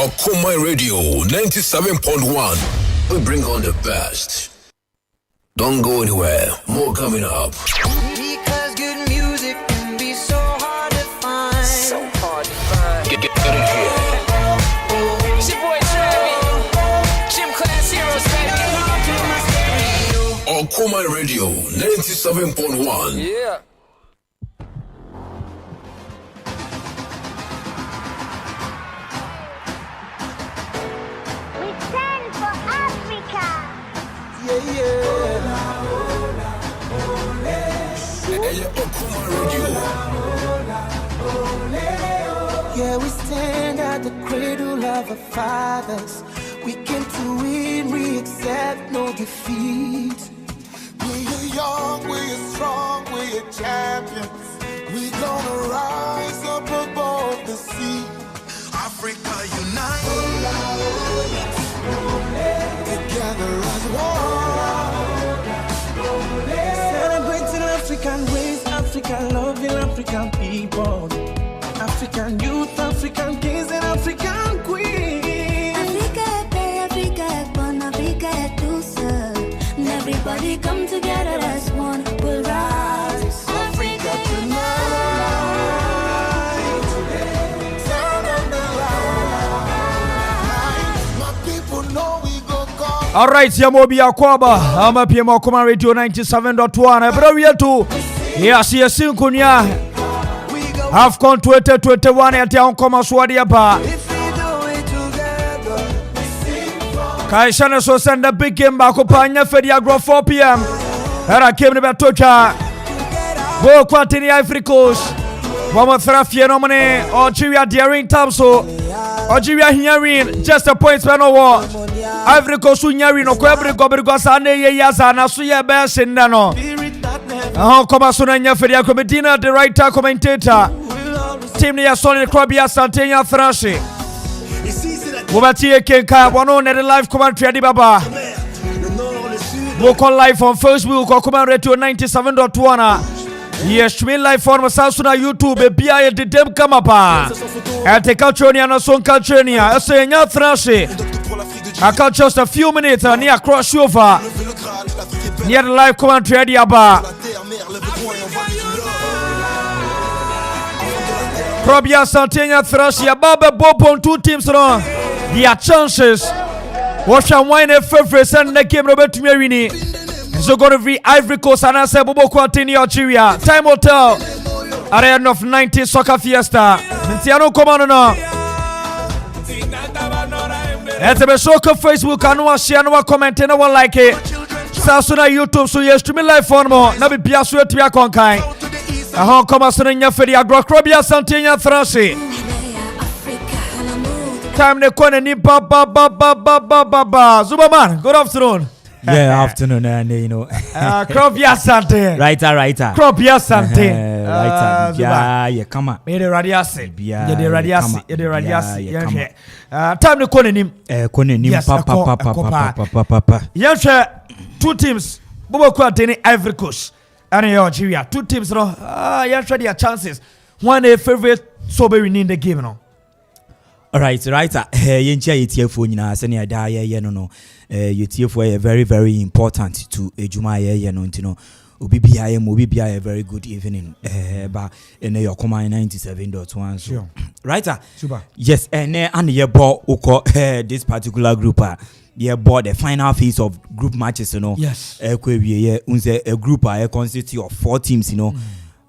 Okuma Radio 97.1. We bring on the best. Don't go anywhere. More coming up. Because good music can be so hard to find. So hard to find. Get it here. It's your boy Travis. Gym Class Heroes, baby. Okuma Radio 97.1. Yeah. Yeah, we stand at the cradle of our fathers. We came to win, we accept no defeat. We are young, we are strong, we are champions. We gonna rise up above the sea. Africa unite. Together as one. Celebrating African ways, African loving African people. African youth, African kings and African queens. Africa, born Africa, tous. Everybody come together as one, we'll rise. Africa tonight. Sound of the line. My people know we go come. All right, Yamobi Akwaba. I'm up here, Okuma Radio 97.1. But we are to yes, Kunya. AFCON 2021 at Yankoma Swadiapa. Kaishana so send a big game back up on Fediagro 4 p.m. And I came to Batocha. Go Quantini Ivory Coast. Wama Thrafia Nomane, Algeria Daring Tamso. Algeria hearing just a point span over. Ivory Coast Unyarin or Quebec Gobergosane Yazana Suya Bass in Dano. Komasuna Fedia Comedina, the writer commentator. Team near Sonny Krabia Santana Thrashe. Wobati Kenka, one on the live commentary Baba. Look on live on Facebook or Command Radio 97.1. Yes, streaming live on Masasuna YouTube, BIA the Dem Kamapa. And the Culturania, Son Culturania, say Nya Thrashe. I got just a few minutes near crossover. Near the live commentary Abba. Probia Santana Thrashia Baba Bob on two teams wrong. Their chances. Watch and wine a favorite and the game Robert Merini. So going to be Ivory Coast and I say Bobo Quantini Algeria. Time will tell. At the end of 90 soccer fiesta. Mintiano Comano. At the soccer Facebook and no share no comment and no one like it. Sasuna YouTube so yes to me live for more. Nabi Piasu to your conkai. A home commercial Fedia Grocrobia Santana Thrashe. Time the corner ni ba. Zubaman, good afternoon. Yeah, afternoon, and you know. Crobia Sante. Writer. Crobia Sante. Writer. Yeah, come on. Made radiasi. Yeah, the radiasi. Time the corner ni. Yes, papa. Yes, two teams. Bobo Quantini Ivory Coast. And Algeria. Two teams, no. Yes, their chances. One a favorite sober in the game, no. All right. Yencha ETF nyina se ne da ye no. ETF very very important to ejuma ye no ntino. Obi bia very good evening. Ba in your Okuma 97.1 so. Sure. Writer. Super. Yes, and ye ball this particular group they bought the final phase of group matches, you know. Yes. A group consists of 4 teams, you know.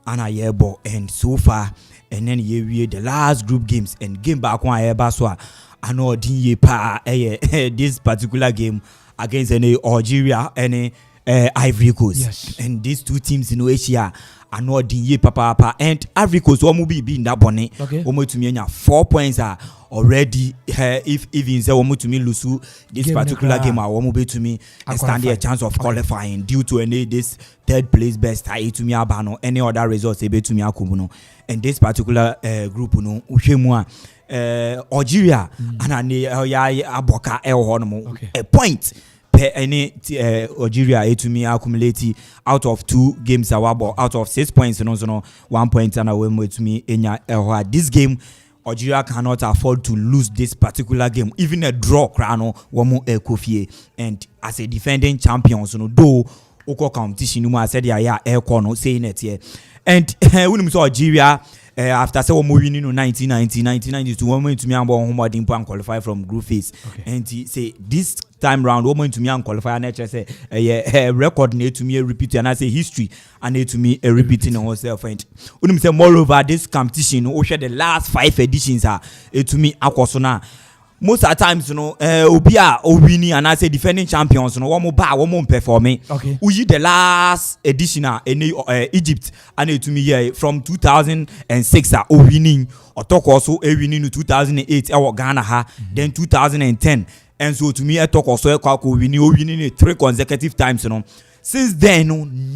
And a year ball and so far and then we the last group games and game back one year baswa I know this particular game against any Algeria and Ivory Coast. Yes. And these two teams in Asia are not dinye papa and Ivory Coast one be in that bonnet. Okay. 4 points are already if even say one to me lose this game particular game I want to me stand a chance of qualifying due to any this third place best I to me abano any other results able to me akubuno and this particular group no uhwemu Algeria and aboka a point per any Algeria to me accumulate out of 2 games out of 6 points and also 1 point and away to me in this game Algeria cannot afford to lose this particular game. Even a draw, Krano, Womo Ekofie. And as a defending champions, though Oko competition, I said, yeah, air corner saying it here. And when we saw Algeria, after say we winning in 1992, we went to me and home and qualify from group phase. And he say this time round, we went to me and qualify. And I say record need to me a repeat, and I say history and need to me a repeating on herself. And when we say moreover, this competition, we share the last 5 editions to me akosona. Most of the times, Obia, Owini, and I say defending champions, one more performing. Okay. We the last edition in Egypt, and to me from 2006, Owini, or talk also winning in 2008, our Ghana, then 2010, and so to me, I talk also winning 3 consecutive times. Since then,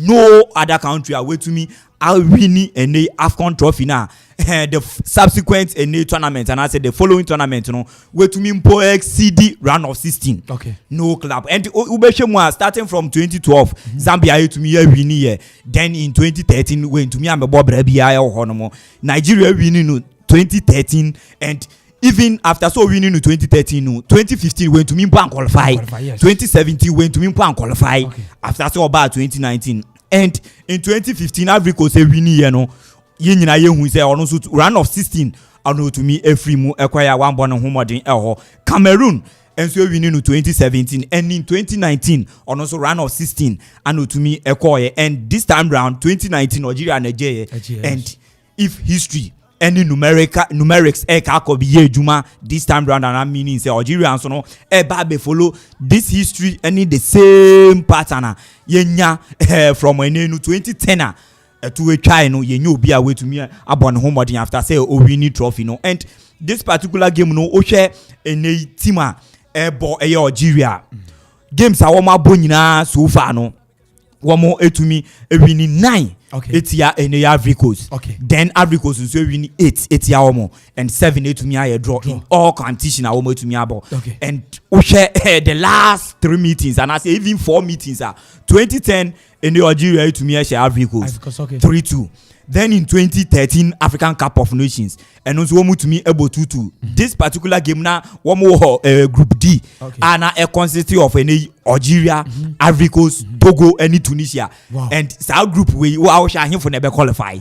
no other country away to me are winning a AFCON trophy now. The subsequent tournament, and I said the following tournament, where to me exceed round of 16. Okay. No club. And Ubeshemwa starting from 2012, Zambia to me winning. Then in 2013, when to me I'm a Bob Rabia or Honomo, Nigeria winning 2013, and even after so winning in 2013, 2015 went to me and qualify. Yes. 2017 went to me and qualify. Okay. After so about 2019, and in 2015, Ivory say winning, Yenina who say on also round of 16, I know to me every mu acquire one born on home Cameroon. And so winning in 2017 and in 2019 on also round of 16, I know to me acquire, and this time round 2019 Algeria and Nigeria. And if history any numerics could be juma this time round, and I mean say Algeria and so no babe follow this history any the same pattern yenya from when 2010 to a try no you be away to me abon home after say winning trophy and this particular game o share any team Algeria games are my bonina so far no one more to me winning 9. Okay. 8 year in the Ivory Coast. Okay. Then Ivory Coast is winning 8 year more and 7 to me I draw in all competition I to me about. Okay. And we share the last 3 meetings, and I say even 4 meetings 2010 in the Algeria to me I share Ivory Coast. Okay. 3-2. Then in 2013 African Cup of Nations, and also to me able 2-2. This particular game now one more group D, and a consists of any Algeria, Ivory Coast, Togo, any Tunisia. Wow. And our group we shall for never qualify.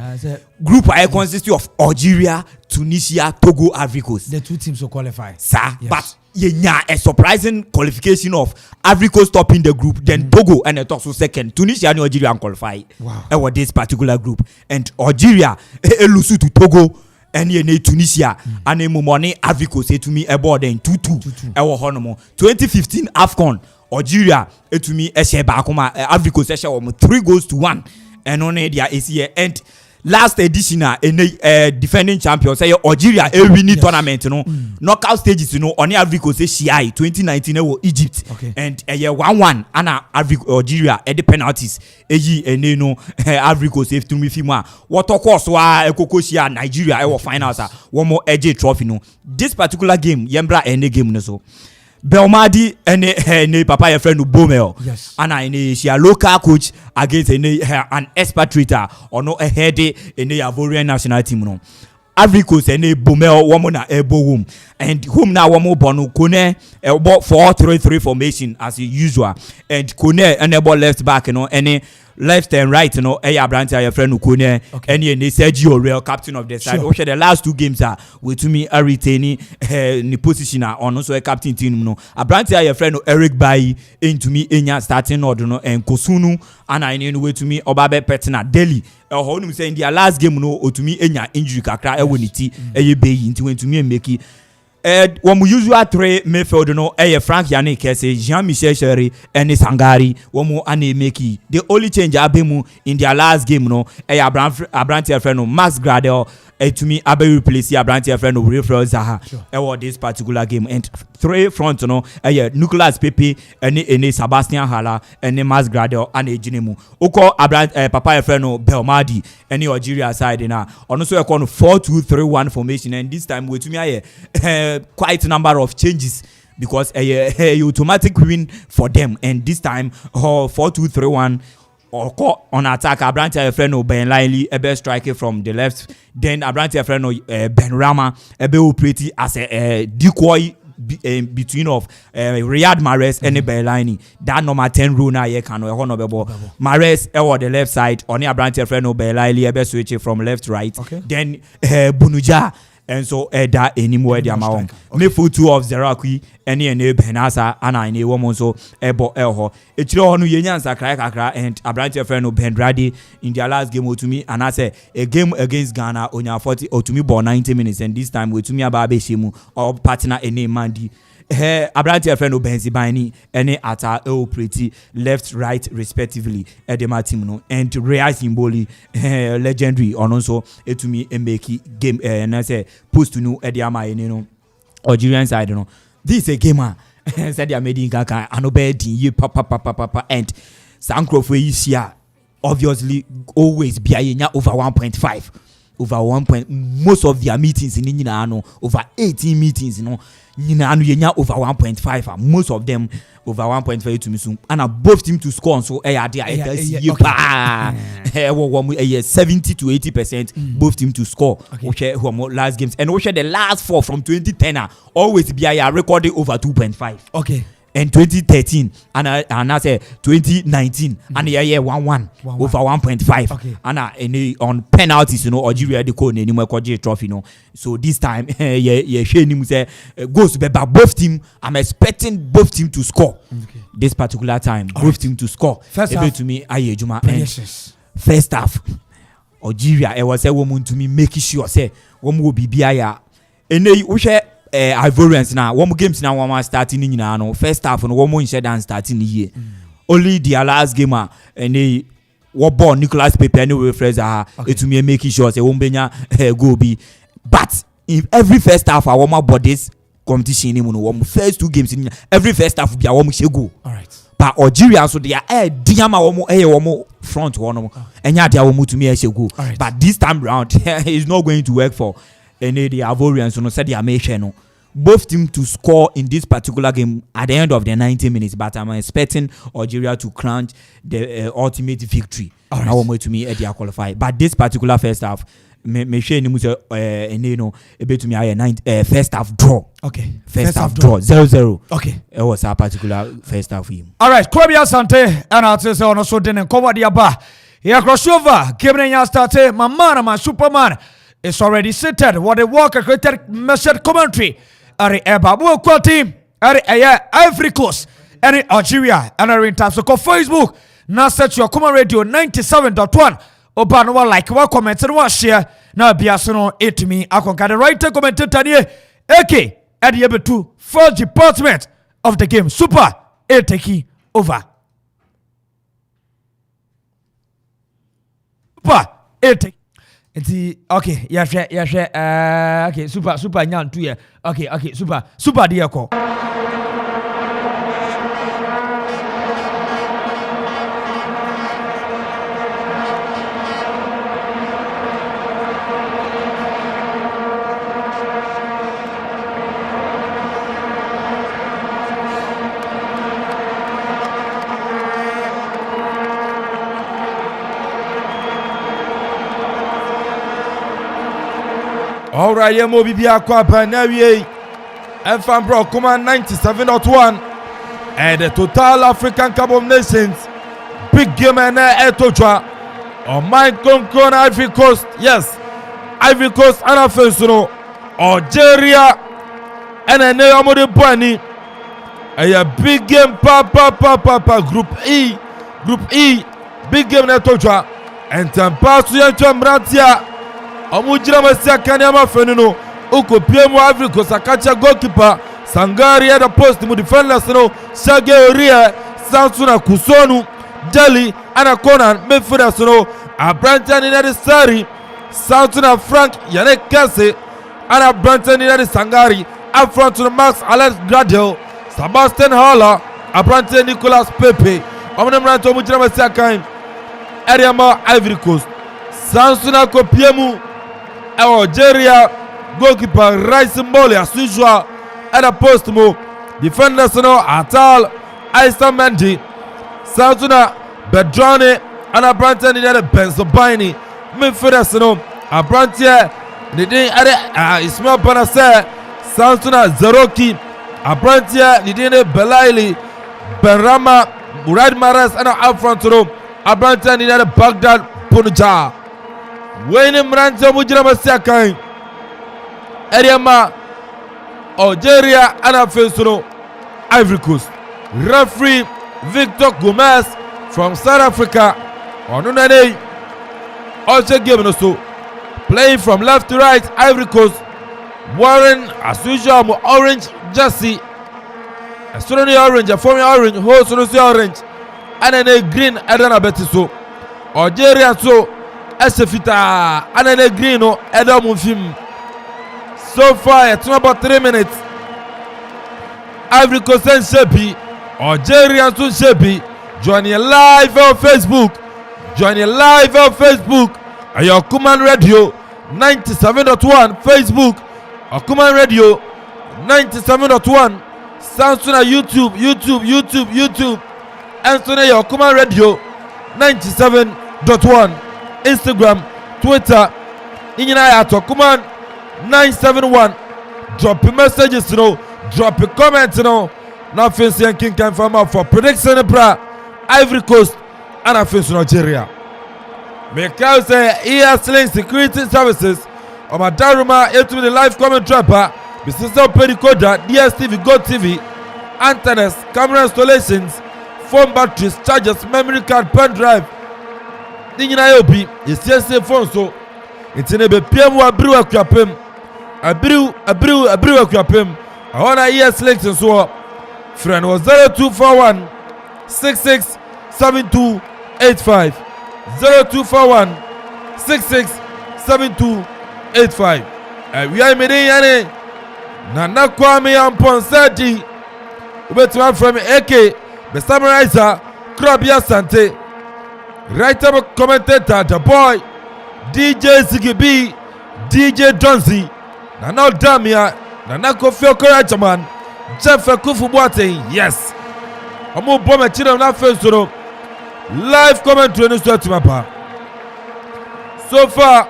Group I consists of Algeria, Tunisia, Togo, Ivory Coast. The 2 teams will qualify. Sir, yes. But a surprising qualification of Ivory Coast topping the group, then Togo and it also second. Tunisia and Algeria qualify. Wow. And this particular group. And Algeria lose to Togo and Tunisia and money Ivory Coast to me about then 2-2. 2015 AFCON Algeria to me Ivory Coast 3-1 and only their ACA and last edition defending champions say Algeria winning tournament knockout stages on Ivory Coast CI 2019 Egypt and 1-1 and Algeria at the penalties Ivory Coast to me fima what course Kokosia Nigeria finals one more AJ trophy this particular game yembra any game so Belmadi and papa your friend Bomel. Yes. And a local coach against an expatriate or no a head in the Ivorian national team. No. Ivory Coast and Bomel woman home and whom now one more bono Kone about 4-3-3 formation as usual and Kone and about left back any left and right Brandt your friend Ukone and Sergio Real captain of the side. The last 2 games with me are retaining the position on also a captain team Brandt your friend Eric Bayi into me starting order and Kosunu and I way to me Obabe Petina Delhi saying their last game to me injury kakra ewoniti Bayi into to me and make it one usual 3 midfield Frank Yannick Kesse, Jean-Michel Sherry and Sangari one more ane meki the only change abemu in their last game Abrantia friend Max Gradel to me abe replace Abrantia friend Wilfred Zaha this particular game and 3 front Nicolas Pepe and Sebastian Hala and Max Gradel and Jinemu Oko papa friend Belmadi and Algeria side na also a 4-2-3-1 formation and this time with me quite a number of changes because a automatic win for them and this time 4-2-3-1 or on attack Abrante friend no Ben Lively ebe strike from the left, then Abrante friend no Ben Rama ebe operate as a decoy between of Riyad Mahrez and Bellini. That number 10 rule na ye can no bebo. Mahrez on the left side, on Abrante friend no Bellini ebe switch from left to right. Okay. Then Bunuja and so that anymore the amount. Me full two of Zerakui any Benasa and I know woman so ebo elho. It's your no union sakra and Abrante friend no Bendradi in their last game to me, and I say a game against Ghana on your 40 or to me about 90 minutes, and this time with to me about Shimu or partner any Mandi. Abrante friend no Benzi Bani any ata pretty left right respectively at the team and Real Symboli legendary on also to me and make game and I say post to know at the ama Algerian side this is a gamer said they are made in Kaka and obeyed you papa and Sankro for here obviously always be over 1.5 over 1 point most of their meetings in over 18 meetings over 1.5 most of them over 1.5 to me soon and both team to score so 70 to 80% both team to score last games and the last 4 from 2010 always be recorded over 2.5 okay. In 2013 and I say 2019 and yeah 1-1 over 1.5 okay. And on penalties Algeria the code anymore trophy so this time say goes to both team. I'm expecting both team to score this particular time. All both right. Team to score first half to me first half Algeria it was a woman to me making sure say one will be and we share Ivorians now one games now one starting in no first half and one more than starting here only the last game and they what born Nicolas Pepe anyway Fraser it to me making sure say one benya go be but in every first half I want my bodies competition in first 2 games in every first half be a one go all right but Algeria so they are diama one front one and yeah they are to me go right. But this time round it's not going to work for any the Ivorians said they are making both teams to score in this particular game at the end of the 90 minutes, but I'm expecting Algeria to crunch the ultimate victory. Right. Now I'm to me at the qualify. But this particular first half, me share ni muso a bit to me first half draw. Okay. First half draw 0-0. Okay. It was a particular first half game. All right. Kwabia Sante and I'll say on also then cover the aba. Here crossover. Kevin started. My man, my Superman is already seated. What a Walker created message commentary. Are Babu Quati, are Ivory Coast, and Algeria, and are in terms of Facebook. Now search your common radio 97.1. Obanwa like what comment and what share. Now be as no it to me. I can get the right commentator here. AK at the able to first department of the game. Super a take over. Super a take. Okay, yeah, okay, super nyan tu yeah. Okay, super dear call. All right, yeah, Mobi Biakwa Panawi, FM Bro, Command 97.1, and the Total African Cup of Nations, big game and Etoja, on my Concon Ivory Coast, yes, Ivory Coast and Afensuno, Algeria, and a Neamode Bani, a big game, Papa, Group E, big game Etoja, and Tampasu Yancham Ratia. Amujira masia kanyama fenuno uko PM Ivory Coast akacha goalkeeper Sangari at the post mu defenders no Shage Oria Sansuna Kusonu Jali ana Conan midfielders no Abrantan in the Sari Sansuna Frank Yannick Kase ana Abrantan in the Sangari up front to the Max Alex Gradel Sebastian Haller Abrantan Nicolas Pepe Omnemranto Mujira masia kan Ariama Ivory Coast Sansuna ko PM Algeria goalkeeper Rice Mbole as usual at the post move. Defenders no Atal Aisa Mendy Sautuna Bedrane ana aberanteɛ ne de Benzobani midfielders no aberanteɛ ne din ɛde Ismail Banasɛ Sansuna Zeroki aberanteɛ ne din ne Belaili Benrama Murad Mares ɛna up front no aberanteɛ ne din ne Baghdad Punuja wei ne mmeranteɛ mu gyina masi akan ɛdeɛ ma Algeria ɛna afei nso no Ivory Coast referee Victor Gomez from South Africa ɔno na ne ɔhyɛ game no so playing from left to right. Ivory Coast wearing as usual orange jersey ɛsoro no yɛ orange ɛfɔm yɛ orange hose no so yɛ orange ɛna ne green ɛda na bɛte so Algeria so ɛhyɛ fitaa ɛna ne green no ɛda ɔmo mfim. So far it's about 3 minutes. Ivory Coast and Shebi, Algeria to Shebi. Join you live on Facebook. Join you live on Facebook. Your Okuman Radio 97.1 Facebook. Okuman Radio 97.1. Samsung YouTube. And so your Okuman Radio 97.1. Instagram, Twitter. Inyina ya Okuman 971. Drop your messages, drop your comments, Now face and King can farm out for prediction Ivory Coast and face Nigeria. Because ESLink Security Services or my Daruma to the live comment trapper, Mr. Pericoda, DSTV, Go TV, antennas, camera installations, phone batteries, chargers, memory card, pen drive. Ningina yobi is CSA phone so it's in a PM wa brew akwapem. A brew akwapem. I want a year selection so friend was 0241 667285 0241 667285. We are meeting Nana Kwame Ampon Sadi. Ubetima from AK the summarizer Krabia Sante. Writer commentator the boy DJ Zigibi DJ Donzi Nana Damia Nana Kofi Okarachaman Jeff Kufu Boateng. Yes Omo Boma Chino na first live commentary no sweat mapa. So far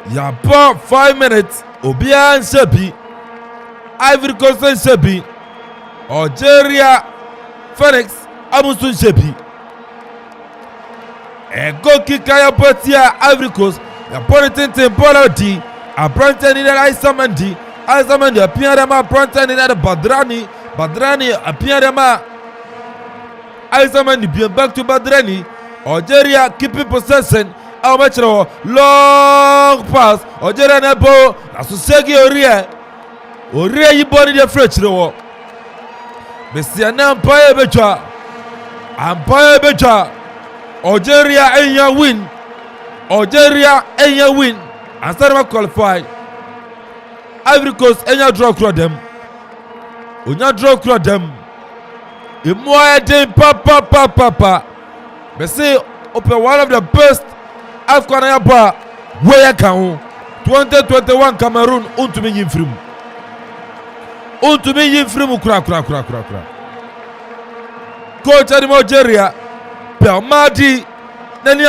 ya about 5 minutes Obia and Shebi Ivory Coast and Shebi Algeria Phoenix Amusun Shebi a goal kicker ya potia Ivory Coast ya ponitin bola di a Branton in Isamandi appear ma Branton in Badrani appear ma Isamandi be back to Badrani. Algeria keeping possession. How much long pass Algeria na ball asusegi Oria yi body the French no Messi na empire beja Algeria enya win and start to qualify. Ivory Coast enya draw crowd them Imoya dem papa Messi open one of the best Afcon aba where can 2021 Cameroon untumi yimfrim kura coach of Algeria Pelmadi nani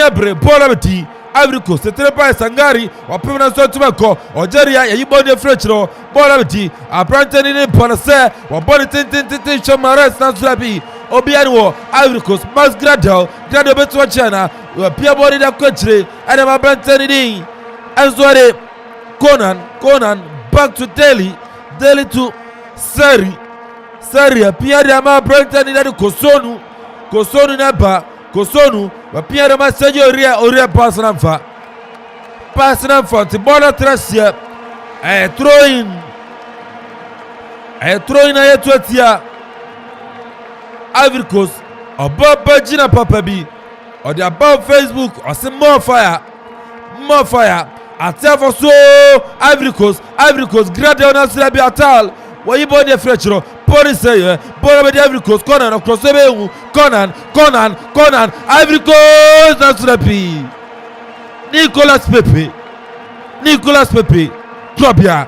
abre bola beti Ivory Coast Trepa Sangari wa pemna so tumako Algeria ya yibonde French no bola beti Branton ni Bonase wa body tin Chamares na Zulabi Obiani wo Ivory Coast Max Gradel betu chana wa pia body da kwechire ana ma Branton ni Anzore Conan back to Delhi to Sari pia da ma Branton ni da Kosonu na ba Kosonu wa pia da ma Sergio Oria pass na mfa ti bola trasia throwing na yetu atia Ivory Coast Obaba Gina Papa B or the above Facebook or some more fire atia for so Ivory Coast Gradel na Sirabi atal wa yibo de frechro police bola be Ivory Coast corner across the Conan Ivory Coast na Sirabi Nicolas Pepe drop ya.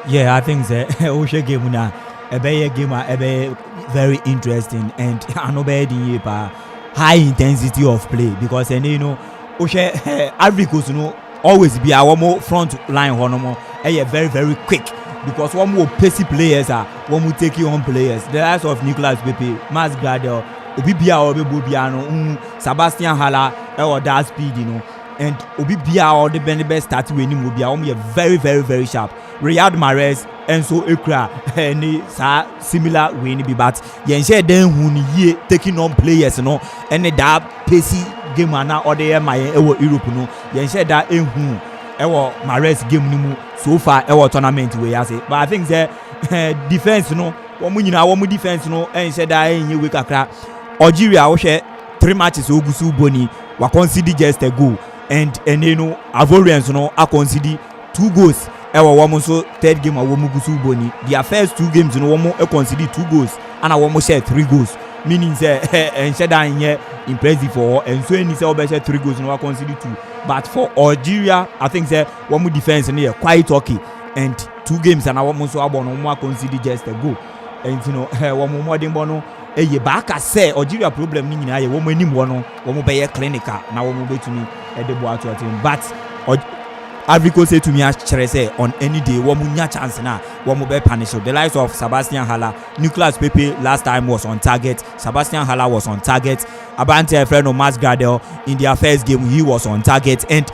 Yeah, I think the Osha game na a game very interesting and I know bad in high intensity of play because and you know Ivory Coast always be our front line very very quick because one more pacey players one more take on players the likes of Nicolas Pepe, Mas Gradel, Obibia or Bebubiano, Sebastian Haller or that speed and Obibia or the best start winning will be very very very sharp. Riyad Mahrez and so Ekra any similar win be but yense den hu ye taking on players and that pacey game na or the my Europe yense that enhu Mahrez game ni mu so far tournament we say but I think the defense one defense and said that in we kakra Algeria we 3 matches ogusu boni wa concede just a goal and Ivorians I concede 2 goals one so third game gusu boni their first 2 games one concede 2 goals and one share 3 goals meaning say and said that in impressive for and so any say 3 goals no concede 2 but for Algeria I think say one defense in here quite okay and 2 games and one so one concede just a goal and one more than bono ye back I say Algeria problem ni nyina ye one anim one be clinical na one betumi e de bo ato team but Ivory Coast say to me say on any day one munya chance na one be punish the likes of Sebastian Haller, Nicolas Pepe last time was on target. Sebastian Haller was on target. Abante friend of Mas Gradel in their first game he was on target and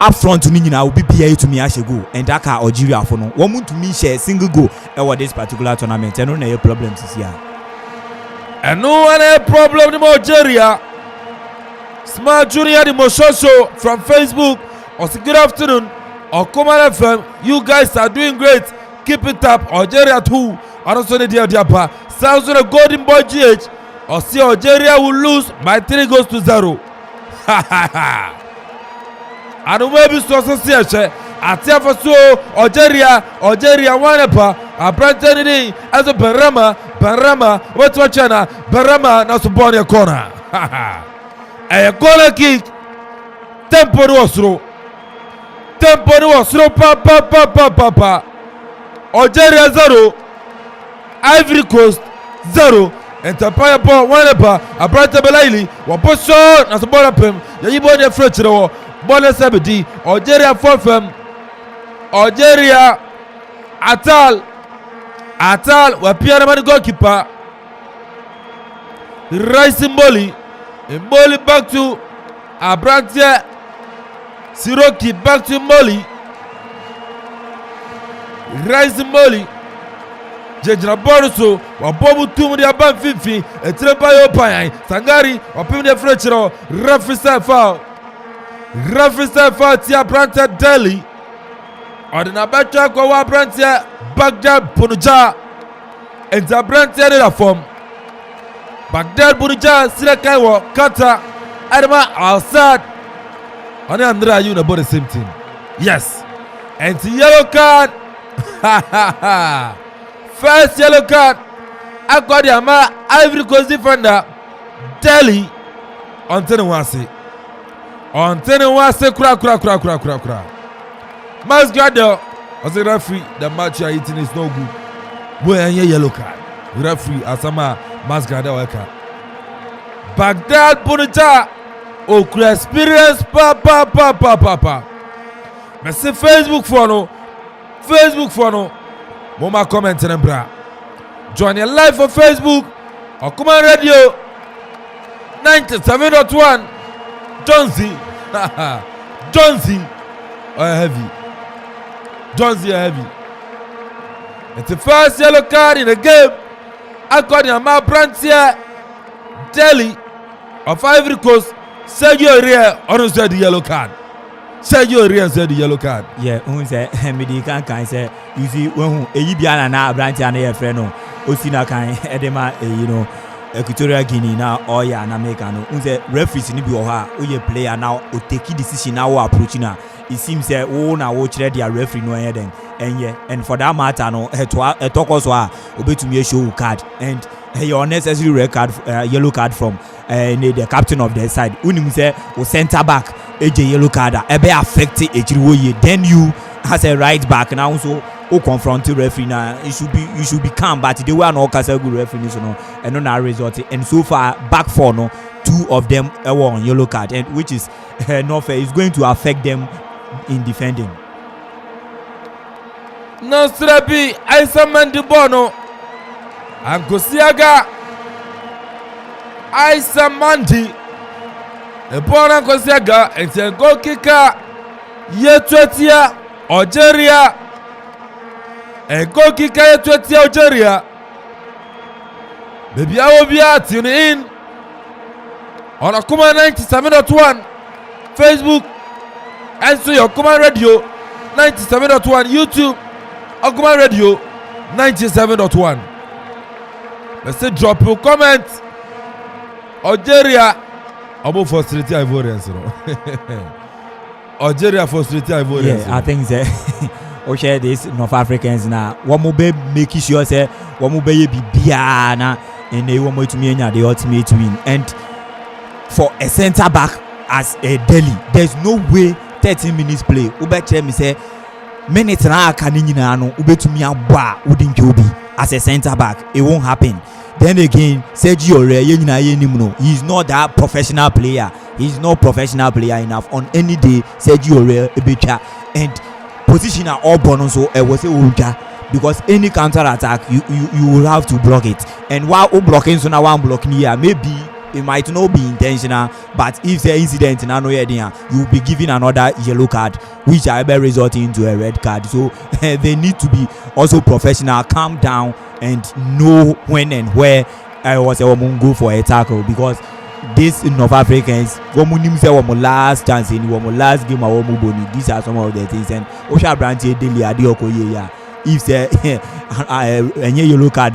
up front to me will be PA to me go and that car Algeria for no one to me share single goal over this particular tournament and no problems this year. And no one problem in Algeria. Smart Junior the Moshoso from Facebook. Also, good afternoon. Okoman FM, you guys are doing great. Keep it up. Algeria 2. And also the Diapa. Sounds on a golden boy GH. Or see Algeria will lose by 3 goals to 0. Ha ha ha. And maybe so association. Atia for so Algeria 1 apa. A Brentany as a Barama. What's watching? Barama now to born a corner. Ha ha. A corner kick. Tempo was through. Pa. Algeria 0. Ivory Coast 0. Entire ball 1 apa. Abrante Belaili. Waposo na so ball pem. Yayi ball de French no. Ball sabedi. Algeria 4 fem. Algeria Atal wa Pierre man goalkeeper. Rice Mboli back to Abrante Siroki back to Mboli. Rice Mboli Jejra Boruso wa bobu tumu dia ban fifi etrepa yo pan Sangari wa pim de French no. Referee foul ti Abrante Delhi. Ordina betra kwa wa Abrante Baghdad Bunuja and Abrante de la form Baghdad Bunuja sila kai wa kata Adama Al-Sad and Andrea you about the same team. Yes. And the yellow card. First yellow card. I got the Ivory Coast defender Delhi on Tenewase. Kura. Mas Gradel as a referee, the match you are eating is no good. Boy, and yellow card. Referee Asama Mas Gradel eka. Baghdad Bunuja. Oh, experience pa. Merci Facebook for no. Mama comment and bra. Join your live for Facebook. Or come on radio 97.1. Jonesy. Heavy. Jonesy heavy. It's the first yellow card in the game. According to my brand here, Delhi of Ivory Coast. Sergio Ria said the yellow card. Yeah, who say Medi can say you see when Eyibiana na branch and a friend Osina kan edema Equatorial Guinea now or ya na make no unse referees ni bi o ha o ye player now o take decision now approach na it seems say o na wo kire their referee no here then and for that matter no e talk also obetumi show card and your unnecessary red card yellow card from the captain of their side unim say o center back AJ yellow card e be affect ejiriwoye then you as a right back now so o confront the referee now you should be calm but they were no case good referee so no and no result and so far back four no 2 of them were on yellow card, and which is not fair. It's going to affect them in defending. Nasrabi Aisa Mandibono Ankosiaga Aisa Mandi Ebona Ankosiaga and the goal kicker Yetwetia Algeria and goal kicker Yetwetia Algeria. Baby I will be tune in on Akuma 97.1 Facebook and so your Akuma Radio 97.1 YouTube Akuma Radio 97.1. Let's say drop your comment. Algeria about frustrated Ivorians, Algeria frustrated Ivorians. Yeah, I think that we share this North Africans now. One more be making sure say one more be biana and they want to mean the ultimate win. And for a centre back as a Delhi, there's no way 13 minutes play. Ube me say minutes na kanina no ubetumi agba wouldn't you be as a centre back. It won't happen. Then again, Sergio Aurier, he's not that professional player. He's not professional player enough. On any day, Sergio Aurier and position are all born so I was a because any counter attack you will have to block it. And while blocking so now one block here, maybe it might not be intentional, but if the incident in another you will be given another yellow card, which I will result into a red card. So they need to be also professional, calm down, and know when and where I was a woman go for a tackle, because this North Africans last chance in last game these are some of the things. And Osha Branche Daily Adioko if any yellow card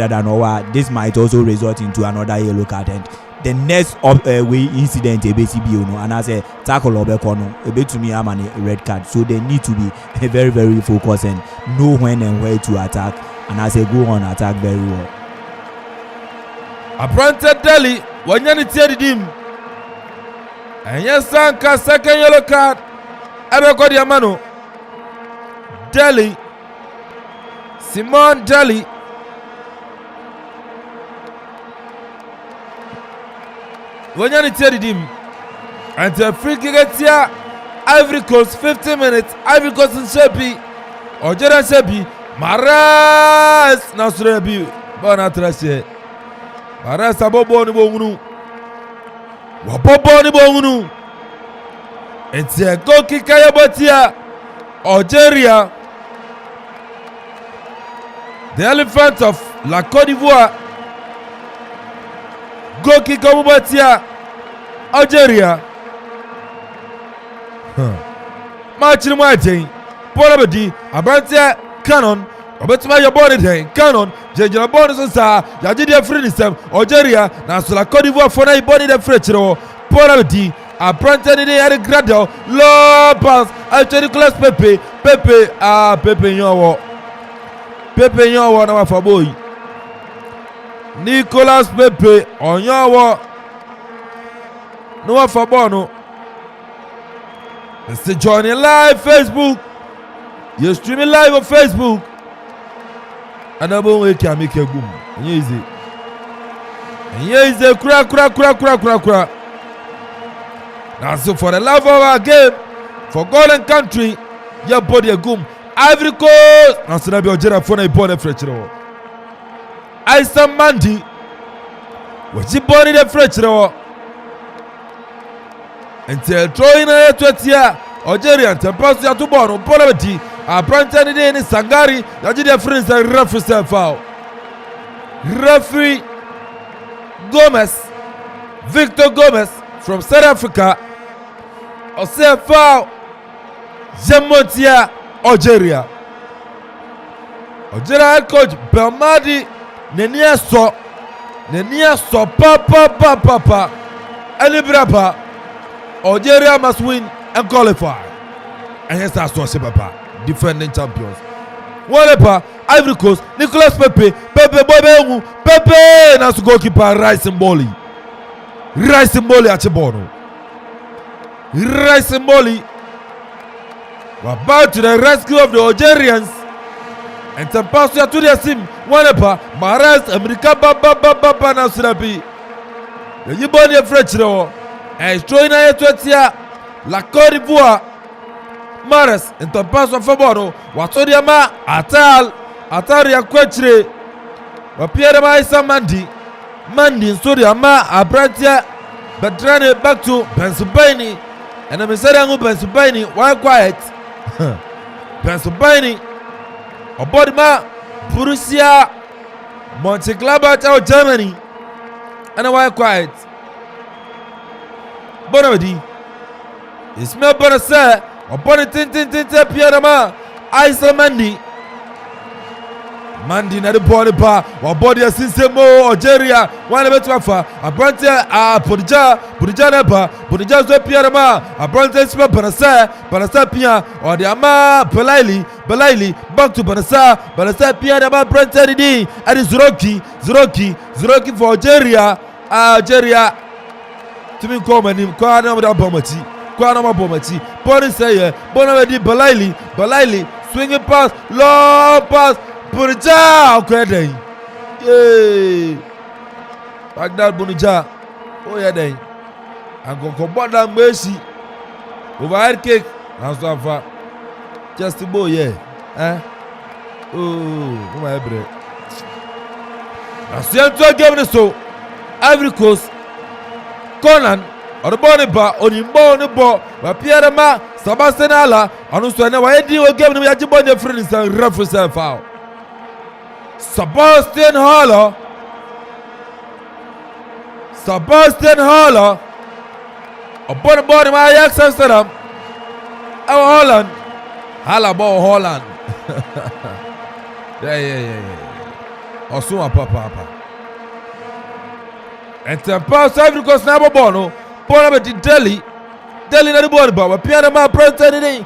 this might also result into another yellow card. And the next way incident and as a tackle to me I'm a red card. So they need to be very, very focused and know when and where to attack, and as they go on attack very well. Apprentice Delhi when you need him and yes Sanka second yellow card Abekodi Amano Delhi Simon Delhi when you need him and the free kick here Ivory Coast 15 minutes Ivory Coast in Shepi Algeria Shepi Maras Nasrebi Bona Trashe Maras Abobo ni bongunu Wabobo ni bongunu and the goal kicker Yabotia Algeria, the elephant of La Côte d'Ivoire. Goal kicker Yabotia Algeria. Match in my team. Porabadi, Abrantia, Cannon, Robertma Yaboni Day, Cannon, Jajala Bonus, Yajidia Freedom, Algeria, Nasula Côte d'Ivoire for a body the French, Porabadi, Abrantia de Grado, low pass, actually Nicolas Pepe, Pepe Yawa, Pepe Yawa, now for boy. Nicolas Pepe on Yawa, no for Bono. Let's join in live Facebook. You're streaming live on Facebook. And I'm going to make a boom. Easy. Easy. Crack. Now, so for the love of our game, for God and country, your body a goom. Ivory Coast. Now, so now be Algeria for a born a French. Aisa Mandi. What's your body the French? Until throwing a 20 year Algeria and pass ya to Bono, Polavati, a Branton in Sangari, Nigeria friends and referee foul. Referee Gomez, Victor Gomez from South Africa, or say foul, Zemontia, Algeria. Algeria head coach Belmadi Nenia so papa, Elibrapa. Algeria must win and qualify. And yes, that's what Papa, defending champions. Whatever, Ivory Coast, Nicolas Pepe, now to goalkeeper Rice Mboli at Chebono. Rice Mboli were about to the rescue of the Algerians and some pass to their sim. Whatever, Maras, America, Baba, now Surabi. You born your French no. And throwing a 20 La Côte d'Ivoire. Mares in the pass of Faboro. Watodiama Ataria Quetre. Pierre Maisa Mandi in Sodiama Abrantia Batrane back to Pennsylvania. And I'm saying Pennsylvania, why quiet? Pennsylvania, Obodima, Borussia, Mönchengladbach out Germany, and why quiet? Bonavidi, Ismail Bonasa, Obonitin Pierre Mandi. Mandi na the body bar, or body as Sinsemo, Algeria, one of it wafa, a branch, Pudija Neba, Pudija Pierama, a branch, Banasa Pia, or the Ama, Belaili, back to Banasa Pia, the branch, and it's Zroki for Algeria, to me, come and him, Kwana Bomati, Bonnie say, Bonavedi, Belaili, swinging pass, long pass. Bunija, okay, yay! Baghdad Bunija, oh yeah, then. I'm going to combat that mercy. Overhead kick, that's so far. Just a boy, yeah. Oh, my bread. That's the end to a game, so Ivory Coast, Conan, or the bonnet bar, on the ball, but Pierre Ma, Sebastian Allah, and also I never had you again. We had to buy the friends and reference foul. Sebastian Haller, upon the bottom of Ajax Amsterdam, Holland, Holland. Yeah. Osuma papa. And the pass Ivory Coast never bono, Bonnet in Delhi na the board, but Pierre Ma printed it in.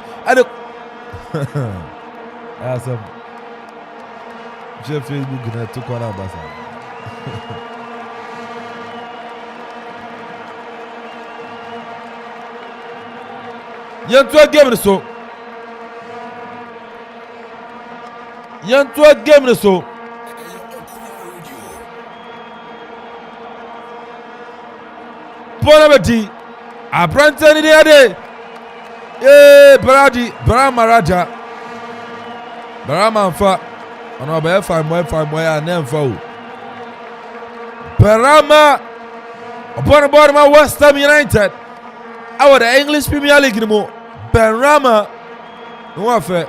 Awesome. Facebook na took on Abasa. Yantua game so. Bonabati, a Branton in the other. Barama Fa. On our 5 more and then foul. Barama upon the bottom of West Ham United. Our the English Premier League anymore. Barama, no affair.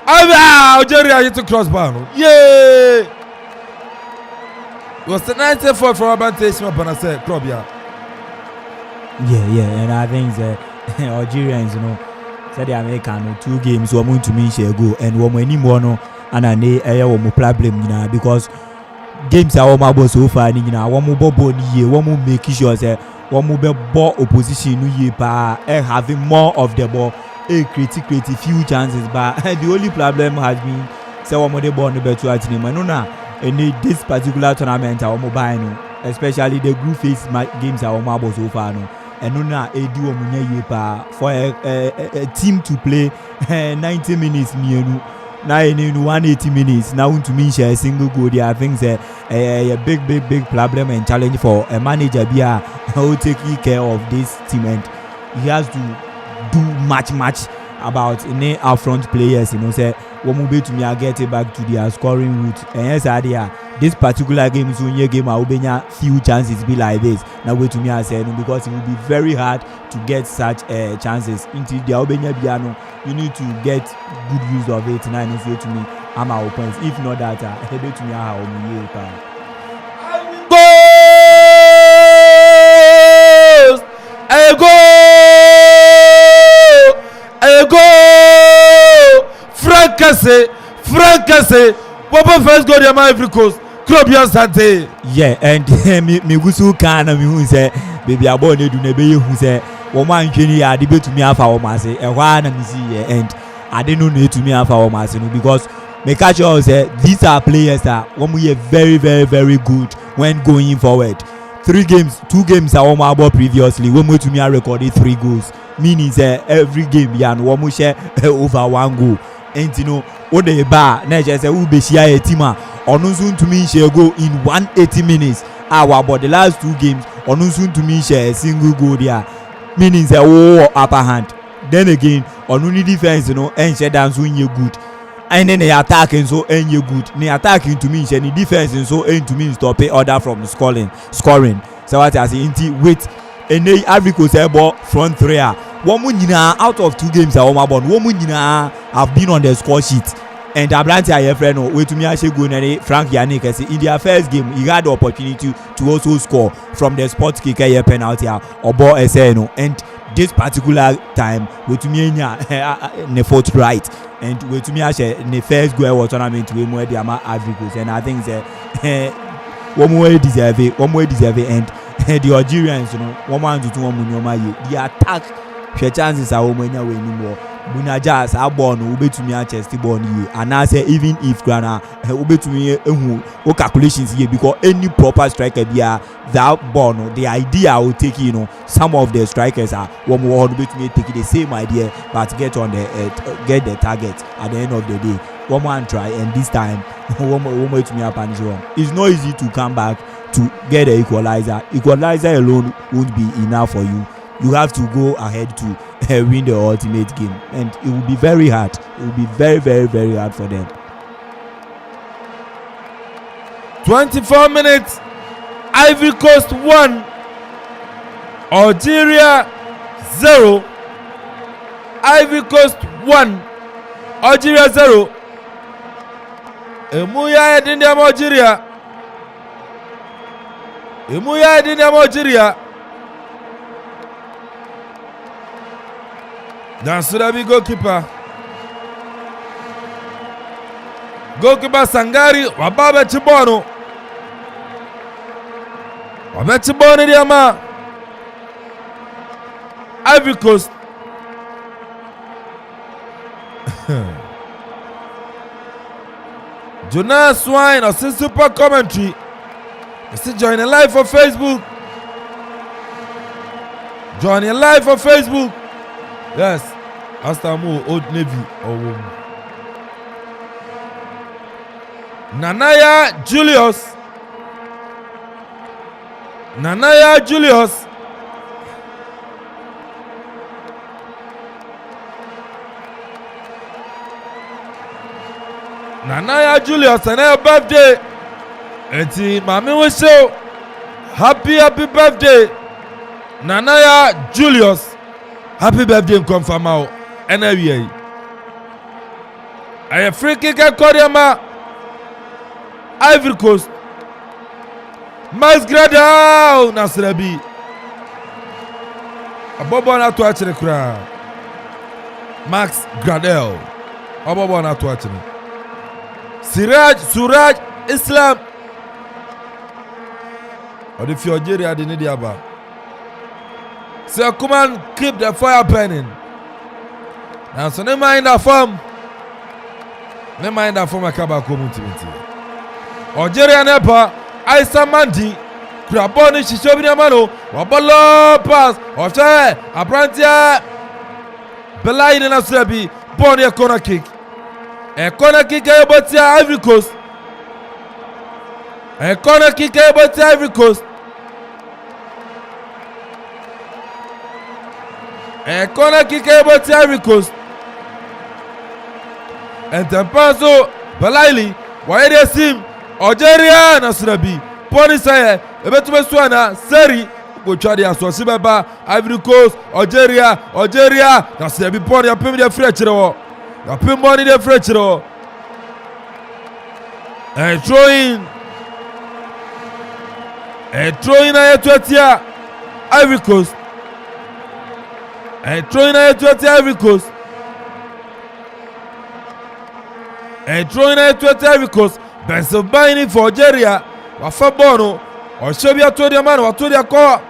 Algeria hit the crossbar. Yay! It was the 94 for advantage of Banase, Krobia. Yeah, and I think the Algerians, said the American 2 games were going to mean share go and one anymore no and I need problem because games are all so far one more ball year one more make sure say one more ball opposition new year having more of the ball create few chances but the only problem has been say one more the ball no better at him and this particular tournament are mobile especially the group phase games are all so far and no edu omunye yepa for a team to play 90 minutes near now in 180 minutes now to mean share a single goal there I think a big problem and challenge for a manager Bia who take care of this team and he has to do much about our front players say one be to me get it back to their scoring route and yes idea this particular game is only a game I will be few chances be like this now wait to me I said because it will be very hard to get such chances into the Albania piano you need to get good use of it now and say to me I'm our points if not that head to me how Fracassé. What first go to Ivory Coast? Clubian Sante. Yeah, and me gusu kana me hu say baby abo ne do na be hu say wo man hwani ya de betumi afa wo mase e hwa na me see and I didn't know to me afa wo mase no because me catch you say these are players that wo mu very good when going forward. 2 games are one about previously when we to me recorded 3 goals meaning say every game ya no wo mu share over 1 goal and what the bar na just say we be share a team onu so to me share go in 180 minutes but the last 2 games onu soon to me share a single goal there, meaning say upper hand. Then again onu ni defense and share down so good. And then the attacking so ain't you good. The attacking to me, the defense so ain't to me stop it order from scoring. So what I say, wait, and they Ivory Coast ball front 3. One out of 2 games I won one have been on the score sheet. And Abrante I friend wait to me actually go and Frank Yannick in their first game he had the opportunity to also score from the spot kicker penalty or ball and this particular time wait to me ne fourth right and wait to me actually the first goal was tournament we more the Ivory Coast and I think one more deserve it and the Algerians one man to 2 the attack chances are when you anymore Bunaja as a born ube to me a chest born you and I say even if grana ube to me calculations here because any proper striker there that born the idea I will take some of the strikers are one more ube to me take the same idea but get the target at the end of the day. One man try and this time one more to me a punish wrong. It's not easy to come back to get the equalizer alone won't be enough for you. You have to go ahead to win the ultimate game and it will be very hard. It will be very, very, very hard for them. 24 minutes, Ivory Coast 1, Algeria 0. Ivory Coast 1, Algeria 0. Emuya edindiam Algeria. That's the big goalkeeper. Goalkeeper Sangari, Wababe Chibono. Wababe Chibono diama. Ivory Coast. Jonas Swine, or super commentary. Join a live for Facebook. Join a live for Facebook. Yes, Astamu, Old Navy, or Nanaya Julius. Nanaya Julius. Nanaya Julius, and her birthday. And Mami will show happy birthday. Nanaya Julius. Happy birthday, confirm out. NWA. I free kick at Koreama. Ivory Coast. Max Gradel. Nasrabi. A Bobona to watch the crowd. Max Gradel. A Bobona to watch me. Suraj Islam. Or the Algeria didn't Diaba. So come on, keep the fire burning. Now, so never mind that form. Never mind that form. I come back home to it. Algeria nepa, Aisa Mandi, Kraboni, Shishobi Amano, Wabalo pass, Osha, Abrantia, Belay in Asabi, Bonnie a corner kick. A corner kick about the Ivory Coast. A corner kick about the Ivory Coast. A corner kick about the Ivory Coast. And Tempaso, Balaili, why they seem Algeria Nasrabi, Ponisaya, Ebetuana, Seri, Gochadi Asosibaba, Ivory Coast, Algeria, Nasrabi Pony, a Pimmy Fretcher, a Pimboni de Fretcher. And throwing a 20 Ivory Coast. And throwing a 20 Ivory Coast. And throwing a 20 Ivory Coast. Pennsylvania for Algeria. Wafabono. Or Shabia told your man, or told your car.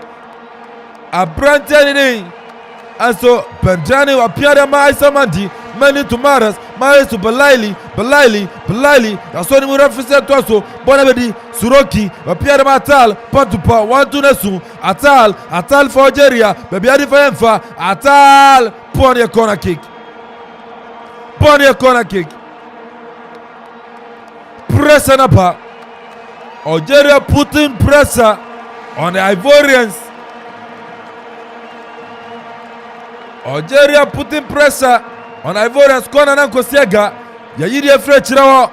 A brand day. And so, Benjani, or Pierre Maisamandi, many to Maras, Maras to Belaili. That's what we represent to us. Bonabedi, Suroki, or Pierre Matal, Pantupa, 1-2 Nesu, Atal for Algeria, Baby Adifa, Atal, Pony corner kick. Press and up. Algeria putting pressure on the Ivorians. Algeria putting pressure on Ivorians. Kona na Kosiega. Yayidi Efre Chirawa.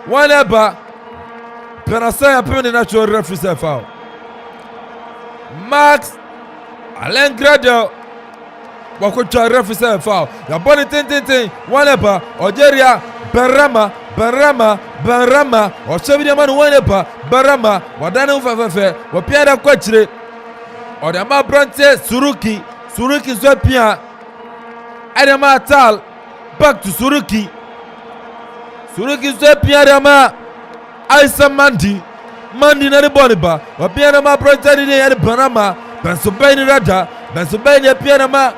Whenever Penasaya Penny natural referee foul. Max Alain Gradel. Wakucha referee foul. Yaboni tin. Whenever Algeria Berama. Oshabidi manu Whenever Berama. Wadane ufafefe. Wapiada kwa chire. Odama Brante Suruki Zwepia. Adama Tal. Back to Suruki Zwepia Adama. Aisa Mandi na Boniba. Wapiana ma Brante ni ya Banama. Bensubaini Rada. Bensubaini Piana ma.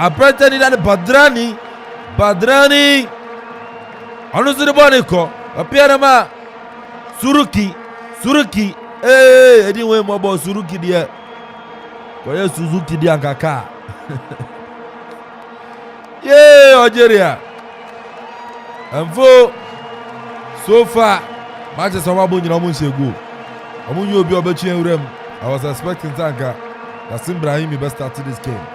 Brante ni ya Badrani. Anuzi Boniko. Wapiana ma. Suruki. Anyway, mo Suruki dia. Kwa Suzuki dia kaka. Yeah, Algeria. And so far, matches are about you go. Amun you be obechi enrem. I was expecting Tanka. Nassim Brahimi best start this game.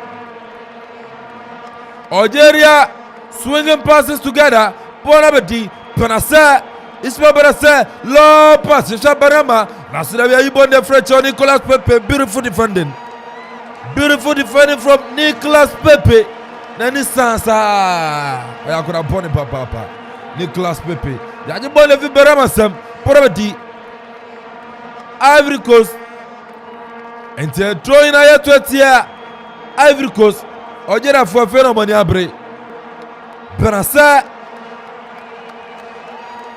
Algeria swinging passes together. Bonabedi, Panasa, Ismail Barasa, low pass, Shabarama. Nasirabi Ibon de French on Nicolas Pepe. Beautiful defending from Nicolas Pepe. Nani Sansa. I could have born papa. Nicolas Pepe. Yaji Bon of Barama Sam. Bonabedi. Ivory Coast. And throwing a 20 year Ivory Coast. Algeria for a phenomenon abre. Panasa.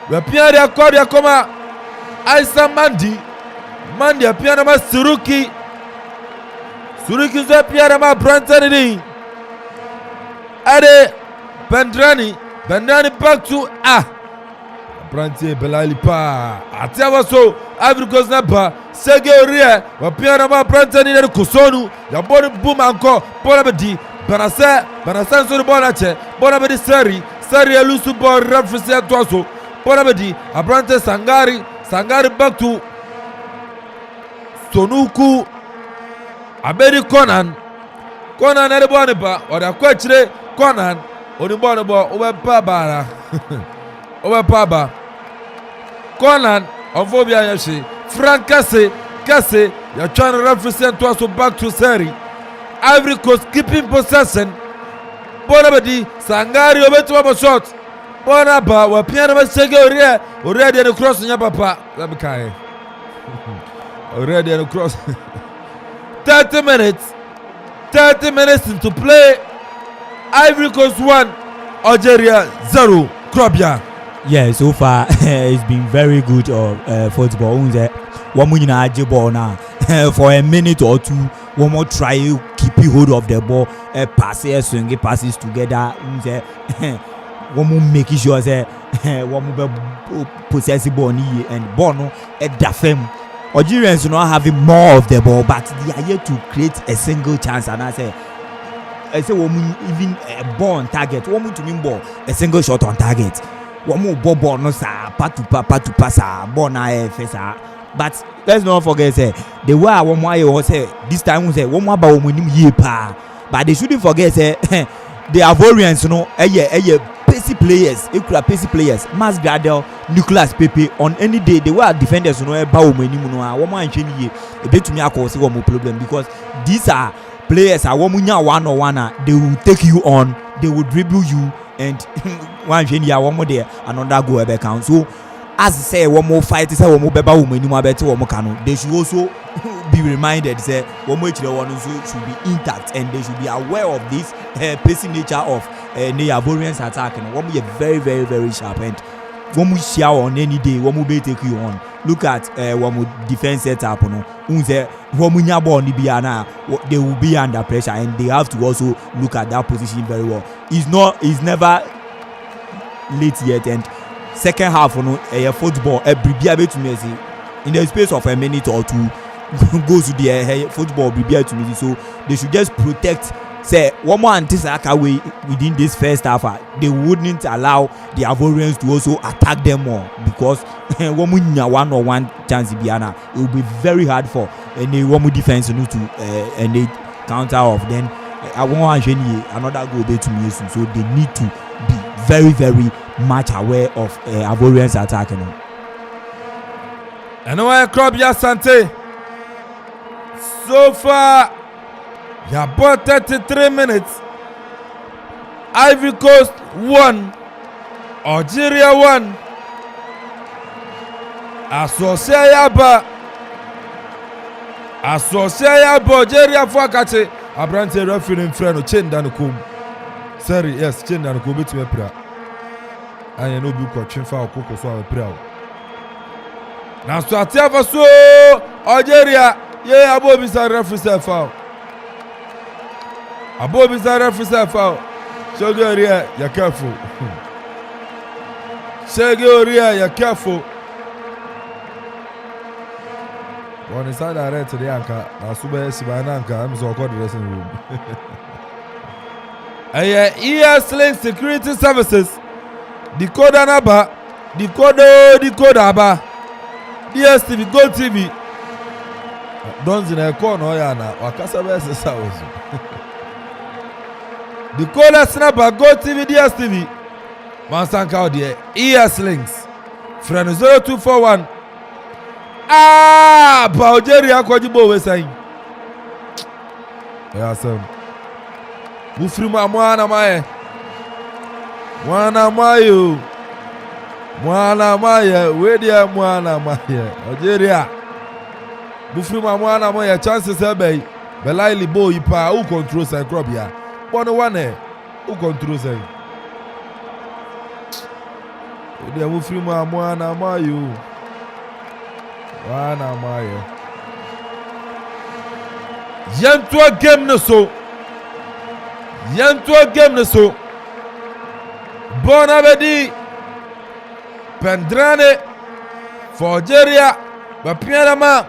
We appear ya Korea Koma. Aisa Mandi appear na Suruki zo appear na Brantani. Ade Bendrani back to Branti Belali pa. Atiawa so Ivory Coast napa. Sege Oria. Appear na Brantani na Kusonu. Ya boni boom anko. Bonabedi. Banasa so the bonache. Bonabedi Sari elusu bon referee atwaso. Bonabedi Abrante Sangari back to Sonuku Abedi Conan ede boniba oda kwachire Conan onibonibo obepabara Conan onfobia yashi Frank Kase ya trying to represent to us back to Seri. Ivory Coast keeping possession. Bonabedi Sangari obetu shot. Bonaba wa piano masege already and cross nya papa. Let me kai. Already and cross. 30 minutes into play. Ivory Coast 1, Algeria 0. Krobia. Yeah, so far it's been very good football. One more ball now for a minute or two. One more try keep hold of the ball, passes, swing passes together. One more making sure say one more possess the ball and Bono at Dafem. Algerians not having more of the ball, but they are yet to create a single chance. And I say woman even a ball on target. Woman to mean ball a single shot on target. One more ball no sa pat to pass ball na fesa. But let's not forget say the way one more say this time we say one more ba woman ye pa. But they shouldn't forget say the Ivorians pacey players. Max Gradel, Nicolas Pepe on any day they were defenders ba woman ni mu no one more encheni ye. E betumi akose one more problem because these are players are one-on-one, they will take you on, they will dribble you, and one more there, another go ever count. So, as I say, one more fight, say one more beba woman, they should also be reminded, say one more should be intact, and they should be aware of this pacing nature of the Ivorians attack, and one more very, very, very sharp, and one more share on any day, one more take you on. Look at one more defense setup, they will be under pressure, and they have to also look at that position very well. It's never late yet, and second half football in the space of a minute or two goes to the football to me. So they should just protect say one more anti-saka way within this first half, they wouldn't allow the Ivorians to also attack them more because one-on-one chance biana, it will be very hard for any one defense to any counter off. Then I want another goal to me, so they need to be very, very much aware of Ivorians attacking. And now crop ya Sante. So far, you have bought 33 minutes. Ivory Coast 1, Algeria 1. Associate Algeria for Kate. Abrante referee in front of Chen Danukum. Sorry, yes, Chen Danukum bit me prayer. I know you could chin for Coco so I prayer. Now, so I tell for so Algeria, yeah, above is a referee foul. Above is a referee foul. Algeria, you're careful. Algeria, you're careful. One is side red to the anchor. Now, Super Sibananka, I'm so called the dressing room. ES Link Security Services. Decoder Naba. Decoder Aba. DSTV, Go TV. Don't in a corner, Yana. Wakasa versus South. Decoder Snapper, Go TV, DSTV. Mansanka Audio. ES Links. Friend 0241. Algeria Kwajibo we saying. Yeah, sir. Mufrima mwana maye. Mwana mayo. Mwana maye. Wedia mwana maye. Algeria. Mufrima mwana maye. Chances ebe. Belaili bo ipa. Who controls and crop ya? One. Who controls and? Wedia mufrima mwana mayo. Wana maye. Yantwa game no so. Bonabedi. Pendrane. For Algeria. Bapianama.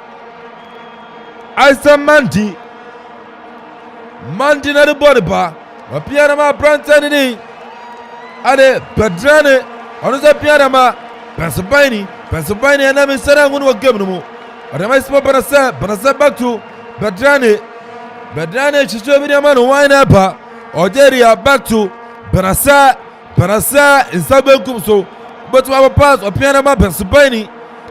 Aisa Mandi. Mandi na the body bar. Bapianama Branton ni. Ade Pendrane. Onuza Pianama. Pennsylvania and I'm in Sarang will give them. But I might spot Banasa back to Bedrane, Chichovidiaman, wine up, Algeria back to Banasa in Sabakum. So, but to our pass of Pianama,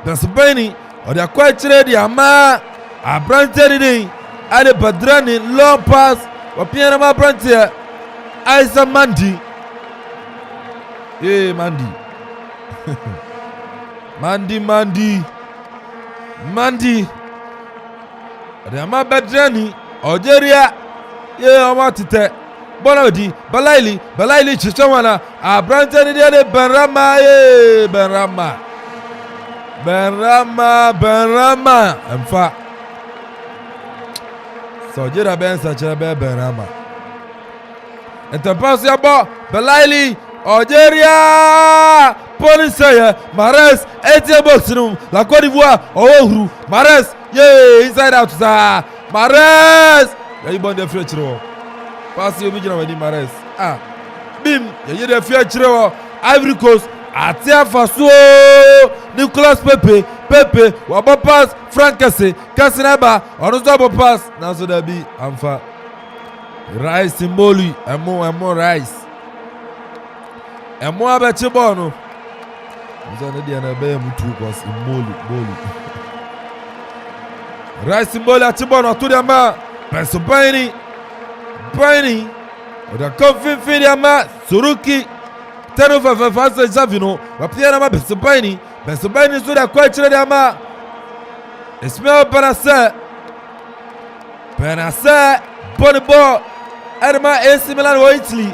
Pennsylvania, or they are quite ready. Ama, a Branton, Ade Bedrane, long pass of Pianama Brantier, Isa Mandi. Hey, Mandi. Mandi. Adama Bedrani, Algeria. Yeah, I want to tell. Bonodi, Balaili, Chichawana, Branton, Benrama. In fact, so Algeria Ben Sachabe Benrama. And the pass your ball, Balaili, Algeria. Police Mares, 80 box room, La Côte d'Ivoire, Ohuru, Mares, yeah, inside out, Mares, you born the future. Pass your vision of Mares. Bim, you the future. Ivory Coast, Atia Faso, Nicolas Pepe, Waba pass, Frank Cassinaba, on the double pass, now so there be Amfa. Rice Simboli, and more rice. And more about Chibono. Rice Simboli at Chibono to the man. Pennsylvania. Or the coffin Fidiama, Suruki, Tenova Fasa Zavino, Papiana Pennsylvania is to the question of the ama. Ismail Benassa, Bonibor, Edma AC Milan or Italy.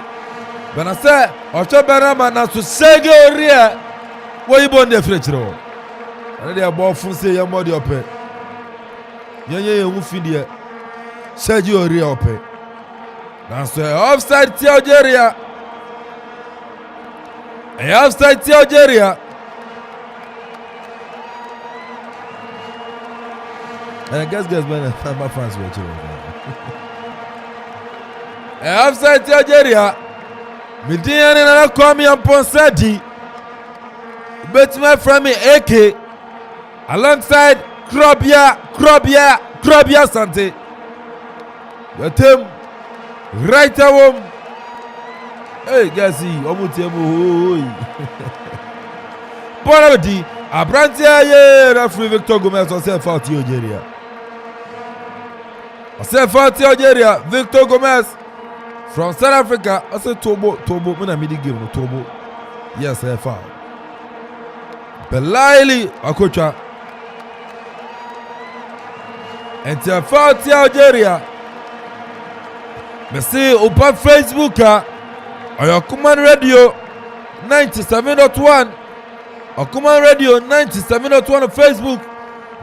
Benassa, or Chabarama, now to Sergio Ria. Where you born the French row? And they are born from say your body up. Yanya Wufidia, Sergio Ria up. Now, so offside to Algeria. Offside to Algeria. And I guess man, my fans were too. Offside to Algeria. Midian and Kwame Ponsadi. Betman from me AK. Alongside Krobia Sante. The team right at home. Hey, Gassy, Omutemu. Bonabdi, Abrantia, referee Victor Gomez was set out to Algeria. Set out to Algeria, Victor Gomez from South Africa. I said Tobo, when I made the game, Tobo. Yes, I found. Belaili, Akocha. And to out to Algeria. Merci, Upa Facebook, Okuman Radio 97.1. Okuman Radio 97.1 on Facebook.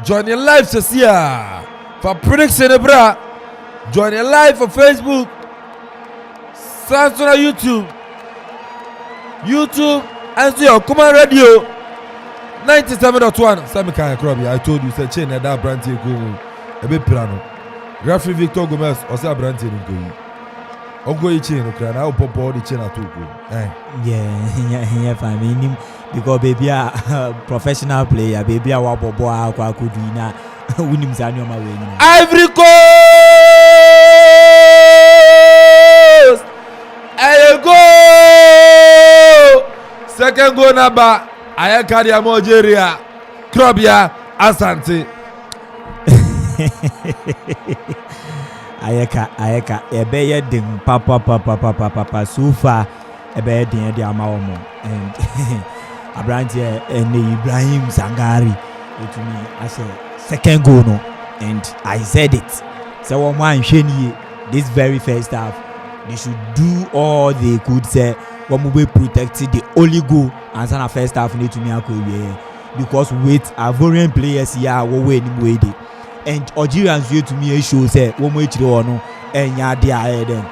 Join your live Cecia for prediction bra. Join your live for Facebook. Samsung on YouTube and see Okuman Radio 97.1. Sami Kaya Krobi, I told you say chain that brand go a bit plano. Referee Victor Gomez also brand go. Ogo chain okra na pop the chain atugo. Yeah, fine. Meaning because baby a professional player, baby a wa bobo akwa kudu na winim zani o ma we ni. Ivory Coast! Ayo go! Second goal number Ayakari Algeria. Krobia Asante. Ayeka ebeye din papa so far ebeye din de amawomo and Abranti and Ibrahim Sangari to me as a second goal no, and I said it. So one sheni this very first half they should do all they could say one will protect the only goal and sana first half need to me because with Ivorian players here we way and Algerians you to me show say one way to no enya dia then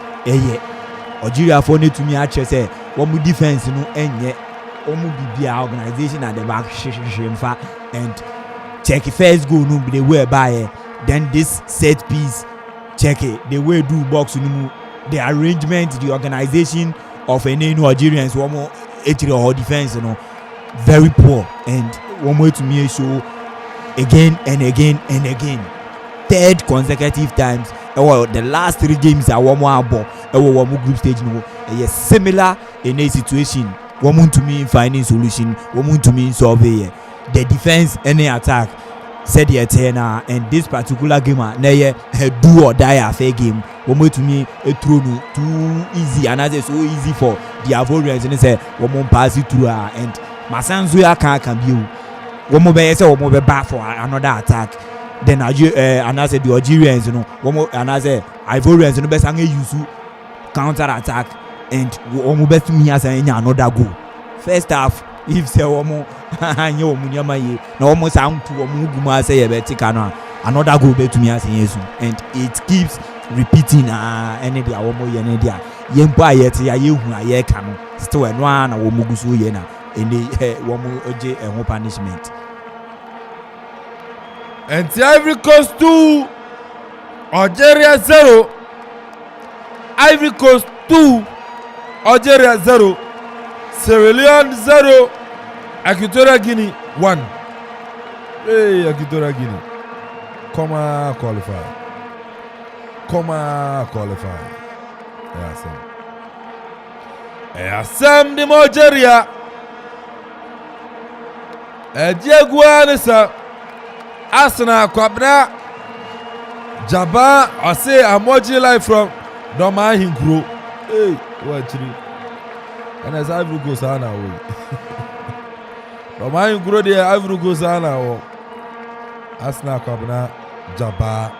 Algeria for need to me actually say one defense no enye omu bibia organization at the back shimfa and check first goal no be the way by then this set piece check it the way do box no the arrangement the organization of any Algerians one more or defense no very poor and one way to me show again and again and again third consecutive times the last 3 games are one more ball one more group stage no similar in a situation one to me finding solution one to me solve the defense any attack said the eternal and this particular game na do or die affair game one to me a throw too easy and as so easy for the Ivorians and say one pass it through and Masanzu can be one more say one more back for another attack then and I said the Algerians one more and I say Ivorians no best use counter attack and one more best me as another goal first half if say one more anya omunyama ye na almost sound to omuguma say another goal bet to me as and it keeps repeating any dia one more ye dia yempa yet ya yehu aye ka no still eno na wo mugusu ye na ene wo mu oje ehun punishment and Ivory Coast 2 Algeria 0 Ivory Coast 2 Algeria 0 Sierra Leone 0 Equatorial Guinea 1. Hey, Equatorial Guinea. Come on, qualify. Sam de Algeria. Diego Anissa. Asana Kwabna. Jaba, I say Amoji live from Doma Hinkro. Hey, watch it. And as Ivory goes on away. Doma Hinkro there, Ivory goes on away. Asana Kwabna Jaba.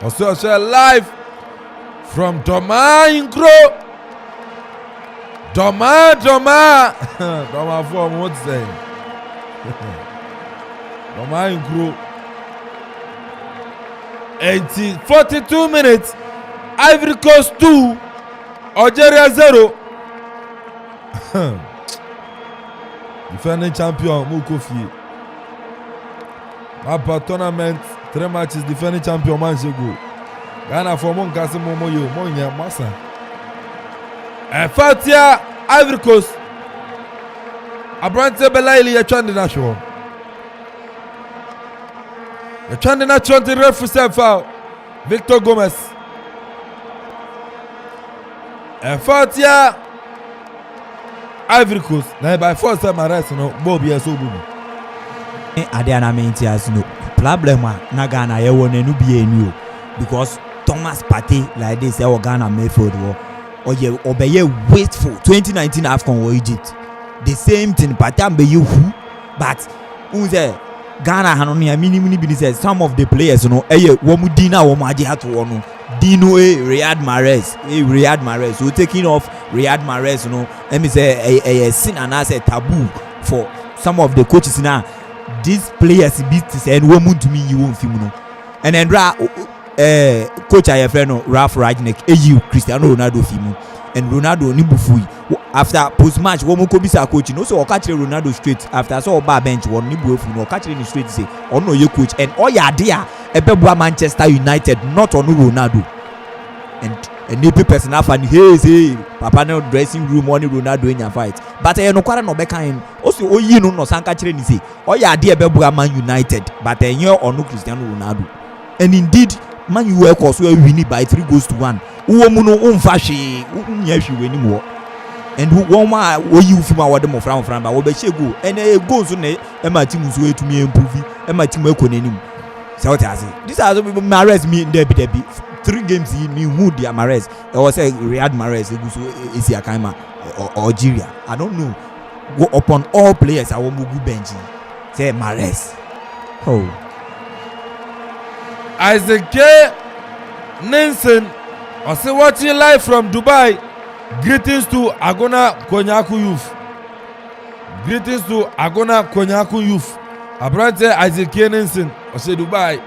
Also share live from Doma Hinkro. Doma form what's saying? Doma Hinkro. 42 minutes. Ivory Coast 2, Algeria 0. Defending champion Mukofi. Mapa tournament 3 matches defending champion Manchego. Ghana for Monkasi Momoyo Monya Massa. Fatia Ivory Coast. Abrante Belaili yɛtwa de no ahwe hɔ. Yɛtwa de no atwɔ nti referee sɛ foul. Victor Gomez. Fatia Ivory Coast. Na by force Mares no ball bi so bu. Ade ana menti as no problem na Ghana yɛwɔ na no bi enu because Thomas Partey like this yɛwɔ Ghana midfield wɔ ɔyɛ ɔbɛyɛ wasteful 2019 AFCON wɔ Egypt the same thing Partey ambɛyɛ who but who say Ghana hano no ya minimum bi say some of the players no ɛyɛ wɔn din na wɔn agye ato wɔ no Dino Riyad Mahrez so taking off Riyad Mahrez no let me say a sin and as a taboo for some of the coaches now these players beat to say no mun to me you won't film no and then coach I friend no Ralph Ragnick you Cristiano Ronaldo film and Ronaldo ni bufui after post match wo mo ko bisa coach no so o catch Ronaldo straight after so ba bench won ni buefu no o catch ni straight say ono ye coach and all ya there ebebua Manchester United not on Ronaldo and new person afa ni hey papa no dressing room on Ronaldo in your fight but no kwara no be kan also oyi no sanka kire ni say all ya there ebebua Man United but enye ono Cristiano Ronaldo and indeed Man U cause we win by 3-1 wo mu no umfa hwe nya hwe wani mo and one ma wo yi ufim awode mo fran ba wo be shego and e go so na e ma team so etumi improve e ma team ekononim say what I say this has Mahrez me there be 3 games in me who the Mahrez e was say Riyad Mahrez e go so esi akaima Algeria I don't know go upon all players I want go bench say Mahrez oh Isaac Nelson also watching live from Dubai. Greetings to Agona Konyaku youth. Greetings to Agona Konyaku youth. Abrante Isaac Nelson also Dubai.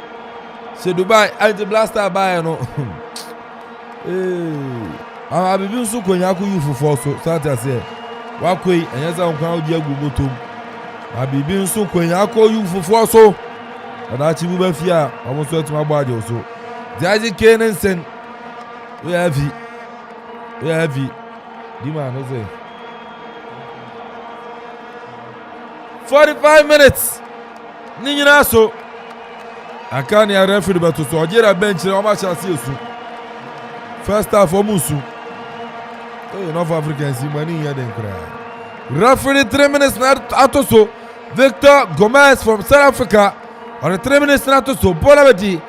Say Dubai anti blaster buy no. I be been so Konyaku youth for so Santa say. Wakwe enyeza nkwa odi agumotom. I be been so Konyaku youth for so. And I chibu be fia almost to my body also. The Isaac Nelson we heavy. The man was there. 45 minutes. Ninyina so. Akani a referee but to Algeria bench na ma chance osu. First half for Musu. Oh, North Africans money here den kra. Referee 3 minutes na atoso. Victor Gomez from South Africa. On the 3 minutes na atoso. Bolabedi.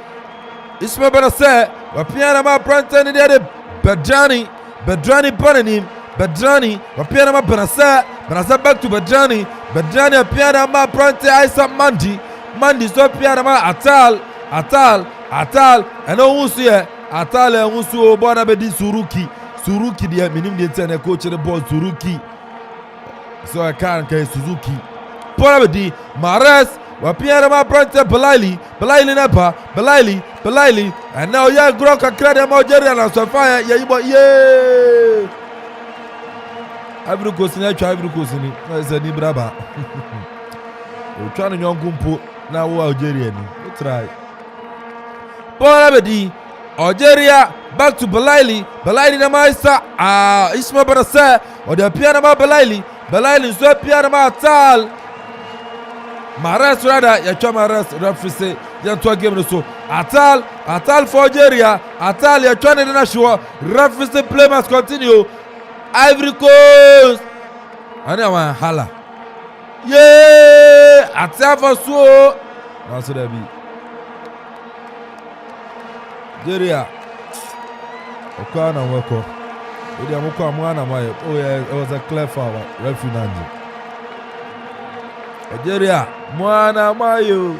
Ismail Benasser. Wapiana ma Branton in the Bedrani Bonanim. Bedrani. Wapiana ma Benasser back to Bedrani. Bedrani apiana ma Brante Isa Mandi so apiana ma Atal and no who's here Atal and who's so bona bedi Suruki the minim the ten coach the ball Suruki so I can't get Suzuki bona bedi Mahrez wapiana ma Brante Belaili Napa Belaili and now yeah Groka Credit Algeria and so fire yeah Ivory Coast ni na ni braba o twa no nyonkumpo na wo Algeria ni we try Paul Abedi Algeria back to Belaili na maisa Ismail Benasser o de piana ma Belaili so piana ma Atal Mahrez rather ya twa Mahrez referee say ya twa game no so Atal for Algeria Atal ya twa na show referee say play must continue Ivory Coast ani awan hala yeah atafa so na so da bi Algeria okana weko odi amukọ amwana maye oh yeah it was a clear foul referee nanji Algeria mwana maye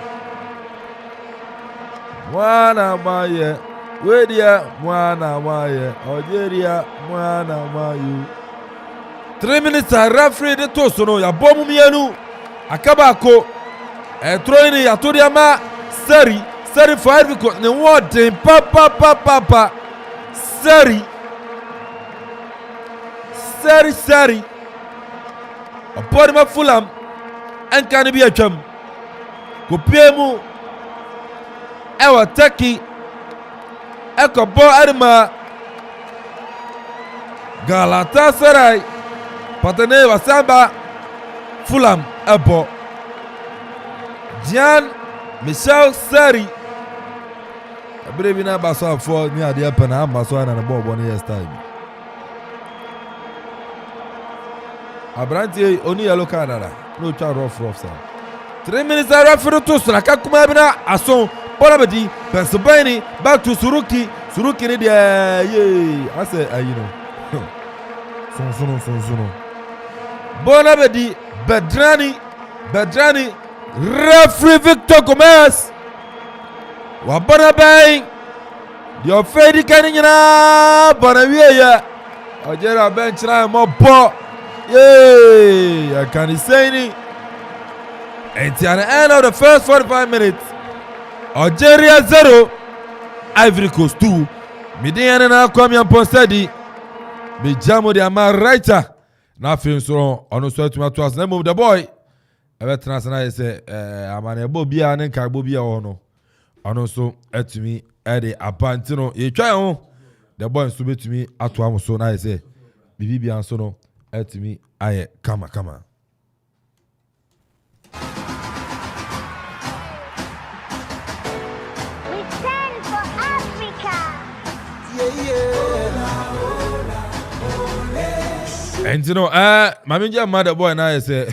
Wedia mwana maye Algeria mwana mayu 3 minutes a referee de toso no ya bomu mienu akabako throwing ya to ma seri for Ivory Coast ne word papa seri apori ma Fulham enkan bi atwam ko piemu ewa Turkey Ekobo Arima Galatasaray Patene Wasamba Fulham Ebo Jean Michel Seri Abrebina Basso for near the Penham Basso and a bob 1 year's time. Abranti only yellow Canada. No child rough sir. 3 minutes are referred to Srakakumabina Ason Polabedi Pennsylvania back to Suruki in the I say you know. Sono. Bonabedi Bedrani referee Victor Gomez Wabana Bang your Freddy Canina Bonavier Algeria bench now more ball. Yay! I can't say any. And at the end of the first 45 minutes, Algeria 0, Ivory Coast 2. Midian and Aquamian Ponsedi. Bijamo de Amar Writer. Nothing so on the sweat to us. Name of the boy. I bet I say, I'm an Bobia and Carbobia or no. And also, to me, Eddie Apantino. You try on the boy to be to me at one so nice. Bibi Ansono. To me, aye, come on. We stand for Africa. And you know, my mother boy and I say,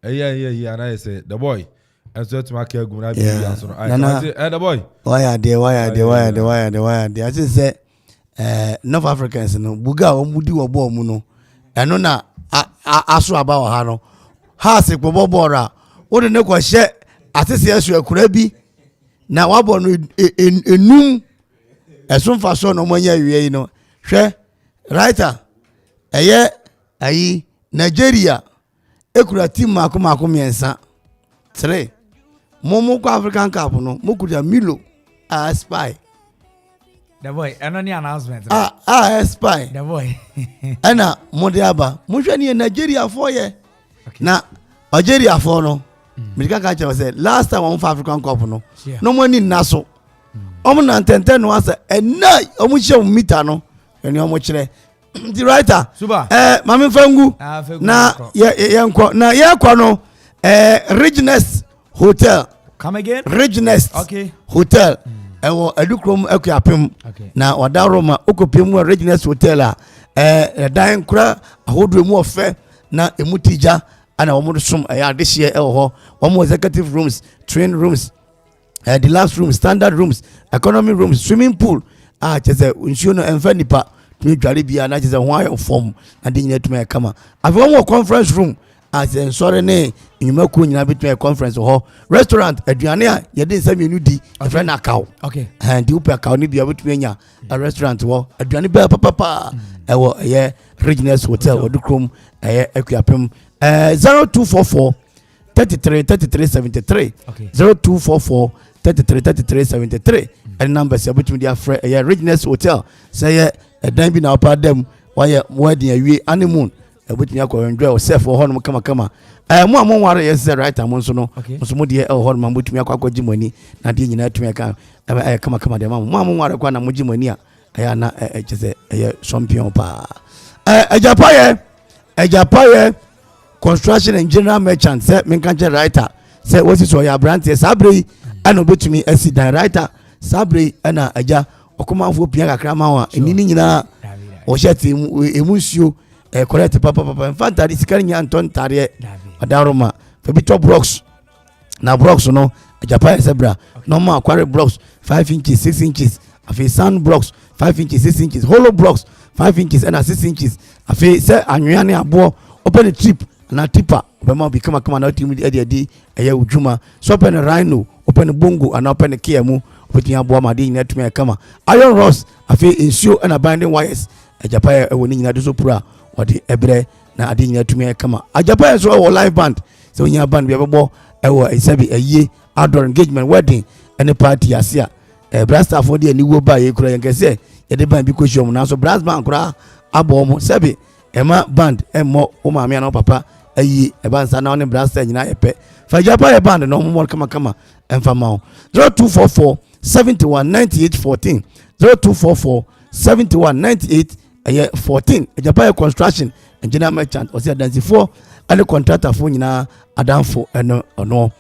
yeah, and I say the boy. And so to my care, good night. The boy. Why are they? I just say, North Africans, no, Buga, Mudi, or Bomuno. Ɛno na aso aba wɔ ha no ha se kpɔbɔ bɔɔra wo de ne kɔ hyɛ asese aso akura bi na wabɔ no enum ɛso mfa so no manya wie yi no hwɛ writer ɛyɛ ayi Nigeria ekura team mako mmiɛnsa 3 mo kɔ African Cup no mo kura Milo a spy. The boy, and any announcement. Spy. The boy. Ana Modiaba. Mushani Nigeria for ye. Na Algeria for no. Milika Kacha said last time on African Cup no. No money naso. Omuna ntenten no answer and na omushe umita no. Eni omuchire. The writer. Super. Mami Fengu. Na ye kwa no Regeness Hotel. Come again? Regeness Hotel. Ewo edukrom akuapem na wada Roma okopem mu Regeness Hotel a dan kura ahodo mu ofe na emutija ana wo som adehye ewo ho wo executive rooms, train rooms, deluxe rooms, standard rooms, economy rooms, swimming pool chese nsuo no emfa nipa tumi dware bia na chese ho ayo form na de nyina tumi kama afi wo conference room as en sore ne nyuma ko nyina betwe conference ho restaurant aduane a ye de nsam enu di friend akaw and di upa akaw ni bia betwe nya a restaurant wo aduane ba papa ewo ye Regeness Hotel odukrom akuapem 0244 3373 0244 3373 and numbers ya betwe dia frɛ ye Regeness Hotel say ye dan bi na opa dem why wedding awie honeymoon ebutumi akọ enjoy yourself ho no kama mo amon yes right amon so no so mo de ho no mabutumi akọ gimoni na de nyina atumi aka kama de mo amon ware kwa na mo gimoni a aya na chese champion pa Ejapaye construction and general merchant say men kan writer say what is your brand sabre ana obetumi accident writer sabre ana aja okomanfo pia kakra ma wa enini nyina o sheti emusuo correct papa infantry sikari nya anton tare adaroma fabito blocks na blocks no Japan zebra normal quarry blocks 5 inches 6 inches afi sand blocks 5 inches 6 inches hollow blocks 5 inches and 6 inches afi say anwea ne abo open the trip na tipper obema bi kama na team edi eya udwuma so open rhino open bongo and open kiamu open abo ma de nyina tumi kama iron rods afi ensure and binding wires Japan e woni nyina de so pura odi ebre na ade nyina tumi kama Japan so wo live band so nya band bi bebo e wo isabi aye outdoor engagement wedding any party asia brass staff for the ni wo ba ye kura yankese ye de band bi ko shom na so brass band kura abo mo sabi ema band emo o ma me na papa ayi e ban sa na on brass staff nyina yepe fa Japan band no mo kama emfa ma 0244 71 98 14 0244 71 98 ɛyɛ 14 Japan construction and general merchant ɔsɛ adansifoɔ ɛne contractorfoɔ nyinaa adamfo ɛno ɔno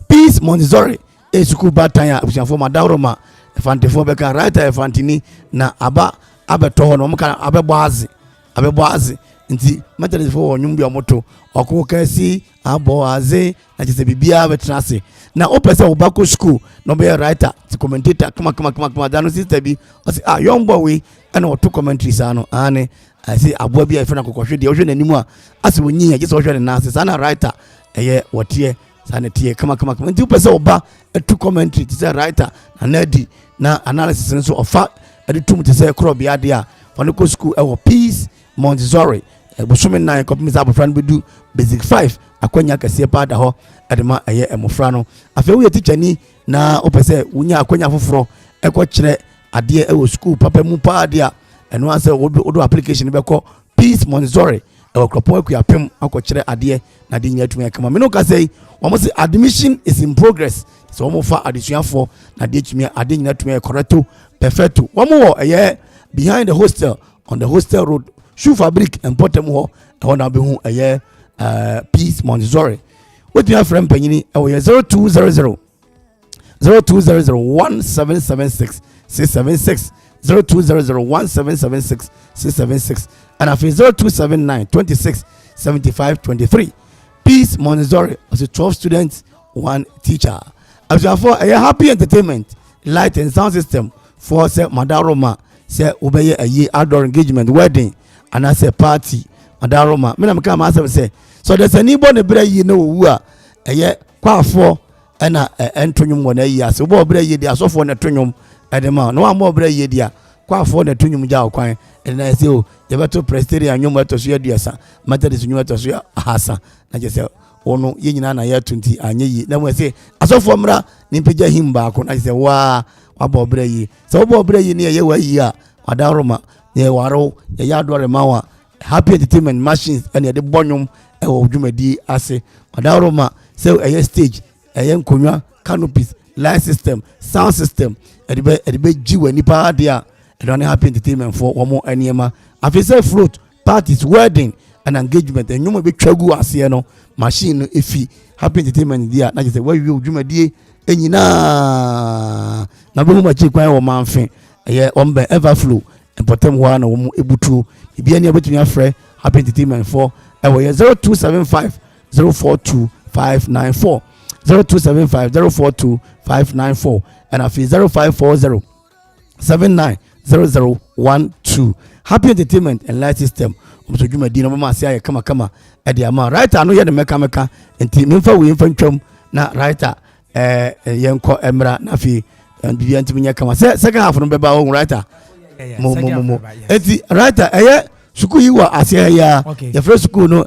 Peace Montessori school batan a abusuafoɔ madaroma ɛfantefoɔ bɛka right ɛfantini na aba abɛtɔ hɔ no ɔmo ka abɛbɔ aze nti methodistfoɔ wɔ nwom bi ɔmoto ɔko kasi abɔ aze na kyerɛ sɛ biribiara bɛtena ase na wopɛ sɛ wobakɔ school na ɔbɛyɛ writer ti commentator kama da no sister bi ɔsɛ young boy wei ɛna ɔto commentary saa no ane ɛsɛ aboa bi a ɛfɛ no akɔkɔhwɛ deɛ wohwɛ n'anim a asɛ wɔnyi agye sɛ wohwɛ ne nan ase saa na writer ɛyɛ wɔteɛ saa na teɛ kama nti wopɛ sɛ woba ɛto commentary te sɛ writer na nadi na analysis nso ɔfa ɛde tum te sɛ korɔ bi adeɛ a ɔne kɔ school ɛwɔ Peace Montessori bosome 9 kɔpem sɛ abɔfra no bɛdu basic 5 akwanya kɛseɛ paa da hɔ ɛde ma ɛyɛ mmɔfra no afei woyɛ teacher ni na wopɛ sɛ wonya akwanya foforɔ ɛkɔkyerɛ adeɛ ɛwɔ school papa mu paa deɛ a ɛno asɛ wodo application bɛkɔ Peace Montessori ɛwɔ Kropɔn Akuapem akɔkyerɛ adeɛ na adeɛ nyina tumi akama me no ka sɛ wɔn sɛ admission is in progress sɛ wɔn fa adesuafoɔ na adeɛ nyina tumi correcto perfecto wɔn wɔ ɛyɛ behind the hostel on the hostel road shoe fabric and bottom hɔ ɛhɔ na bɛhu ɛyɛ Peace Montessori wotumi afrɛ mpanyini ɛwɔ yɛ 0200 1776 676 0200 1776 676 and after 0279 26 75 23 Peace Montessori was a 12 students 1 teacher abusuafoɔ ɛyɛ happy entertainment light and sound system for sɛ madaroma sɛ wobɛyɛ ɛyɛ outdoor engagement wedding and as a party madaroma me na meka ma asɛm sɛ so there's any born ebra yi na owu a ɛyɛ kwaafo ɛna ɛntonyum wɔ na yi ase wo obra yi di asɔfo na tonyum ɛdema no am obra yi di a kwaafo na tonyum gya okwan ɛna ɛsɛ o yɛbɛto presbyterian nyum ɛtɔ so aduasa methodist nyum ɛtɔ so ahasa na gye sɛ ono ye nyina na yɛ tunti anye yi na mo ɛsɛ asɔfo mra ni mpagya him baako na gye sɛ wa wabɔ obra yi sɛ wo obra yi ne yɛ wa yi a madaroma yɛ waro yɛ adore mawa happy entertainment machines ɛna yɛde bɔnwom ɛwɔ dwumadi ase madaroma sɛ ɛyɛ stage ɛyɛ nkonwa canopies light system sound system ɛde bɛ gyi wɔ nipa ade a ɛde ne happy entertainment for wɔn nneɛma afei sɛ float parties wedding and engagement ɛnwom bɛtwa gu aseɛ no machine no efi happy entertainment di a na kyerɛ sɛ wɔawie dwumadi nyinaa na bɛhu makyi kwan wɔ manfe ɛyɛ ɔmbɛ everflow mpɔtam hɔ a na wɔn ebutu bibia ne abɛtumi afrɛ happy entertainment for ɛwɔ yɛ 0275 042 594 0275 042 594 and afei 0540 790012 happy entertainment and light system omso dwumadi no mama ase ayɛ kama ɛde ama writer no yɛ de meka nti memfa wo yɛmfa ntwam na writer yɛnkɔ emra na afei bibia ntimi nyɛ kama second half no bɛba wo writer mo enti writer ɛyɛ sukuu yi wɔ ase ya yɛfrɛ sukuu no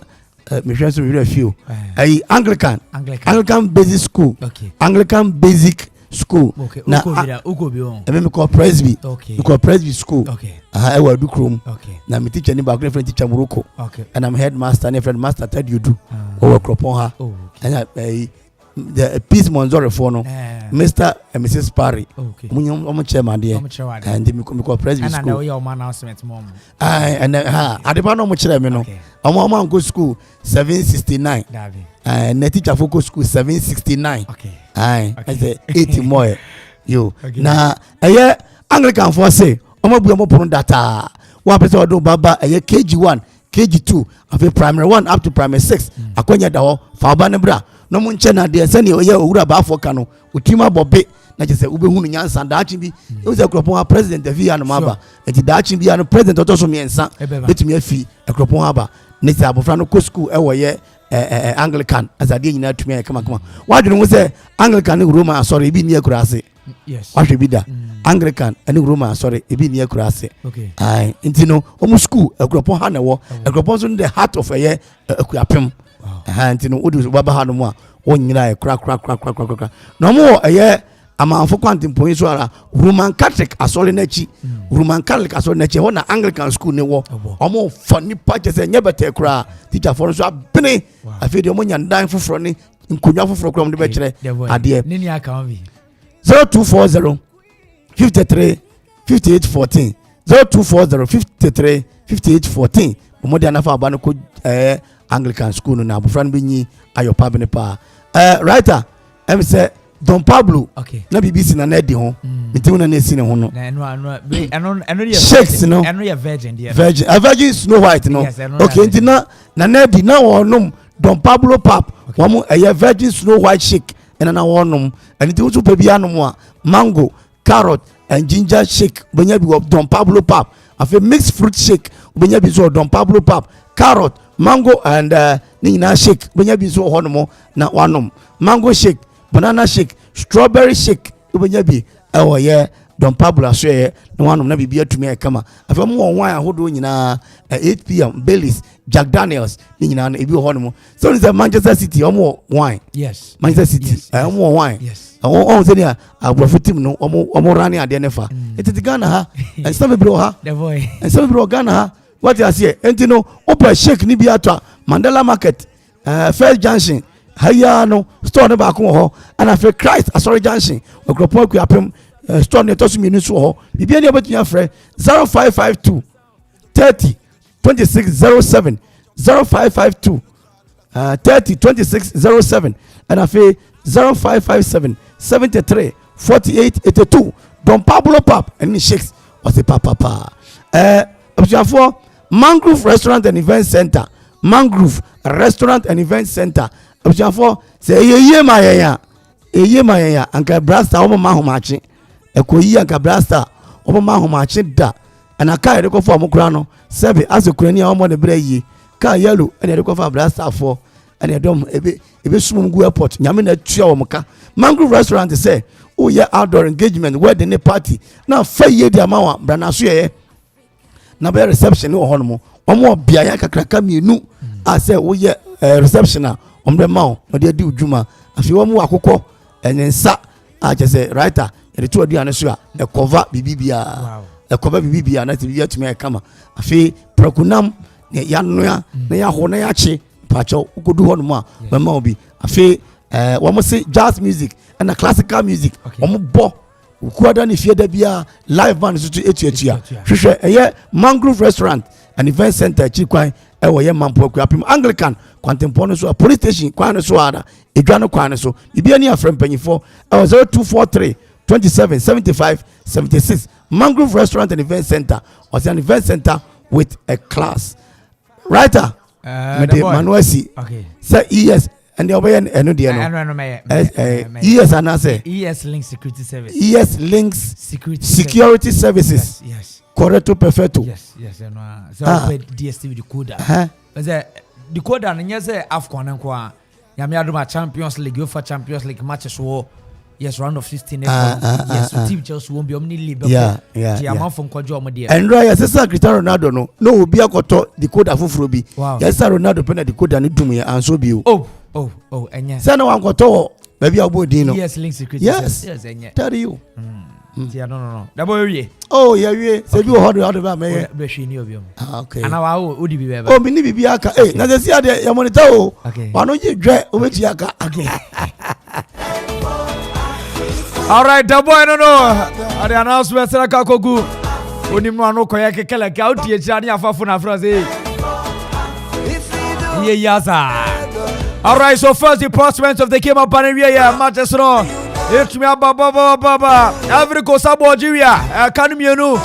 mehwɛ so mehwɛ fio ɛyi Anglican basic school Anglican basic school na me call Presby school ɛwɔ Adukrom na me teacher ni baako ne friend teacher Morocco and I'm headmaster ne friend master Ted Yudu over Kropɔn ha and the Peace Montessori for no Mr. and Mrs. Parry omo chairman there and me call Presby school and your announcement mom and adepa no mo kyerɛ me no omo go school 769 and the teacher focus school 769 I say 80 more yo na ɛyɛ Anglican for say omo bu omo pon data one person do baba ɛyɛ KG1 KG2 after primary 1 up to primary 6 akonya da hɔ fa ba ne bra no mo nkyɛ na de sɛ ne ɔyɛ owura ba afɔ ka no otima bɔbe na kyɛ sɛ wobɛhu no nyansa daakye bi ɛwo sɛ Kropɔn ha president afi ya no maba nti daakye bi ya no president ɔtɔ so mmiɛnsa bɛtumi afi Kropɔn ha ba ne sɛ abɔfra no kɔ school ɛwɔ yɛ Anglican as adeɛ nyinaa tumi ayɛ kama wadwene ho sɛ Anglican ne Roman asɔre ebi ni akura ase wahwɛ bi da Anglican ne Roman asɔre ebi ni akura ase nti no ɔmo school Kropɔn ha na ɛwɔ Kropɔn so no the heart of ɛyɛ Akuapem nti no wodi baba ha no mu a onyina kra na ɔmo wɔ ɛyɛ amanfo kwantempoyin so ara Roman Catholic asɔre n'akyi hɔ na Anglican school ne wɔ ɔmo fa nipa kyɛ sɛ nyɛ bɛtɛ kora teacher for so abene afei de ɔmo nya ndan foforɔ ne nkonwa foforɔ kora ɔmo de bɛkyerɛ adeɛ 0240 53 58 14 0240 53 58 14 omodi anafa aba no ko Anglican school no na abofra no benyi ayopa bene pa writer em say Don Pablo na BBC na na di ho nti una na si ne ho no shakes no virgin Snow White no okay nti na di na wonum Don Pablo pap wamo virgin Snow White shake na wonum and nti wo pa bia no mo mango carrot and ginger shake benya bi Don Pablo pap afi mixed fruit shake benya bi so Don Pablo pap carrot mango and nina shake benya bi so ho no mo na wanom mango shake banana shake strawberry shake benya bi ye Don Pablo aso na wanom na bibia tumi kama afi mo wine ahodo nyina 8 p.m. Baileys Jack Daniels nyina na ebi ho no mo so it's Manchester City omo wine yes Manchester City omo wine yes on say dia abrofo team no omo rani ade nefa etiti Ghana ha and some people ha the boy and some people Ghana ha what you say enti no open shake ni bi atwa Mandela Market First Junction haya no store ne ba ko ho and afi Christ Asori Junction okropo ku apem store ne tosu minu so ho bibia ne obetunya frɛ 0552 30 2607 0552 30 2607 and afi 0557 73 48 82 Don Pablo pap and shakes was a papa for Mangrove Restaurant and Event Center Mangrove Restaurant and Event Center for say ye maya anka brasta omo mahomachi ekoyi anka brasta omo mahomachi da and aka e ko for amukura no sebe asokurani omo ne breyi ka yellow and e ko for brasta for and e dom ebe sumum gu airport nyame na tua wo mka Mangrove Restaurant say oh yeah outdoor engagement wedding party na fa ye di amawa brana so ye na be reception wo hono mo omo bia ya kakraka mienu a say oh yeah reception a ombe mawo no de di udwuma afi wo mu akokɔ enensa a je say writer e to adi ane so a e cover bibibia e cover bibibia na tibia tumi kama afi prokunam ne ya noa na ya ho na ya che pacho ukodu hono mo a mama obi afi wo say jazz music and classical music omo bo ukuada ni fie da bia live band so to etuatua hwehwe Mangrove Restaurant and Event Center chikwan wo ye mampo akuapim Anglican kwantempo no so police station kwan no so ada edwa no kwan no so bibia ni afrem panyifo 0243 27 75 76 Mangrove Restaurant and Event Center was an event center with a class writer Manuesi say yes and the obey eno de no yes and I say ES Links Security Service ES Links Security Services yes correcto perfecto yes no so DSTV decoder say decoder no say AFCON nko a nyame adoma Champions League UEFA Champions League matches wo yes round of 16 yes team Chelsea won be omni league yeah am from kojo om de and right yes Cristiano Ronaldo no obi akoto decoder foforo bi yes Ronaldo pena decoder ni dum ya anso bi oh enya say na wan koto ba bia obodin no yes Link Security yes enya tell you yeah no da boy wie oh yeah wie say bi ho ba me be hwe ni obi okay ana wa odi bi be oh mi ni bibi aka na say see ade ya monitor o wano je dwe o beti aka all right da boy no ade announcement sera ka kogu oni mu anu koye kekele ka odi e jira ni afafo na France yeah yaza. All right, so first the participants of the game of Algeria matches no. It's me baba. Ivory Coast Algeria. Can you know?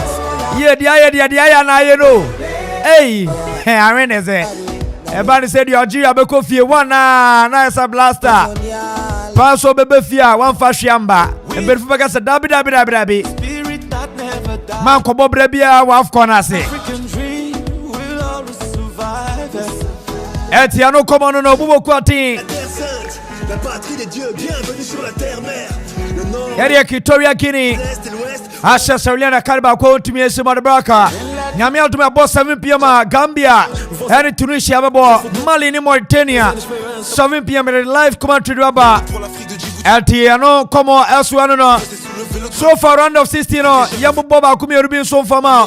Yeah, dia na you know. Hey, I mean is it? Everybody said the Algeria be coffee one na esa blaster. Pass over be fear one fashiamba. And be for say dabi. Man ko bobre bia wa AFCON ase. Etiano commando no bubo kwati. La patrie des dieux, bienvenue sur la terre-mère. Yari Kitoria Kini. Asha Sauliana Kalba kwa utumi esi Madabraka. Nyami altume bo 7 p.m. Gambia. Yari Tunisia babo Mali ni Mauritania. 7 p.m. live commentary waba. Etiano como elsewhere no. So far round of 16 no. Yamu boba kumi rubin so fama.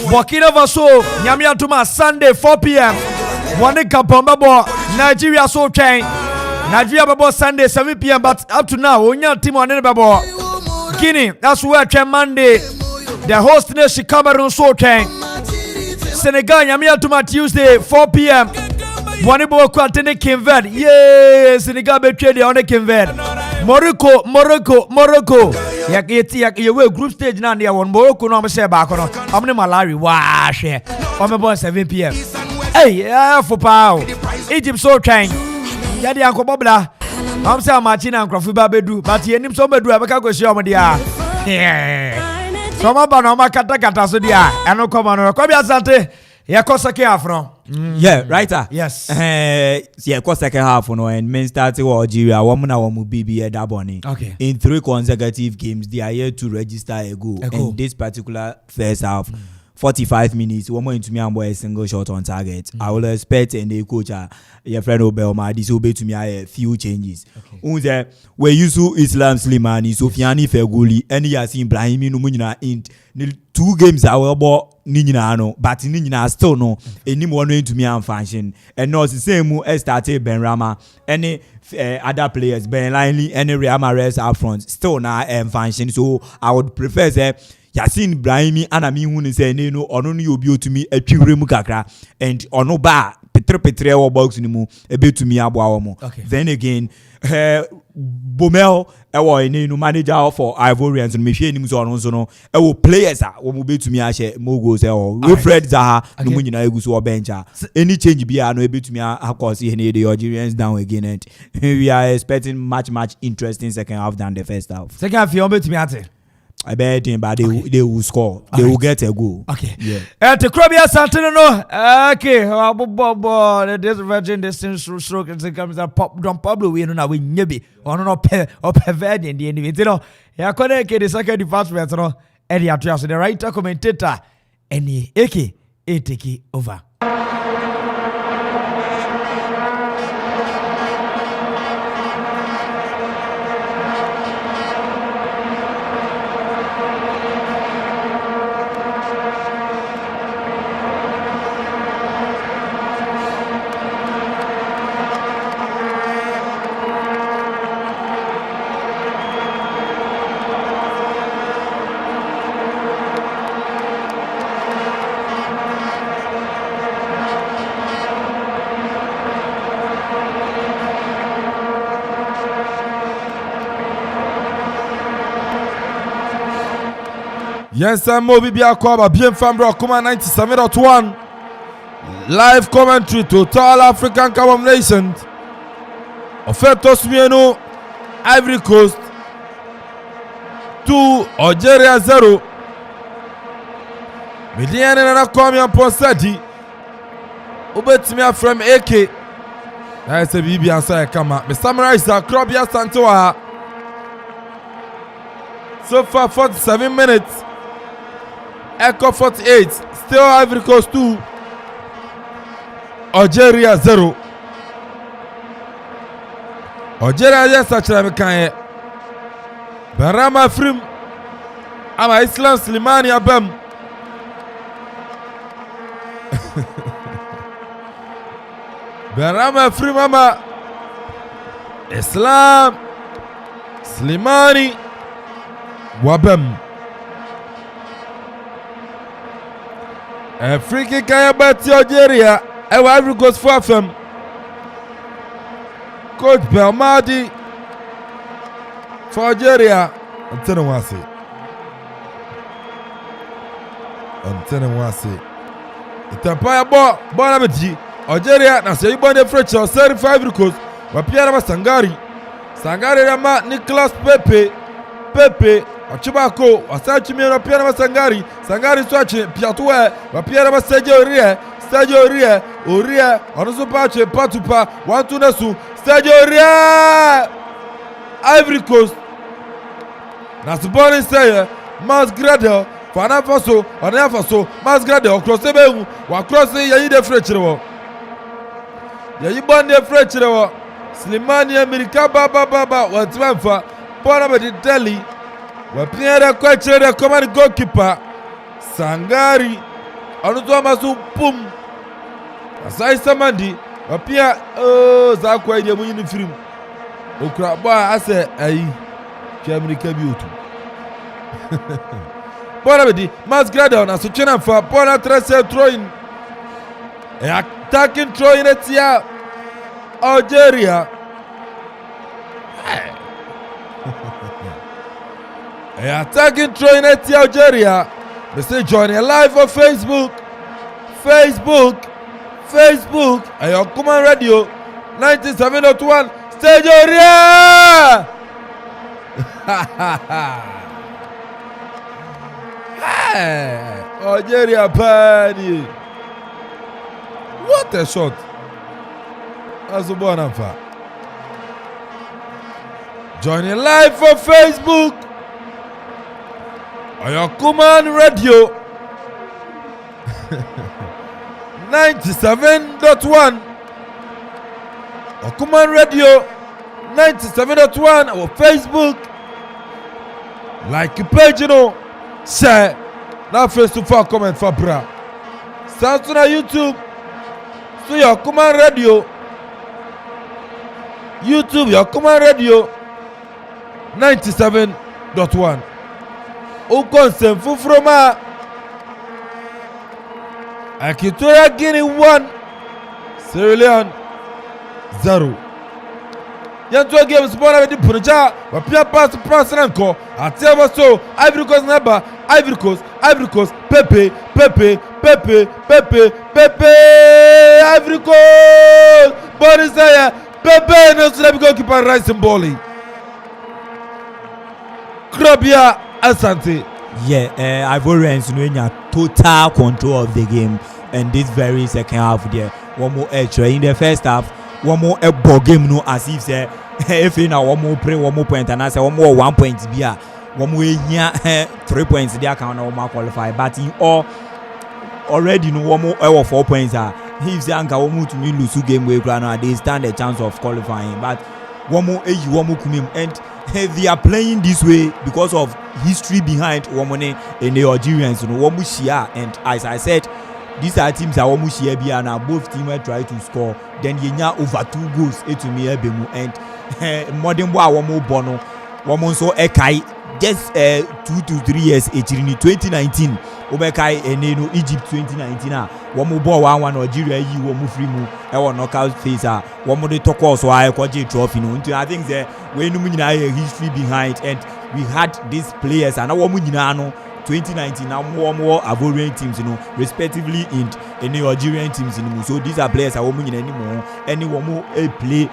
Burkina Faso nyami altuma Sunday 4 p.m. One Kapamba bo Nigeria so train. Nigeria babo Sunday 7 p.m. but up to now onya team on babo. Guinea that's where train Monday The host nation Cameroon so train. Senegal Yamia Tuma Tuesday 4 p.m. Wanibo Kwatene Kinved. Yay! Senegal be trade on the Kinved. Morocco. Yak group stage now there one Morocco no say back on. I'm the Malawi. Wash. I'm about 7 p.m. Hey, yeah, for pow. Egypt so train. Yadi Uncle Bobla. I'm saying Martina and Crawford Bedu, but he named somebody to have a show. Yeah. Come on, Banama Kata so dia. I know come on. Come here, Sante. Yeah, cause second half from. Yeah, right. Yes. Yeah, cause second half and men started Algeria. Woman BB at Daboni. Okay. In 3 consecutive games, they are here to register a goal. And this particular first half, 45 minutes, one more into me and boy a single shot on target. I will expect and the coach your friend Obelma disobey to me a few changes. Okay. We use Islam Slimani, Sofiani Feguli, and he has seen Brahimi Numina in 2 games I will bought Nina no, but Nina still no any more to me and function. And no the same as started Ben Rama, any other players, Ben Linley, any Real Mahrez up front, still now and function. So I would prefer say Yasin Brahimi and Ami who say no or no you be to me a children kakra and or no bar Petre or box anymore a bit to me abomo. Then again Bomel no manager for Ivory and machine so no players will be to me mogos or Wilfred Zaha no munina eguso bench any change be no able to me of course the Algerians down again and we are expecting much interesting second half than the first half. Second half you bet me at I bet him, but they will score. They will get a goal. Okay. Yeah. To Krobia Santino, no. Okay. Bobo, this virgin, this stroke, and comes a pop, Don Pablo, we know we nebi, or no pervert in the end. You know, yeah, connect the second department, no, Eddie Atrias, the writer commentator, any Eke, take over. Yes, I'm Moby Biakwaba, bien Fambro, Kuma 97.1. Live commentary, Total African Cup of Nations. Offertos Mieno, Ivory Coast 2, Algeria 0. Mediane na kwami Ponsadi. Ubetimia from AK. That's a BB answer kama. Me summarize the Krobia Santoa. So far 47 minutes. Echo 48, still Ivory Coast 2, Algeria 0. Algeria yes achira mekanye. Barama Frim ama Islam Slimani abem. Barama Frim ama Islam Slimani wabem. Free kick by Algeria. Ivory Coast for them. Coach Belmadi for Algeria. I'm telling you what I say. The Empire ball Bonamiji. Algeria na say born the French or 35 Ivory Coast. Wa Pierre Sangari. Sangari Rama Nicolas Pepe Achibako, Wasachimino Pierre Sangari, Sangari Swatch, Piatue, Pierre Sergio Ria, Onoso Pache, Patupa, Wantunasu, Sergio Ria, Ivory Coast. Nasuboni Sayer, Mas Gradel, Fanafaso, Anafaso, Mas Gradel, cross the Begu, while crossing Yaide Fretcher. Yayibon de Fretcher, Slimani America Baba, what's one for Ponabadi Delhi. Wapiera kwa chere command goalkeeper Sangari Anutu amasu pum Asai Samandi Wapia za kwa idea mwenye film Okra ba ase ayi Kia Amerika biutu Bona bedi Masgrada na so twena fa bona trese throwing. Attacking throwing etia Algeria. Attacking throwing etia Algeria. They say join you live on Facebook. Ayo Kuman Radio 97.1 Stage Area. Algeria pani. What a shot. Azubonamfa. Join you live on Facebook. Ayo Kuman Radio 97.1 Okuman Radio 97.1 our Facebook like page share now face to far comment for bra sound to YouTube so your Okuman Radio YouTube your Okuman Radio 97.1 Ukonsem Fufroma Equatorial Guinea 1, Sierra Leone 0. Yanto games born with the Punja, but Pia pass Pranko, Ateva so, Ivory Coast number, Ivory Coast, Pepe, Ivory Coast, Boris there, Pepe, no slab goalkeeper Rising Bolly. Krabia Asante. Yeah, Ivorians in total control of the game, and this very second half there, one more extra in the first half, one more ball game no as if say if you know one more play, one more point, and I say one more 1 point be one more here 3 points there can one more qualify, but in all already no one more 4 points are if the anchor one more to me lose game way ground, they stand a chance of qualifying, but one more kumim and they are playing this way because of history behind Womone and the Algerians, you know, Womushia, and as I said, these are teams that Womushia be and both teams try to score. Then Yenya over 2 goals to me Ebemu and modern Womo Bono, Womonso Ekai just 2 to 3 years in 2019. Obekai and Egypt 2019. Womo Bo 1 Algeria, you Womu Frimu, our knockout phase. Womo de Toko, so I got a trophy. I think that we know a history behind, and we had these players and our Munano 2019 now more Ivorian teams, you know, respectively in the Algerian teams. So these are players that women anymore. Anyone more play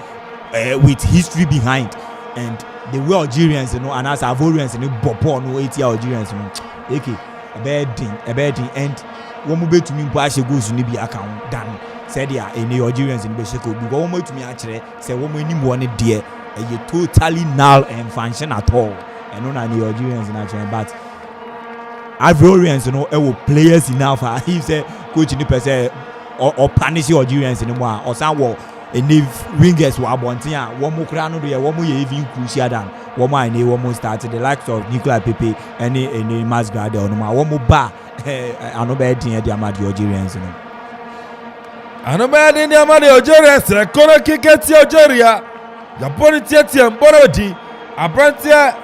with history behind, and the way Algerians, you know, and as Ivorians, you know, Bopo no 80 Algerians, you know, okay, a bad thing, and one more to me, Bashe goes to be account done. Said yeah, in the Algerians in Besheko, because one more to me actually say one more anyone dear, and you totally null and function at all. And not the Algerians in actually, but Ivorians, you know, players enough. He said, coach in the person or punish the Algerians anymore, or some war. And if wingers were wanting one more crown, one more even crucial than one more. And one more started the likes of Nicolas Pepe and the Masgrada or one more bar. I know bad thing at the Algerians, you know. I know bad in the Algerians. Corner kick at Algeria. Yaponi Tietian Borodi. Abrantia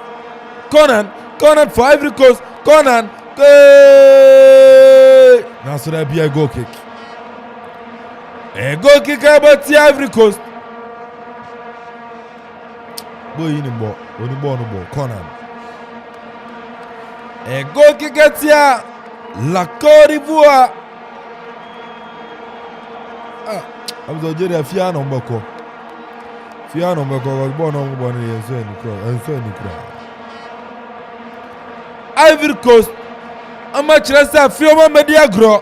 Conan for Ivory Coast. Conan. Now so that be a goal kick. A goal kick about the Ivory Coast. Boy in the ball. On the ball, Conan. A goal kick at La Côte d'Ivoire. I was Algeria Fiano Mboko. Fiano Mboko was born on one and so in the crowd. Ivory Coast. A match less than Fioma Mediagro.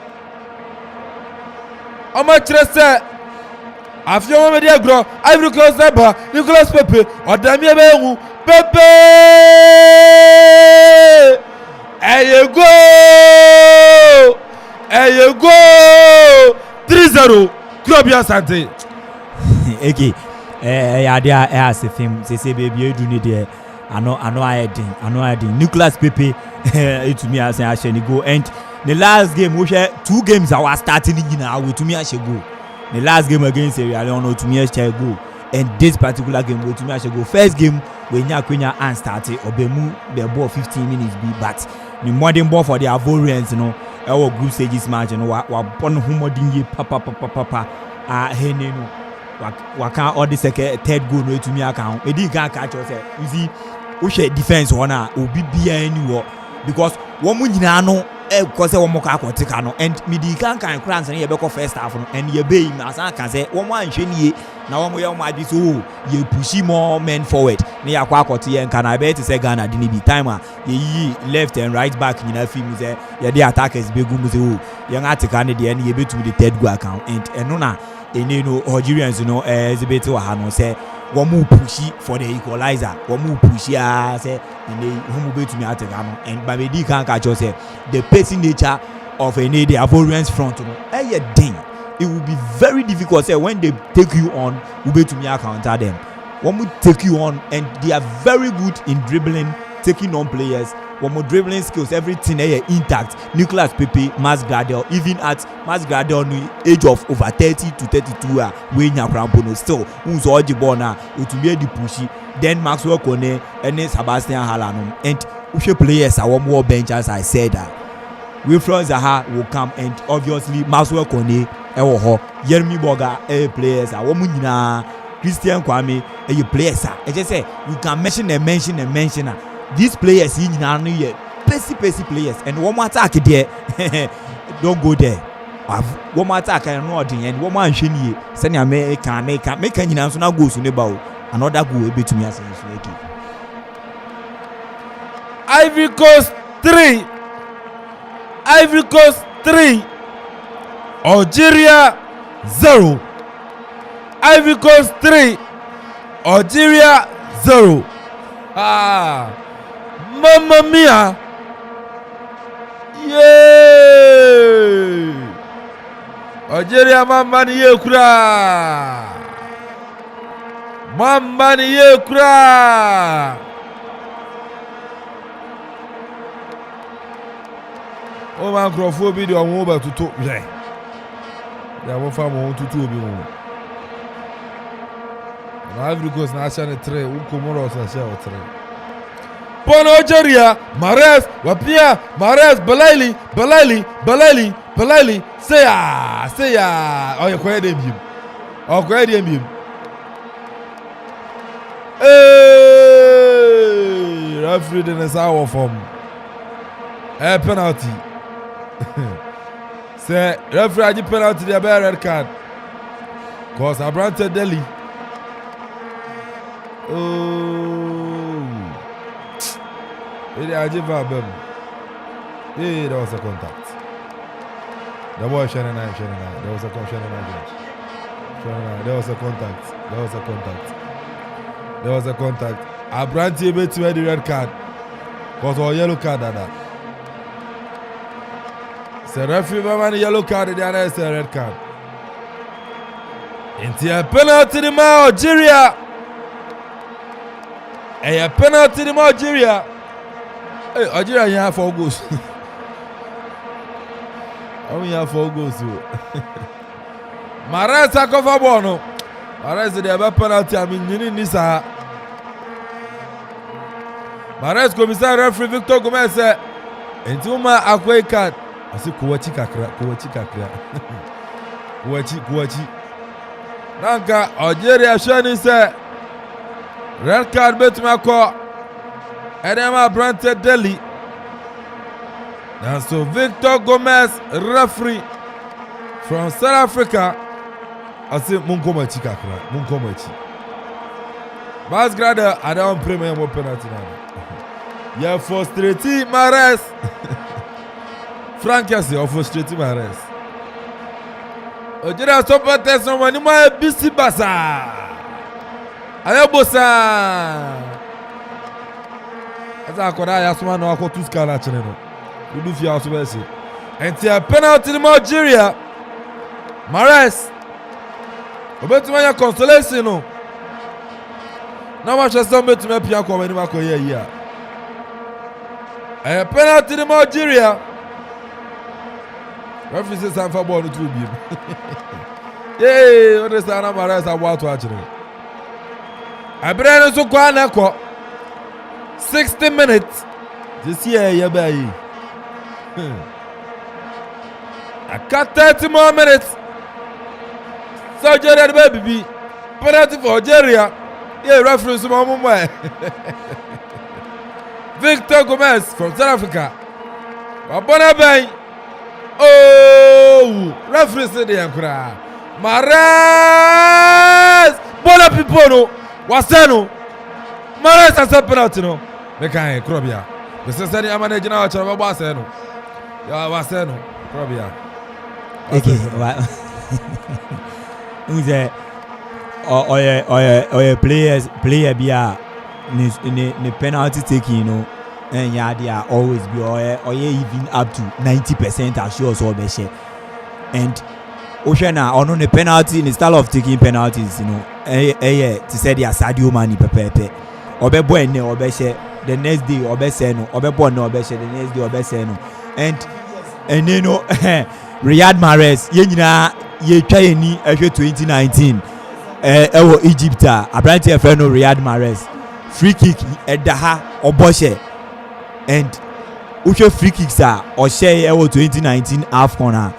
A match less than a Fioma Mediagro. Ivory Coast number Nicolas Pepe or Damien Bengu. Pepe! And you go! 3-0. Krabia Sante. Okay. Yeah, as a film, say baby, you do need there. I know I did. Nicolas Pepe, to me as I should go. And the last game, we had 2 games I was starting in now. To me, I should go. The last game against Sierra Leone, to me, I should go. And this particular game, to me, I should go. First game, when Nyakunya and started, Obemu, the ball 15 minutes be, but the modern ball for the Ivorians, you know, our group stages match, you know, wa born humodingi papa hey no waka all the second third goal no to me account. We didn't catch us. You see, we share defense one obi bia anywhere because one mu nyina no because one more ka no and me di kan crans na ye be first half no and ye be him as can say one more anhwe nie na one more ye ma bi so ye push more men forward na ya kwa akote ye nka na be to say Ghana di ni bi time ye left and right back nyina fi mu say ye the attackers be gu mu say ye ngatika ne de ye be to the third goal account and eno na eno no Algerians you know exhibit wa ha no say one more pushy for the equalizer. One more pushy say and they who be to me at and by the can catch us the pacing nature of the Ivorians front thing. It will be very difficult say when they take you on who be to me counter them. One will take you on and they are very good in dribbling, taking on players. One more dribbling skills, everything intact. Nicolas Pepe, Mas Gradel, even at Mas Gradel age of over 30 to 32 we nyakrampono still who's all the ball now to be the pushy. Then Maxwell Kone and then Sebastian Halano and Ushe players are one more bench as I said that. Wilfred Zaha will come and obviously Maxwell Kone Jeremy Boga players are one Christian Kwame players are. I just say you can mention these players in Nanu pacey players and one more attack there don't go there. One more attack and one more shiny send America make any answer now goes to about another goal be to me as Ivory Coast 3 Algeria 0 Ivory Coast 3 Algeria 0 Mamma mia! Yay! Algeria mamma ni yekura! Mamma ni yekura! O man crofo bi de omo ba tutu ye. Ya mo fa mo tutu obi mo. Na Ivory Coast na acha ne 3, u Comoros na acha o 3. Pon Algeria, Mahrez, Wapia, Mahrez, Belaili, say ya. Oh, you quite him. Hey, referee didn't say our form. A penalty. Say referee had penalty the red card. Cause I granted Delhi. There was a contact. The boy Shannon. There was a contact. Abranti made to the red card. Because our yellow card at that. So referee man yellow card the other is a red card. Into a penalty to Algeria. A penalty to Algeria. Hey, Algeria you have 4 goals. We have 4 goals. Mahrez cover ball no. Mahrez they have a penalty. I mean, you need this. Mahrez commissaire referee Victor Gomez say, "Entuma akwe card." I say kuwachi kakra. Kuwachi. Nanka Algeria shani say red card betuma ko. Edema Brante Delhi. And so Victor Gomez, referee from South Africa, I say Munkomachi kakra. Masgrada, I don't play my penalty now. You're frustrating Mahrez. Frank Yassi, you're frustrating Mahrez. Algeria support test no money, my busy basa. Ayabosa. Asa akora ya suma no akọ tuska na chene no. Udu fi aso be se. Enti a penalty in Algeria. Mahrez. Obetuma ya consolation no. Na ma chese obetuma pia ko mani ma ko ye yi a. A penalty in Algeria. Referee say some for ball no too bi. Yay, what is that Mahrez about to actually. Abrene so kwa na ko 60 minutes. This year, yeah, baby. I got 30 more minutes. So Algeria baby. Penalty for Algeria. Yeah, reference to my Victor Gomez from South Africa. Babona Bay. Oh, reference to the Yankra. Mares. Bona Pipono. Waseno. Mares has a penalty no. Mekai Krobia. The Sesani Amane now Chava Waseno. Ya Waseno. Krobia. Okay. Who's there? Or player be a penalty taking, you know, and yeah, they are always be or even up to 90% are sure so be share. And Oceana on the penalty in the style of taking penalties, you know, to say they are Sadio Mane pepe. Obe boy obe share the next day obe say no, obe boy no obe share the next day obe say no. And you know Riyad Mahrez ye try ni 2019 ewo Egypt abranti e friend no Riyad Mahrez free kick edaha oboshe and uche free kicks or share ewo 2019 AFCON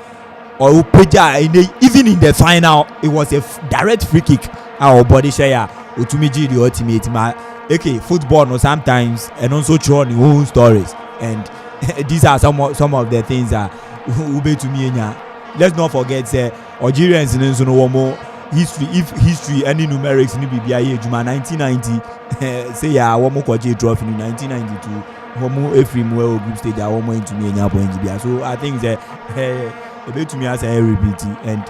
or peja even in the final it was a direct free kick our body share otumiji the ultimate ma okay football no sometimes and also throw the whole stories and these are some of the things that ube to me enya. Let's not forget say Algerians in no more history any numerics ni bibia ye juma 1990 say ya one more kwaje trophy in 1992 one more every more group stage one more into me enya point bia. So I think that ebe to me as a repeat and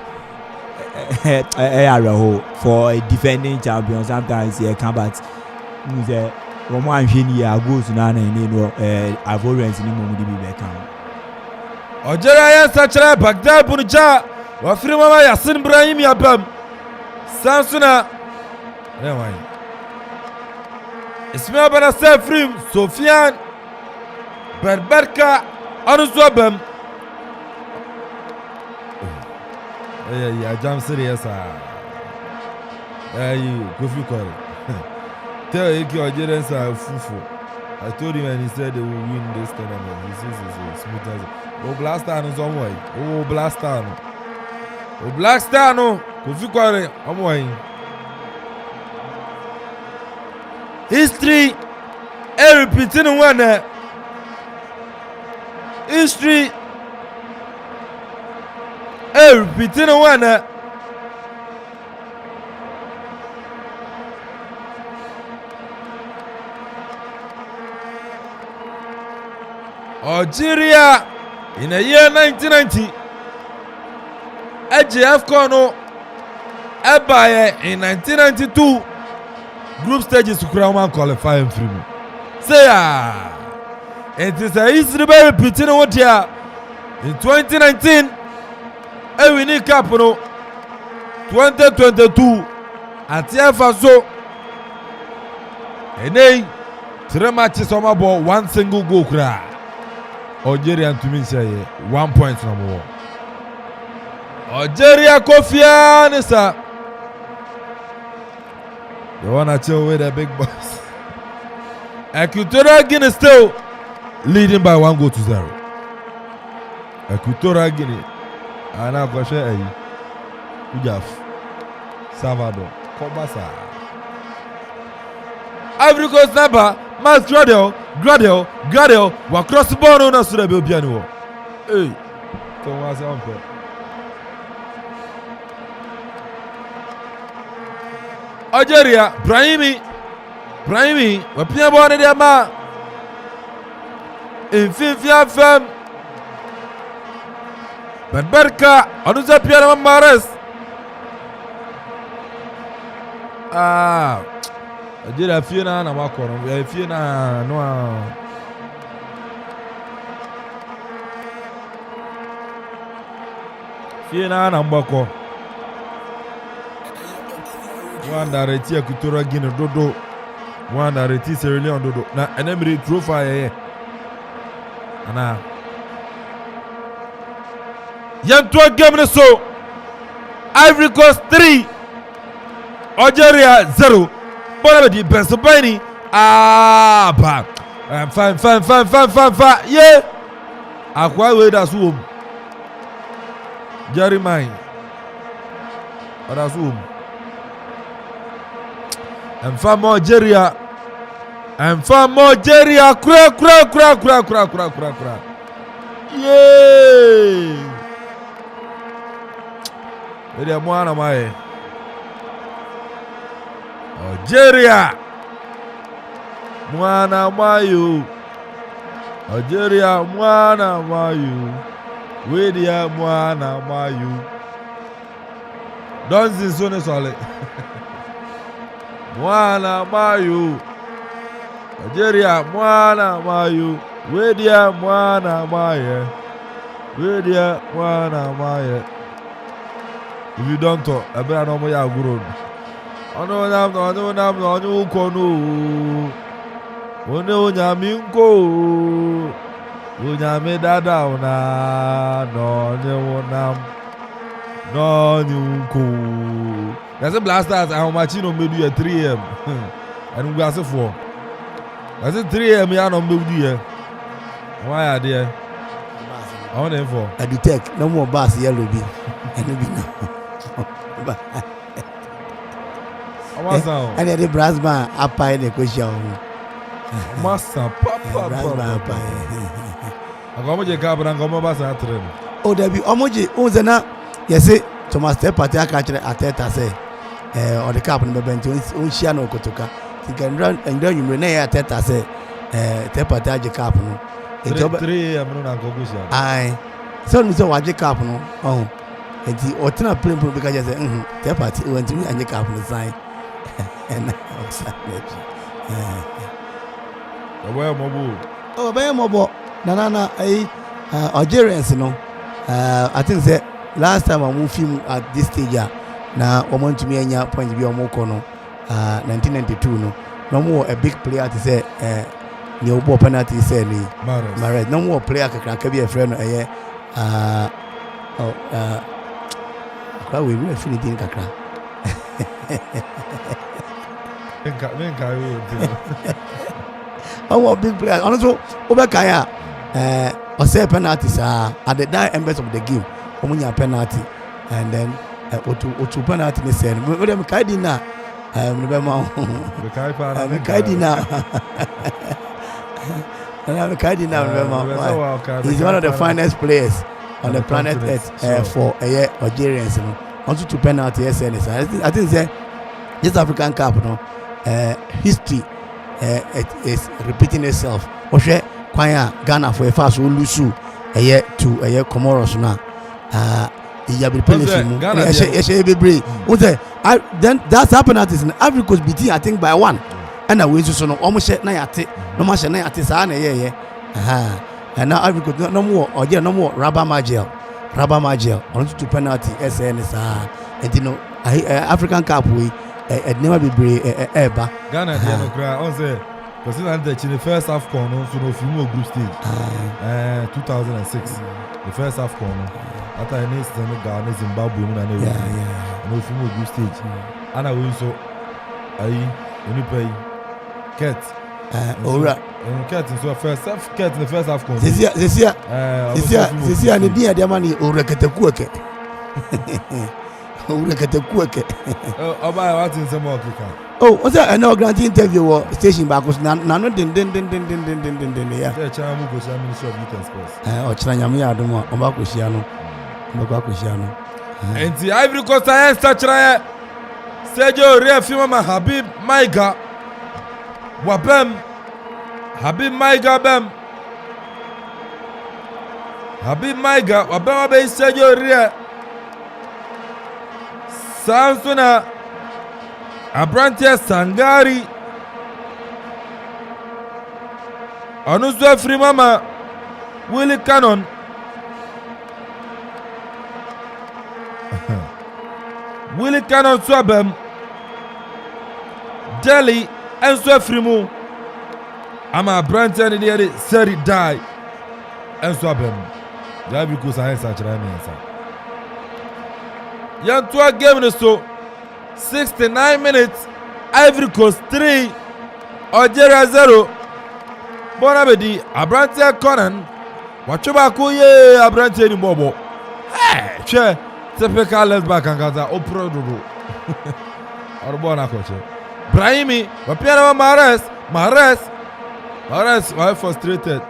for a defending champion sometimes you can but say one more anhwe ya goals na no Ivory ni mo di be kan Algeria yes chara Baghdad Bunja wa firi mama Yasin Ibrahim Yabam Samsuna Rewai Ismail Bana Sefrim Sofian Berberka Anuzwabam yeah jam serious you go free call tell you Algerians are fufu. I told him and he said they will win this tournament. He says it's smooth as oh Blaster no some way. Oh Blaster no. Oh Blaster no. Kofi Kware am way. History repeating one. History repeating one. Algeria in the year 1990 AGF Kono Ebaye in 1992 group stages to crown qualifying free. Say it is a history by repeating what here in 2019 a winning cup no 2022 at Faso and then 3 matches on my ball, 1 single goal cry. Algeria to me say 1 point number 1. Algeria Kofian sir. They wanna chill with the big boss. Equatorial Guinea still leading by 1 goal to 0. Equatorial Guinea. Ana go share ayi. Ujaf. Salvador. Kobasa. Ivory Coast number Mas Gradel wa cross ball no na sura be obiani wo. Hey. To wa se on pe. Algeria Brahimi wa pia ball ne dia ma. Infifia fam. Berberka anuza pia na Mahrez. Algeria fie na makoro fie na no fie na mbako wanda reti Equatorial Guinea dodo wanda reti Sierra Leone dodo na enemiri trophy ye ana yanto game ne so Ivory Coast 3 Algeria 0 Bona di Bensobani fine yeah Akwa we da so Jeremiah da so and from Algeria kura yay Ede mwana mae Algeria mwana mayo Algeria mwana mayo Wedia mwana mayo Donzi sone sole mwana mayo Algeria mwana mayo Wedia mwana maye Wedia mwana maye. If you don't talk, I better know ya grown. Ono kono. Ono nyaminko. Unyame dada una no nyonam. No nyunko. That's a blasters and machino made you at 3 am. And we are 4. That's it 3 am ya no made you. Why are there? I want them for. I detect no more bus yellow be. And be now. And the brass man up in the question. Master, papa. I go to Cabra and go back at them. Oh, there be Omoji Ozana. Yes, it Thomas Tepati catcher at Teta say, or the cap in the bench, Unshiano Kotoka. He can run and then you Rene at Teta say, Tepati Capano. 3 am not go. Aye, so watch a capano. Oh. And the alternate plane because I said, that party went to me and you can't sign. And where mobile? Oh, by mobile. Nana, Algerians, you know. I think that last time I moved him at this stage, now I want to me and your point of view, Mokono, 1992. No more a big player to say, your ball penalty, say, Marais. No more player can be a friend. We will finish in Kakra. Oh, big player. Also, Obakaya, or say penalties at the dire embers of the game. Omunya penalty, and then Otu penalty. They said, "We have Kaidina." He's one of the finest players on the planet Earth for Algerians, you know. Also to penalty, yes, I think this African Cup, you know, history it is repeating itself. Oshe Kwaya Ghana for a fast will lose to Comoros now. You be penalty. Then that's happened at in Ivory Coast beating I think by 1, and I will just no almost no much and now Ivory Coast no more or no more rubber magic on to penalty SNS and you know African Cup we never be brave ever Ghana no cry on say because in the first half corner so no few group stage 2006 the first half corner after any Ghana Zimbabwe no few group stage and I will so you pay Ket Ket so first half Ket in the first half corner this year and the dear the money or Rekatekueke Oba what in some more kicker. Oh, what's that? I know grant interview or station back was none yeah. Chairman go share Ministry of Youth and Sports. Oh, Chanyamia Doma, Obakushiano. And the Ivory Coast I such a Sergio Reafima Habib Maiga Wabem Habib Maiga Bem Habib Maiga Wabem Sergio Rea Samsona Abrantia Sangari Onuswa Free Mama Willie Cannon Willie Cannon Swabem Delhi and Swafrimu Ama Abrantia and the Seri die and Swabem Gabi Kusa such a Yantua game so 69 minutes Ivory Coast 3 Algeria 0 Bonabedi Abrantia Conan Watch back, oh yeah, Abrante any bobo. Hey, che, typical left back and gaza, oh product. Or bona coach. Brahimi, Wapiana Mahrez, why frustrated?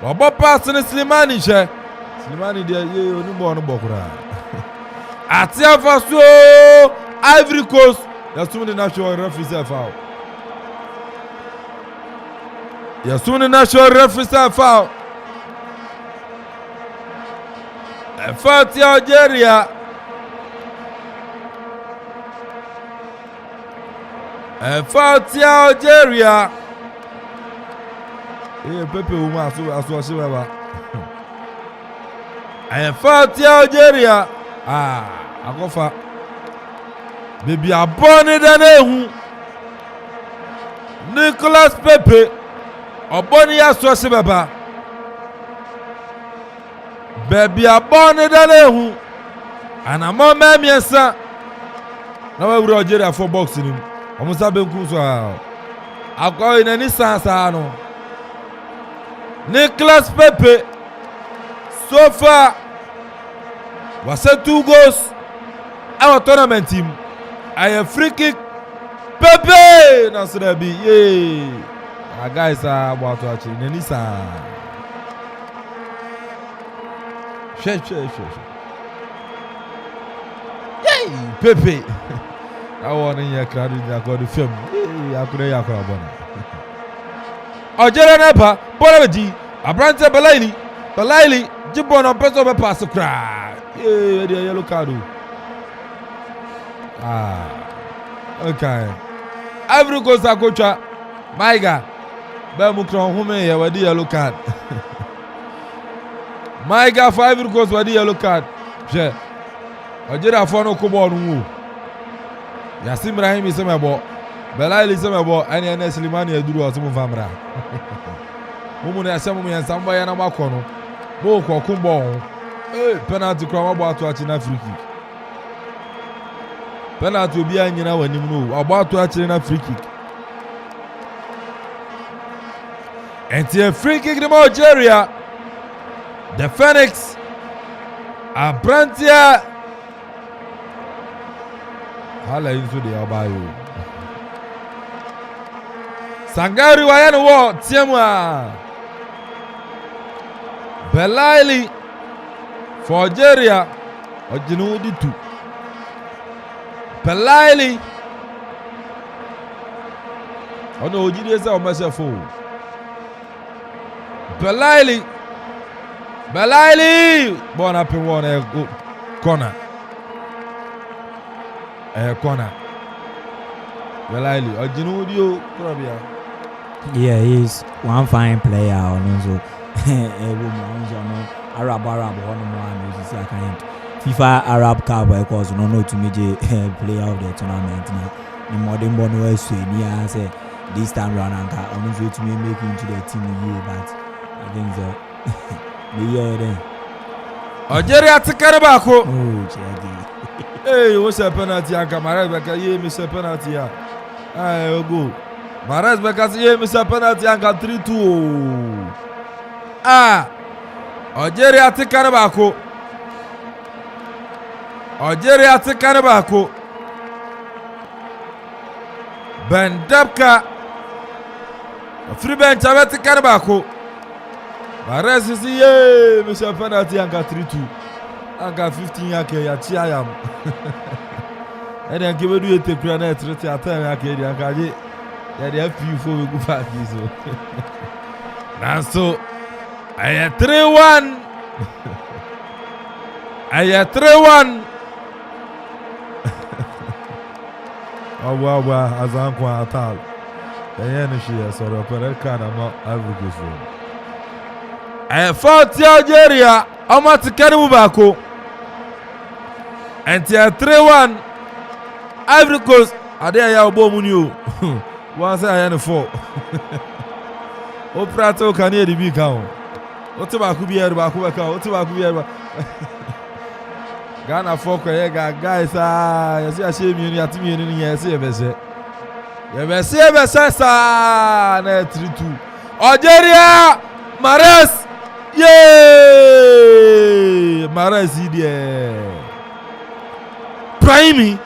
Wabo pass in Slimani, che. Slimani, dear, you only born a bokura. Atia Faso, Ivory Coast. There's too many national referees foul. There's too many national referees foul. A foul to Algeria. A foul to Algeria. Hey, Pepe Uma, so a foul to Algeria. Akofa. Baby, I born it and Nicolas Pepe. Oboni ya swasi baba. Baby, I born it and and I'm on my miensa. Now we Algeria for boxing him. Almost have been cool. I go in any sense. Nicolas Pepe. So far, was 2 goals. Our tournament team. I am free kick. Pepe! Nasrebi. Yay! Our guys are about to actually. Nenisa. Share. Yay! Pepe! I want in your crowd in the film. Yay! I couldn't have a bonnet. Algeria Napa, Bonaji, Abrante Belaili, Jibon on Peso Pass to cry. Yay! The yellow card. Okay. Ivory Coast Akocha, Maiga, Bamukron, who may have a yellow card. Maiga for Ivory Coast with the yellow card. She, Algeria for no Kubon. Yasim Rahim is a mabo, Belail is a mabo, and Slimani Duru as Muvamra. Mumuna Samu and somebody and a Macono, Boko Kumbo, penalty crowd about to watch in Africa. Penalty will be in you when you know about to actually a free kick. And the free kick in Algeria. The Phoenix Abrantia. Hala into the Abayo. Sangari Wayano War Tiamwa. Belaili for Algeria. Ojinu two. Belaili. Oh no, Ojidesa or myself. Belaili. Born up in one corner. Corner. Belaili. Ojinu Krabia. Yeah, he's one fine player. Also, Arab, FIFA Arab Cup because no to major player of the tournament now. In modern Bono Sweden, say this time round and on his way to make it into the team year, but I think the year then. Algeria to Carabako. Oh, Chadi. Hey, what's a penalty? I come right back. Yeah, miss a penalty. I go. Maras because yeah, miss a penalty. I got 3-2. Algeria to Carabako. Algeria to Carabako. Ben Dabka. Free bench away to Carabako. Maras is yeah, miss a penalty. I got 3-2. I got 15 years. I am. And then give you a granite to the attack. Yeah, they have few for we go back. Now, so I had 3-1. I had 3-1. Oh, wow, as I'm quite at all. The energy, so the Pereka, I'm not Ivory. I have fought Algeria. I'm at the Caribou. And 3-1. Ivory Coast. Are there ya Bomunio? Once I had a 4. O prato can hear the big cow. What about could be here about Kubaka? What about here? Ghana folk, guys. I see a shame you at me in here. See a vessel. You may see a vessel. 3-2. Algeria, Mares, Yay! Mares idie. Prime.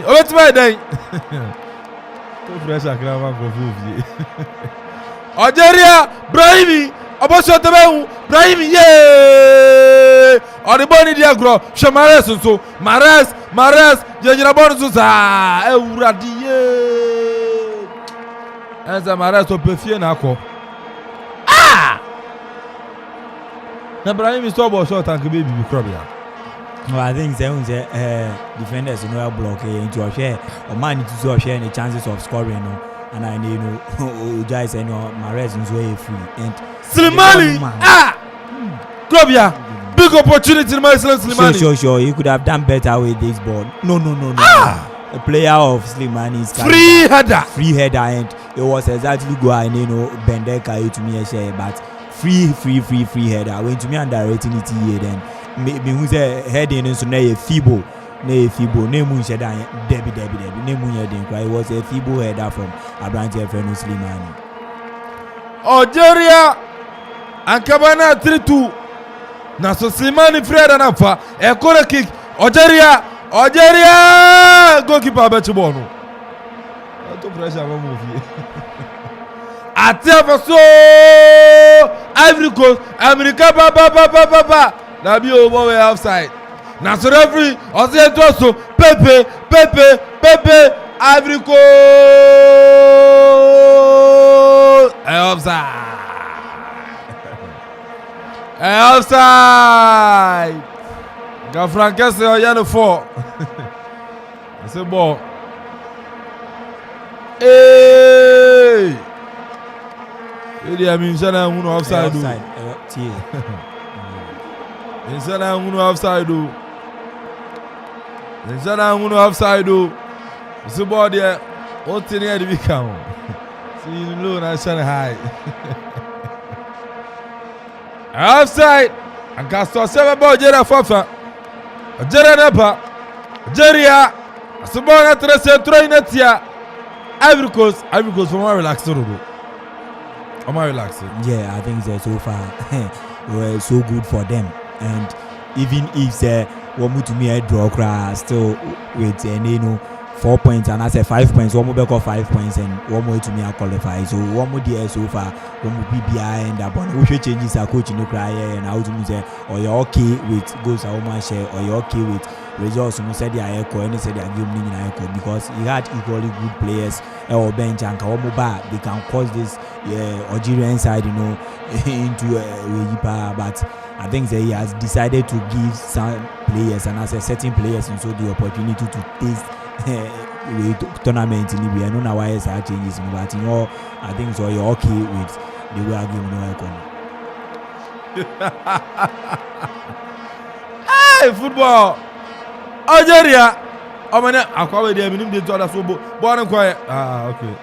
Oh, it's my day. Too fresh a grandma for you. Algeria, Brahimi. Aboso tebe Brahimi. Yay! On the body dia gro. Mares so. Mares. Jejira bon so sa. E uradi ye. Enza Mares to perfie na akọ. Na Brahimi stop ball shot and baby be crop ya. No, I think defenders block into a share or man to so share the chances of scoring, no. And I know guys Mares is way free and Slimani crop ya. Big opportunity my Slimani. Sure, he could have done better with this ball. No. A player of Slimani is free header and it was exactly go and Bendeka to me a share, but free header. When to me underrating it here then me who's a heading into a feeble name said Debbie name it was a feeble header from Abranti friend Slimani. Algeria and Cabana 3-2. Now so Slimani Fred and Alpha a corner kick. Algeria goalkeeper Betchubono. To pressure a movie. Attention, Ivory Coast, America, ba. That be over way outside. Now so referee, also Pepe, Ivory Coast, offside. Got Francais or yellow 4. It's a ball. Hey. I mean, Shana Muno offside. Shana Muno offside. It's a ball there. What's in here to become? See you low and Shana high. Offside. And Castor 7 ball, Jera Fafa. Jera Nepa. Jeria. Subona Tresse, Troinetia. Ivory Coast for more relaxed. Am I relaxing? Yeah, I think so far were so good for them. And even if they want to me a draw crash still with 4 points and I say 5 points, one more back 5 points and one more to me a qualify. So one more there so far, one more be behind that one. We should change this coach in the cry and how to say or you're okay with goals a woman share or you're okay with results. You said they are echo and they said they are giving in echo because he had equally good players or bench and Kawamuba. They can cause this Algerian side, into a but I think that he has decided to give some players and as a certain players and so the opportunity to taste tournament in Libya. I don't know why it's changes, but I think so you're okay with the way I give Hey, football! Algeria! I mean, I call it the minimum to other football. Born and quiet. Okay.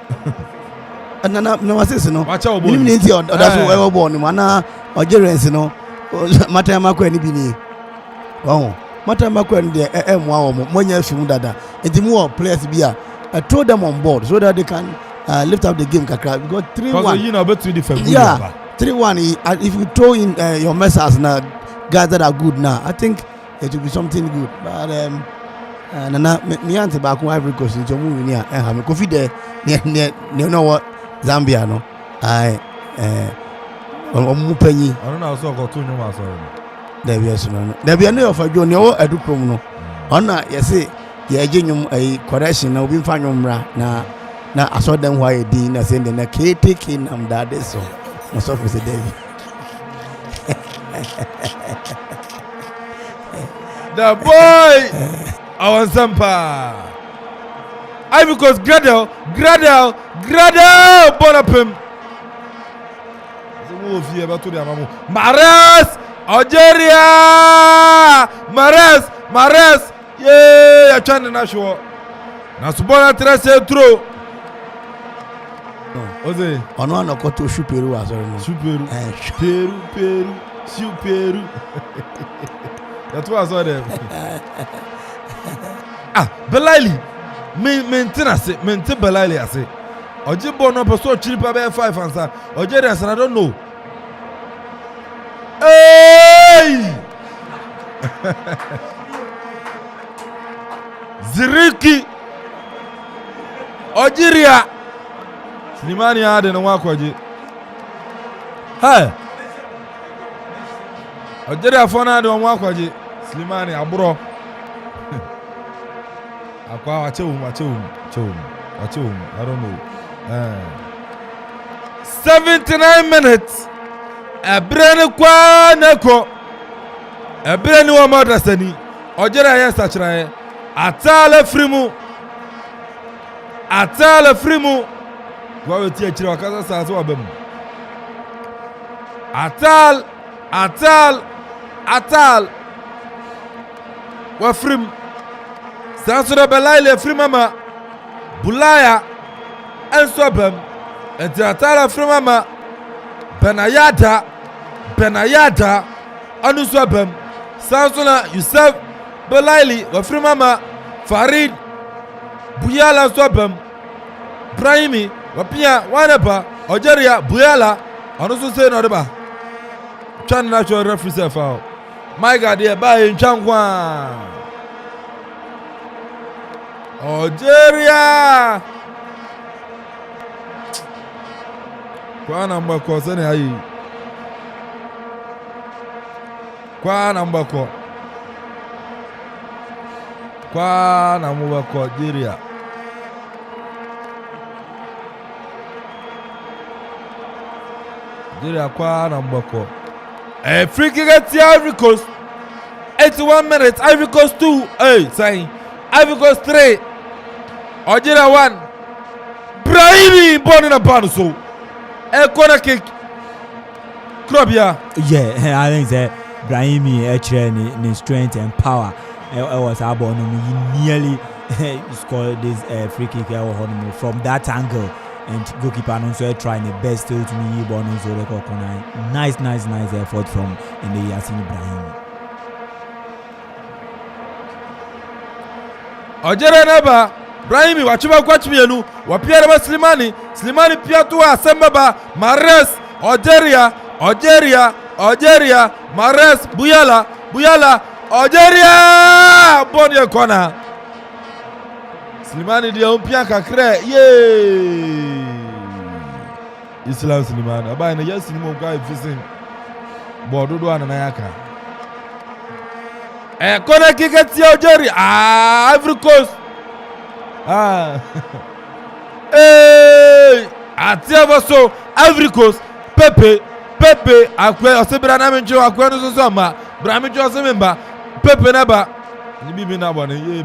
And no, I say no. Watch out, minimum that's what ever born. Mana Algerians, Matter Makweni Bini. Oh, Matter Makwen, the M1, Monya Shimudada, and the more players be throw them on board so that they can lift up the game. Kakra. We got 3-1. Bet with different. Yeah, 3-1. If you throw in your messers now, guys that are good now, I think it will be something good. But Nana, me auntie back on Ivory Coast in Jomu near and have coffee there near know what Zambia no. I Mupenyi. I don't know so got 2 numbers. There be no. There be no for Johnny or Edu Promo. Ona yesi ye genyum a correction na obi mfa nwomra na I saw them why di na send na KTK nam that so. No so for say David. The boy our Zampa. I because Gradel Bonapim. Mares Algeria Mares yeah trying to national na subona trese throw oze ono anokoto Shuperu asori no Shuperu Peru that was all them Belali maintenance Belali I say Ojibo no person chiripa be 5 answer Algerians I don't know Hey! Ziriki Algeria Slimani ade no wakwaje. Hey! Algeria fona ade no wakwaje. Slimani aburo. Akwa wachewum. I don't know. 79 minutes. Ebrene kwa neko. Ebrene wa madrasani. Algeria yes achrae. Atale frimu. Kwa weti achira wakaza sasa wabemu. Atal. Wa frimu. Sasa da belaile frimama Bulaya ensobem entatala frimama Benayada anusobem Sasa na Yusuf belaili wa frimama Farid Buyala sobem Brahimi wapia waneba Algeria Buyala anuso se no deba Chan natural referee foul. My God, yeah, by Nchangwa. Algeria. Kwa namba kwa sene hayi. Kwa namba kwa Algeria. Algeria kwa namba kwa. Free kick at Ivory Coast. 81 minutes. Ivory Coast 2. Hey, saying Ivory Coast 3. Algeria 1. Brahimi born in a pan so. A corner kick. Krobia. Yeah, I think that Brahimi actually in strength and power. I was able to nearly score this free kick from that angle. And goalkeeper also trying the best to me born in Zoreko corner. Nice effort from in the Yasin Ibrahim. Algeria naba Brahimi wachiba kwachi mienu wapia naba Slimani pia tuwa sembaba Mahrez Algeria Mahrez Buyala Algeria boni ya kona Slimani dia umpia kakre Islam Slimani abaye na yesi nimo kwa ifising bododo ana yaka kona kick ya Algeria Ivory Coast atiava so Ivory Coast Pepe akwe osebra na menjo akwe no so ma Brahimi osememba Pepe naba ni bibi na bone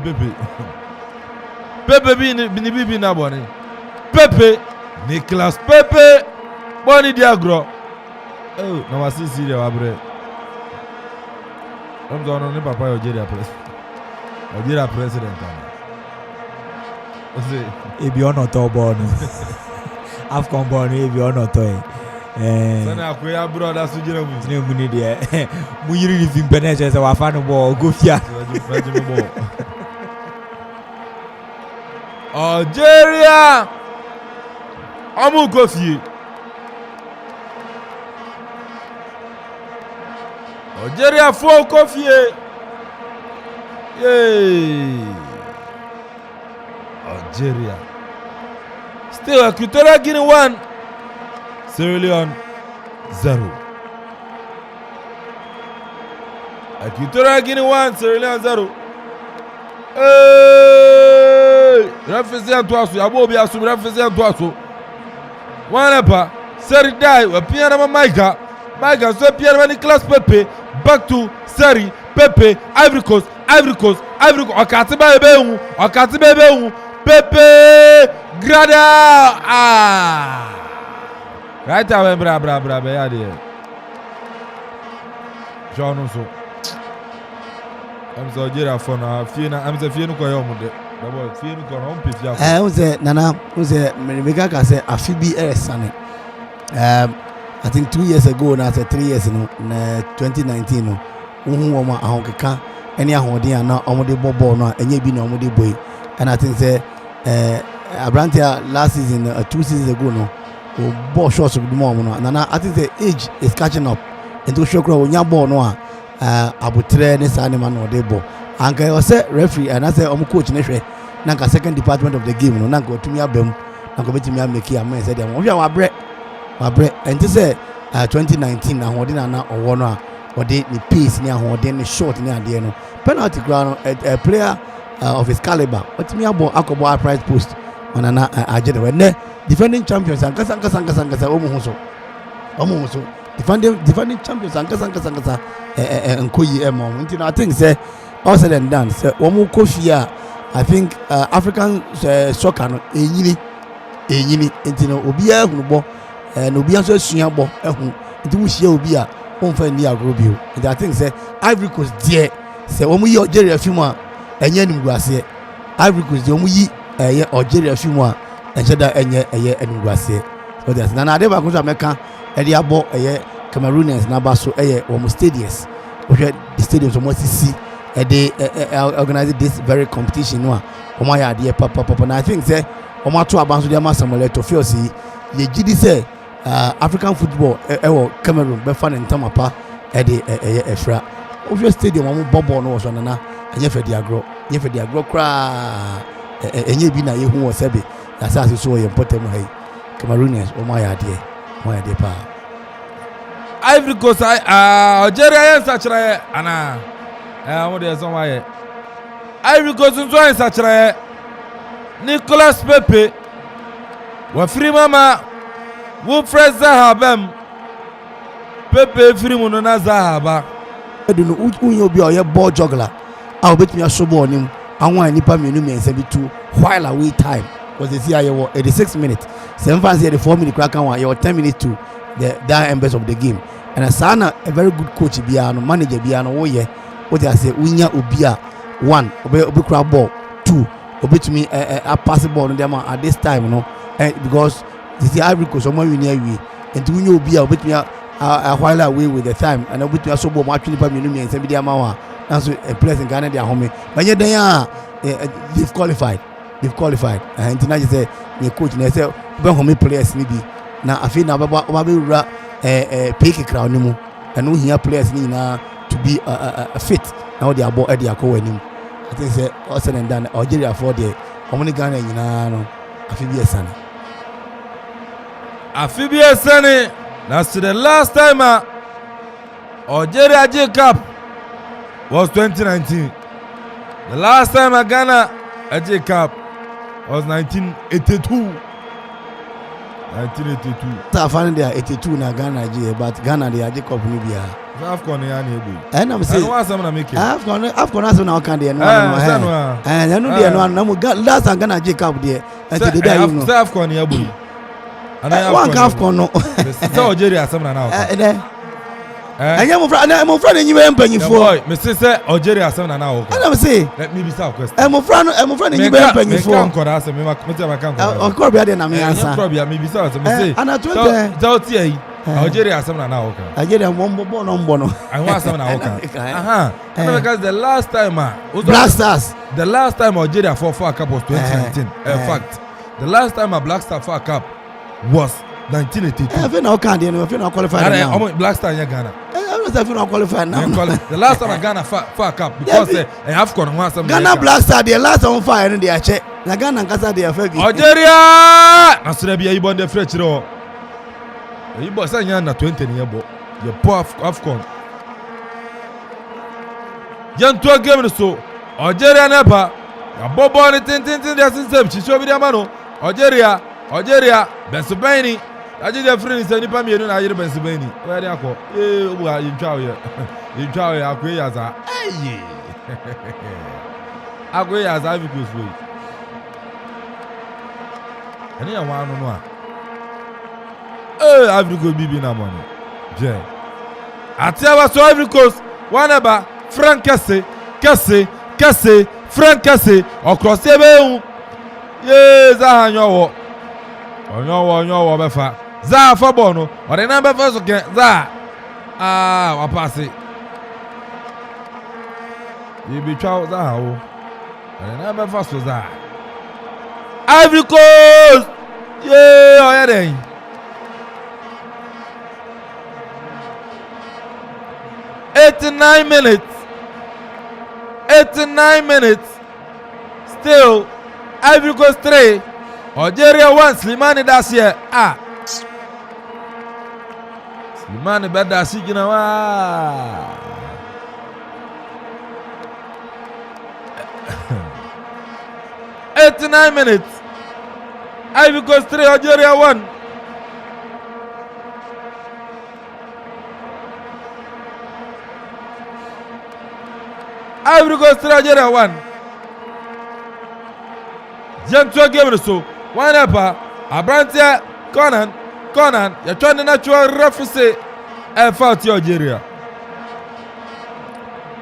Pepe ni bibi na bone Pepe Nicolas Pepe boni diagro na wasisi dia wabre Amdono ni papa Algeria president Ebi ono to born Afcon born ebi ono to sana akoya brother sujira mu ne mu ni de mu yiri ni fi beneje se wa fa no bo go fia Algeria amu go fie Algeria fo go fie Algeria still Equatorial Guinea 1 Sierra Leone 0 Equatorial Guinea 1 Sierra Leone 0 represent to abo bi asu represent to asu wanepa Seri dai we pia na Maika so pia na Nicolas Pepe back to Seri Pepe Ivory Coast okati bebe hu Pepe Grada right away bra be ya de John so am so Algeria for na fie na am so fie no koyo mu de babo fie no kono on pefia unze nana unze Mega ka say afibi eresane I think 2 years ago na 3 years no na 2019 no wo wo ma ahonkeka eni ahoden ana omode bobo no enye bi na omode boy and I think say Abrantia last season 2 seasons ago no ball shots of the more no nana I think the age is catching up nti wohwɛ kora wonya bɔɔl no a abotrɛ ne saa nneɛma na ɔde bɔ anka ɔsɛ referee anasɛ ɔmo coach ne hwɛ na nka second department of the game no na nka ɔtumi aba mu na nka ɔbɛtumi ameki ama sɛ deɛ wɔhwɛ wabrɛ ɛnti sɛ 2019 ahoɔden na ɔwɔ no a ɔde ne pace ne ahoɔden ne short ne adeɛ no penalty koraa no a player of his caliber ɔtumi abɔ akɔbɔ upright post ɔnana agye de wɛnɛ defending champions ankasa ɔmo ho so defending champions ankasa nkoyi ɛma ɔmo nti na I think sɛ all said and done sɛ wɔn kɔ fie a I think African soccer no enyini nti no obiara hunu bɔ na obiara nso asua bɔ ɛho nti wuhyia obi a wɔmfa ni agorɔ bio nti I think sɛ Ivory Coast deɛ sɛ wɔn yi Algeria fi mu a ɛnyɛ animguaseɛ Ivory Coast deɛ wɔn yi ɛyɛ Algeria fi mu a ɛnhyɛ da ɛyɛ animguaseɛ so that's na ade baako nso a mɛka ɛde abɔ ɛyɛ Cameroonians n'aba so ɛyɛ wɔn stadiums wɔhwɛ the stadiums wɔn asisi ɛde organize this very competition no a wɔn ayɛ adeɛ papa na I think sɛ wɔn ato aba nso de ama Samuel Eto'o Fios yi yɛgyi di sɛ African football ɛwɔ Cameroon bɛfa ne ntam apa ɛde ɛyɛ ɛfra wɔhwɛ stadium wɔn bɔ bɔɔl no wɔ so nana ɛnyɛ fɛ di agorɔ koraa ɛnyɛ bi na yɛhu wɔ sɛbe yɛasase so wɔ yɛn mpɔtam ha yi Cameroonians wɔn ayɛ adeɛ paa. Ivory Coast Algeria yɛn nsakyerɛ anaa wɔn deɛ sɔn ayɛ Ivory Coast nso ayɛ nsakyerɛ Nicolas Pepe wafiri mama Wilfred Zaha bɛm Pepe firi mu no na Zaha ba ɛdu no wonyɛ obi a ɔyɛ ball juggler a obetumi aso bɔɔl nim awon nipa mmienu mmiɛnsa bi tu while away time was the ayɛ wɔ 86 minutes 7 fans yɛ the 4 minute crack one yɛ 10 minutes to the embers of the game and saa na a very good coach biara no manager biara no woyɛ wote ase wonya obi a 1 obi kura ball 2 obetumi a pass ball no dem at this time no because this Ivory Coast omo wini awie enti wonya obi a obetumi a while away with the time and obetumi aso ball mo atwe nipa mmienu mmiɛnsa bi de ama wa na so a place in Ghana de ahome banye den a they've qualified enti na say the coach na say be home players ni bi na afi na baba wura pick crowd ni mu and we hear players ni na to be fit now they are ball e dey akọ anim I think say all said and done Algeria for the omni Ghana nyina no afi bi esane that's the last time Algeria J Cup was 2019. The last time Ghana J Cup was 1982. I found there 82 na Ghana J, but Ghana they J Cup ni bia. AFCON ya na ebu. And I'm saying AFCON as na kan there no. And no there no na last Ghana J Cup there. And the day you know. AFCON ya ebu. One AFCON no. So Algeria asem na na. Anya mo fra na nyiwe mpanyifo. Boy, me say Algeria asem na na wo. And say let me be some question. Mo fra na nyiwe mpanyifo. Me kan koda asem me kan koda. O ko bia de na me answer. Me bia me be some me say. Ana 20. Tell yi. Algeria asem na na wo kan. Algeria mo mbo no mbo no. I want asem na wo kan. Because the last time Black Stars. The last time Algeria for a cup was 2019. In fact, the last time a Black Star for a cup was 1982. I feel now can't you know if you not qualified now. Black Star in Ghana. I feel not qualified now. The last time Ghana for a cup because I have got one some Ghana Black Star the last on fire in the check. Na Ghana kasa the affair. Algeria. Asrebi you born the French ro. You boy say na 20 year bo. You poor AFCON. Yan to game so Algeria never. Ya bobo ni tin there since she show be the man. Algeria Bensubaini aje the friend say nipa mienu na ayire Bensubaini where dey akọ obu a yintwa we akọ ya za eye akọ ya za bi kusu ani ya wanu no a Ivory Coast bibi na money je atiawa so Ivory Coast wanaba Frank Kesse Frank Kesse across ebe za hanyowo onyowo befa za fa ball no ore na befa so ke za wa pass yi bi twa za ha wo ore na befa so za Ivory Coast oya den 89 minutes. 89 minutes. Still, Ivory Coast 3. Algeria 1. Slimani das here. Slimani Bedasi Ginawa. 89 minutes. Ivory Coast 3, Algeria 1. Ivory Coast 3, Algeria 1. Gentle game so. One up. Abrantia Conan. You're trying to natural referee. Foul to Algeria.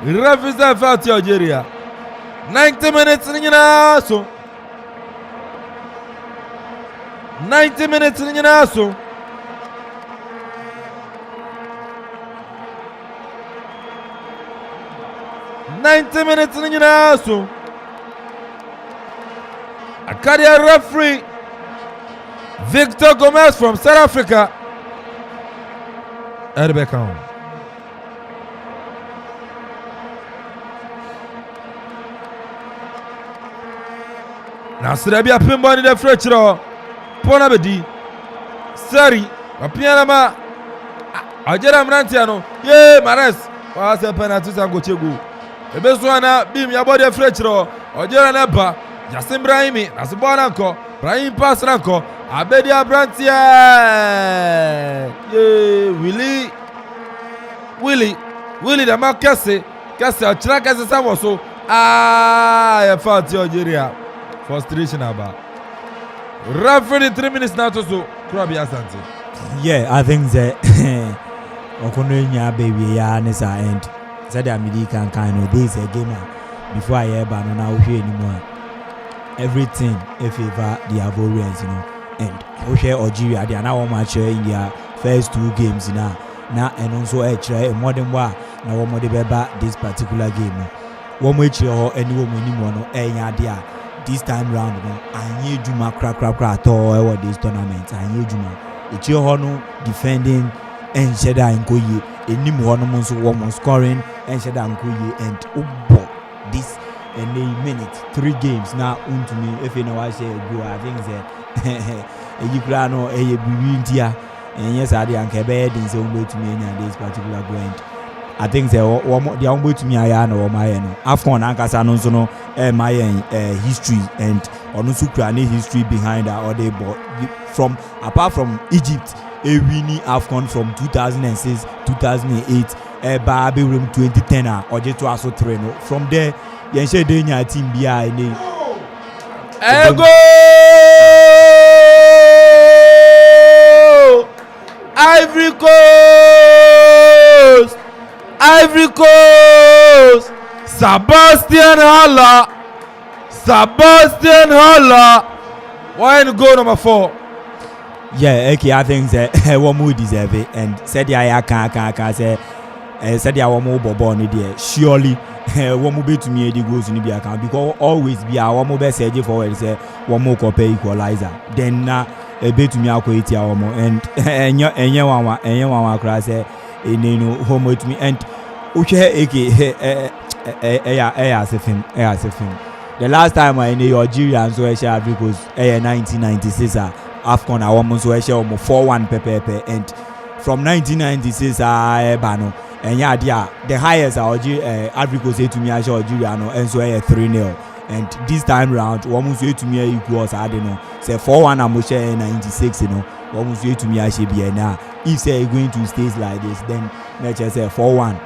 Referee foul to Algeria. 90 minutes in so. 90 minutes in so. A career referee Victor Gomez from South Africa. Erbekam. Now Serabia pinball in the fracture. Pona bedi. Sorry. Apiana ma. Ajera Mrantiano. Ye Mares. Was a penalty to go chegu. The best one beam your body fracture. Ajera Neba. Jasim Brahimi. Nasibonanko. Brahim pass ranko. Abedi Abrantia. Ye Willie the man Kesse Chiraka as a so I fought Algeria. Frustration about. Roughly 3 minutes now to so Krabi Asante. Yeah, I think that Okononya baby ya nessa end. Said American kind of this a gamer before I ever know now here anymore. Everything in favor the Ivorians, you know. And Algeria they are now match in their first 2 games now. And also a more than one now one more this particular game. One way or any woman no there this time round I need Juma crack at all this tournament. I need Juma. It's your honor defending and Sheda and Koye. Any more one scoring and Sheda and Koye and this and a minute 3 games now to me if you know I say go I think that you can know a India and yes I didn't care in some way to me in this particular point. I think they are on way to me I know my Afcon Ankasa no my history and on Ukraine history behind that or they bought from apart from Egypt a winning Afcon from 2006 2008 Baby room 2010 or just to also train from there. Yes, she did your team behind it. Ego! Ivory Coast! Sebastian Haller! Why in goal number 4? Yeah, okay, I think that one more deserve it and said I can't say said I want more born there. Surely one more bit to me the goals in the account because always be our one more best edge forward say one more copy equalizer. Then a bit to me I'll quit our more and one cry say no home with me and okay as a film. The last time I knew Algeria so I shall because 1996 Afcon I want so I shall 4-1 pepe and from 1996 bano and yeah the highest Ivory Coast say to me I shall Algeria no and so 3-0 and this time round one say to me equals I don't know say 4-1 I'm share 96 you know one say to me I should be now if say going to stays like this then let's just say 4-1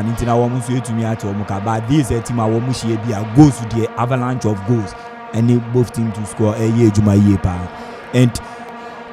into now one say to me at Omuka but this team I want share be a goes to the avalanche of goals and they both team to score a year Juma year and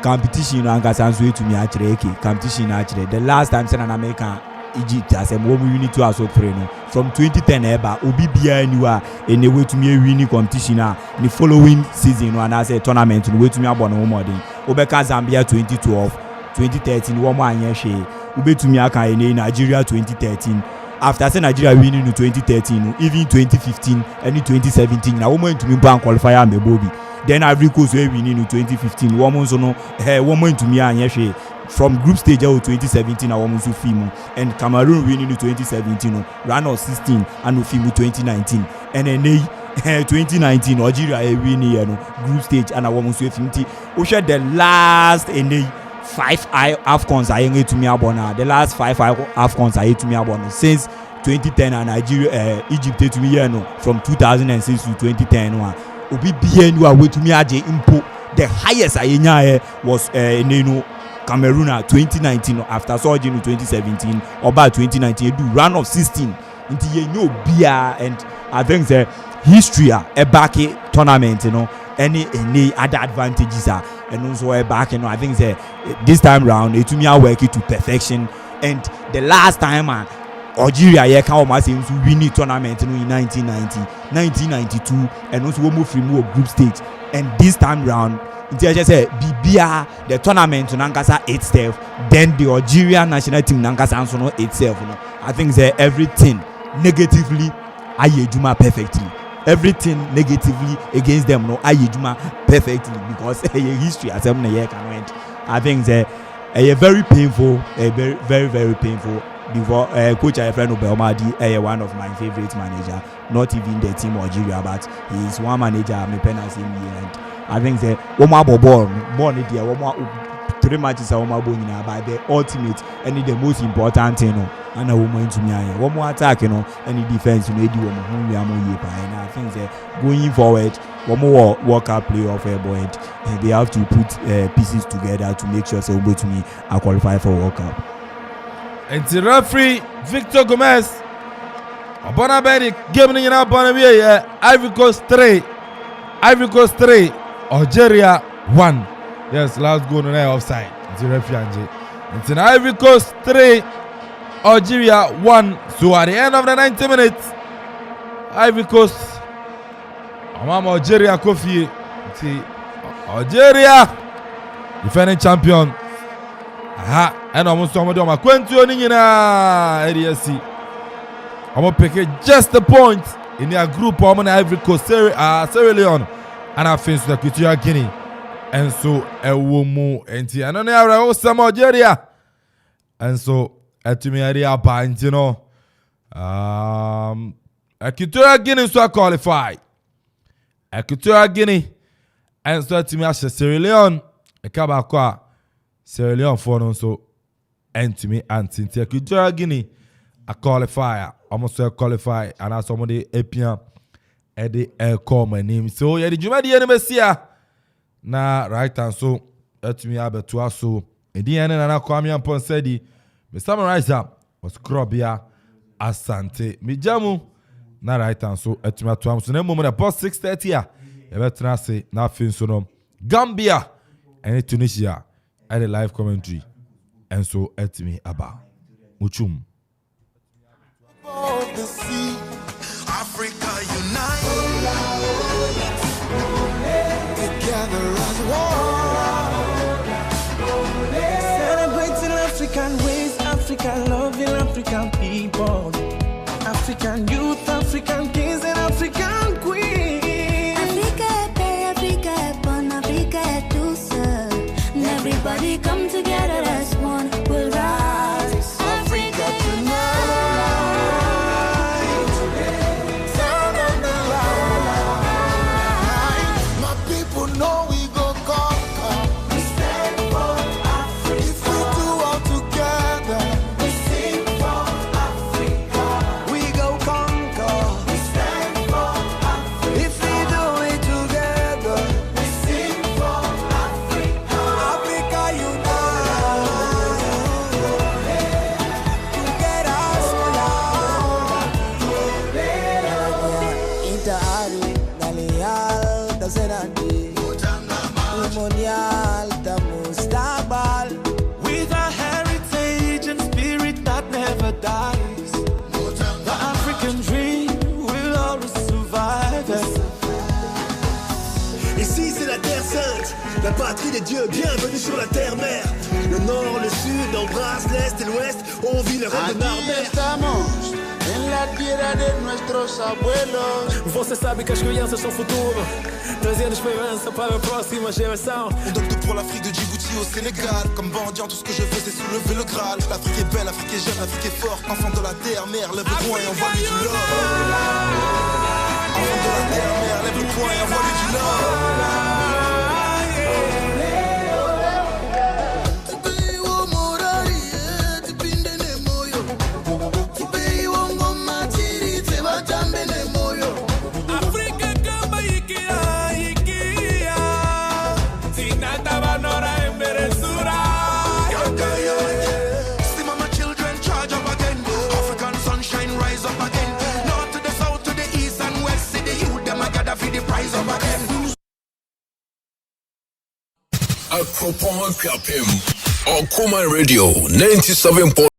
competition no Ankasa so to me actually competition actually the last time South America Egypt as a more unit to also train from 2010 eba obi bia anywhere in the way to me winning competition the following season and as a tournament the way to me abon no more than obeka Zambia 2012 2013 one more anya she ube to me aka in Nigeria 2013 after say Nigeria winning in 2013 even 2015 and 2017 na woman to me ban qualifier me Bobby then Ivory Coast we winning in 2015 woman so no woman to me anya she from group stage to 2017 I want to film and Cameroon winning in 2017 round of 16 and film 2019 and then 2019 Algeria winning group stage and I want to film we share the last and 5 AFCONs I to me abona the last 5 AFCONs I to me abona since 2010 and Nigeria Egypt to me from 2006 to 2010 obi BNU away to me aje impo the highest I was Cameroon 2019 after surging in 2017 or by 2019 do round of 16 into bia and I think the history a back tournament any other advantages and also a back I think this time round it to me are working to perfection and the last time Algeria can win the tournament in 1990 1992 and also we move from group stage and this time round I just say Bibia the tournament nankasa itself then the Algerian national team nankasa also itself I think everything negatively ayejuma perfectly everything negatively against them ayejuma perfectly because history as I think a very painful very painful before coach Alfredo Belmadi one of my favorite manager not even the team Algeria but he is one manager me penalty and I think one more born there one more 3 matches one more born but the ultimate and the most important thing and a woman to me one more attack and the defense do one more and I think going forward one more World Cup playoff board they have to put pieces together to make sure so to me I qualify for World Cup. And the referee Victor Gomez Obana Bedi game ni na Obana we Ivory Coast 3 Algeria 1. Yes, last goal no offside. The referee anje. And the Ivory Coast 3 Algeria 1. So at the end of the 90 minutes Ivory Coast Algeria Kofi Algeria defending champion. Aha, and almost somebody on my ADSC. I'm gonna pick just the point in their group. I'm gonna Ivory Coast, Sierra Leone, and I finished the Equatorial Guinea. And so a woman and I don't know some Algeria. And so at me area point, Equatorial Guinea so qualified. Equatorial Guinea and so at me Sierra Leone, a Kabakwa. Sierra Leone for no so and to me and since Equatorial Guinea a qualifier almost a qualify and as somebody Epian Eddie call my name so yeah the Juma the enemy na right and so to me abe to us so in the end and I Kwame Ampon said me summarize was Krobia Asante me jamu na right and so to me to am so na moment about 6:30 e betra say na fin so no Gambia and Tunisia at a live commentary and so at me about Muchum. Africa unite together as one. Celebrating African ways, African loving African people, African youth, African kings and African queens. Africa est bonne, Africa est douce. Everybody come together as one, we'll rise. Africa tonight. Sound of the line. My people know we go conquer. We stand for Africa. If we do all together, We sing for Africa. we go conquer. We stand for Africa. If we do it together, We sing for Africa. Africa unite. Get us Inter Ivory, Dalial, Tazenandi, Umonial, Tamustabal. With a heritage and spirit that never dies, the African dream will always survive. Ici c'est la terre sainte, la patrie des dieux, bienvenue sur la terre-mère. Le nord, le sud, embrasse l'est et l'ouest, on vit le rêve de Narmer. Aquí estamos en la tierra de nuestros abuelos. Você sabe que as crianças são futuro, trazendo esperança para a próxima geração. On donne tout pour l'Afrique de Djibouti au Sénégal. Comme mendiant, tout ce que je veux c'est soulever le Graal. L'Afrique est belle, l'Afrique est jeune, l'Afrique est forte. Enfant de la terre, mère, lève le poing et envoie-lui du love. Enfant de la terre, mère, lève le poing et envoie-lui du love. Akropon Piapim on Kuma Radio 97.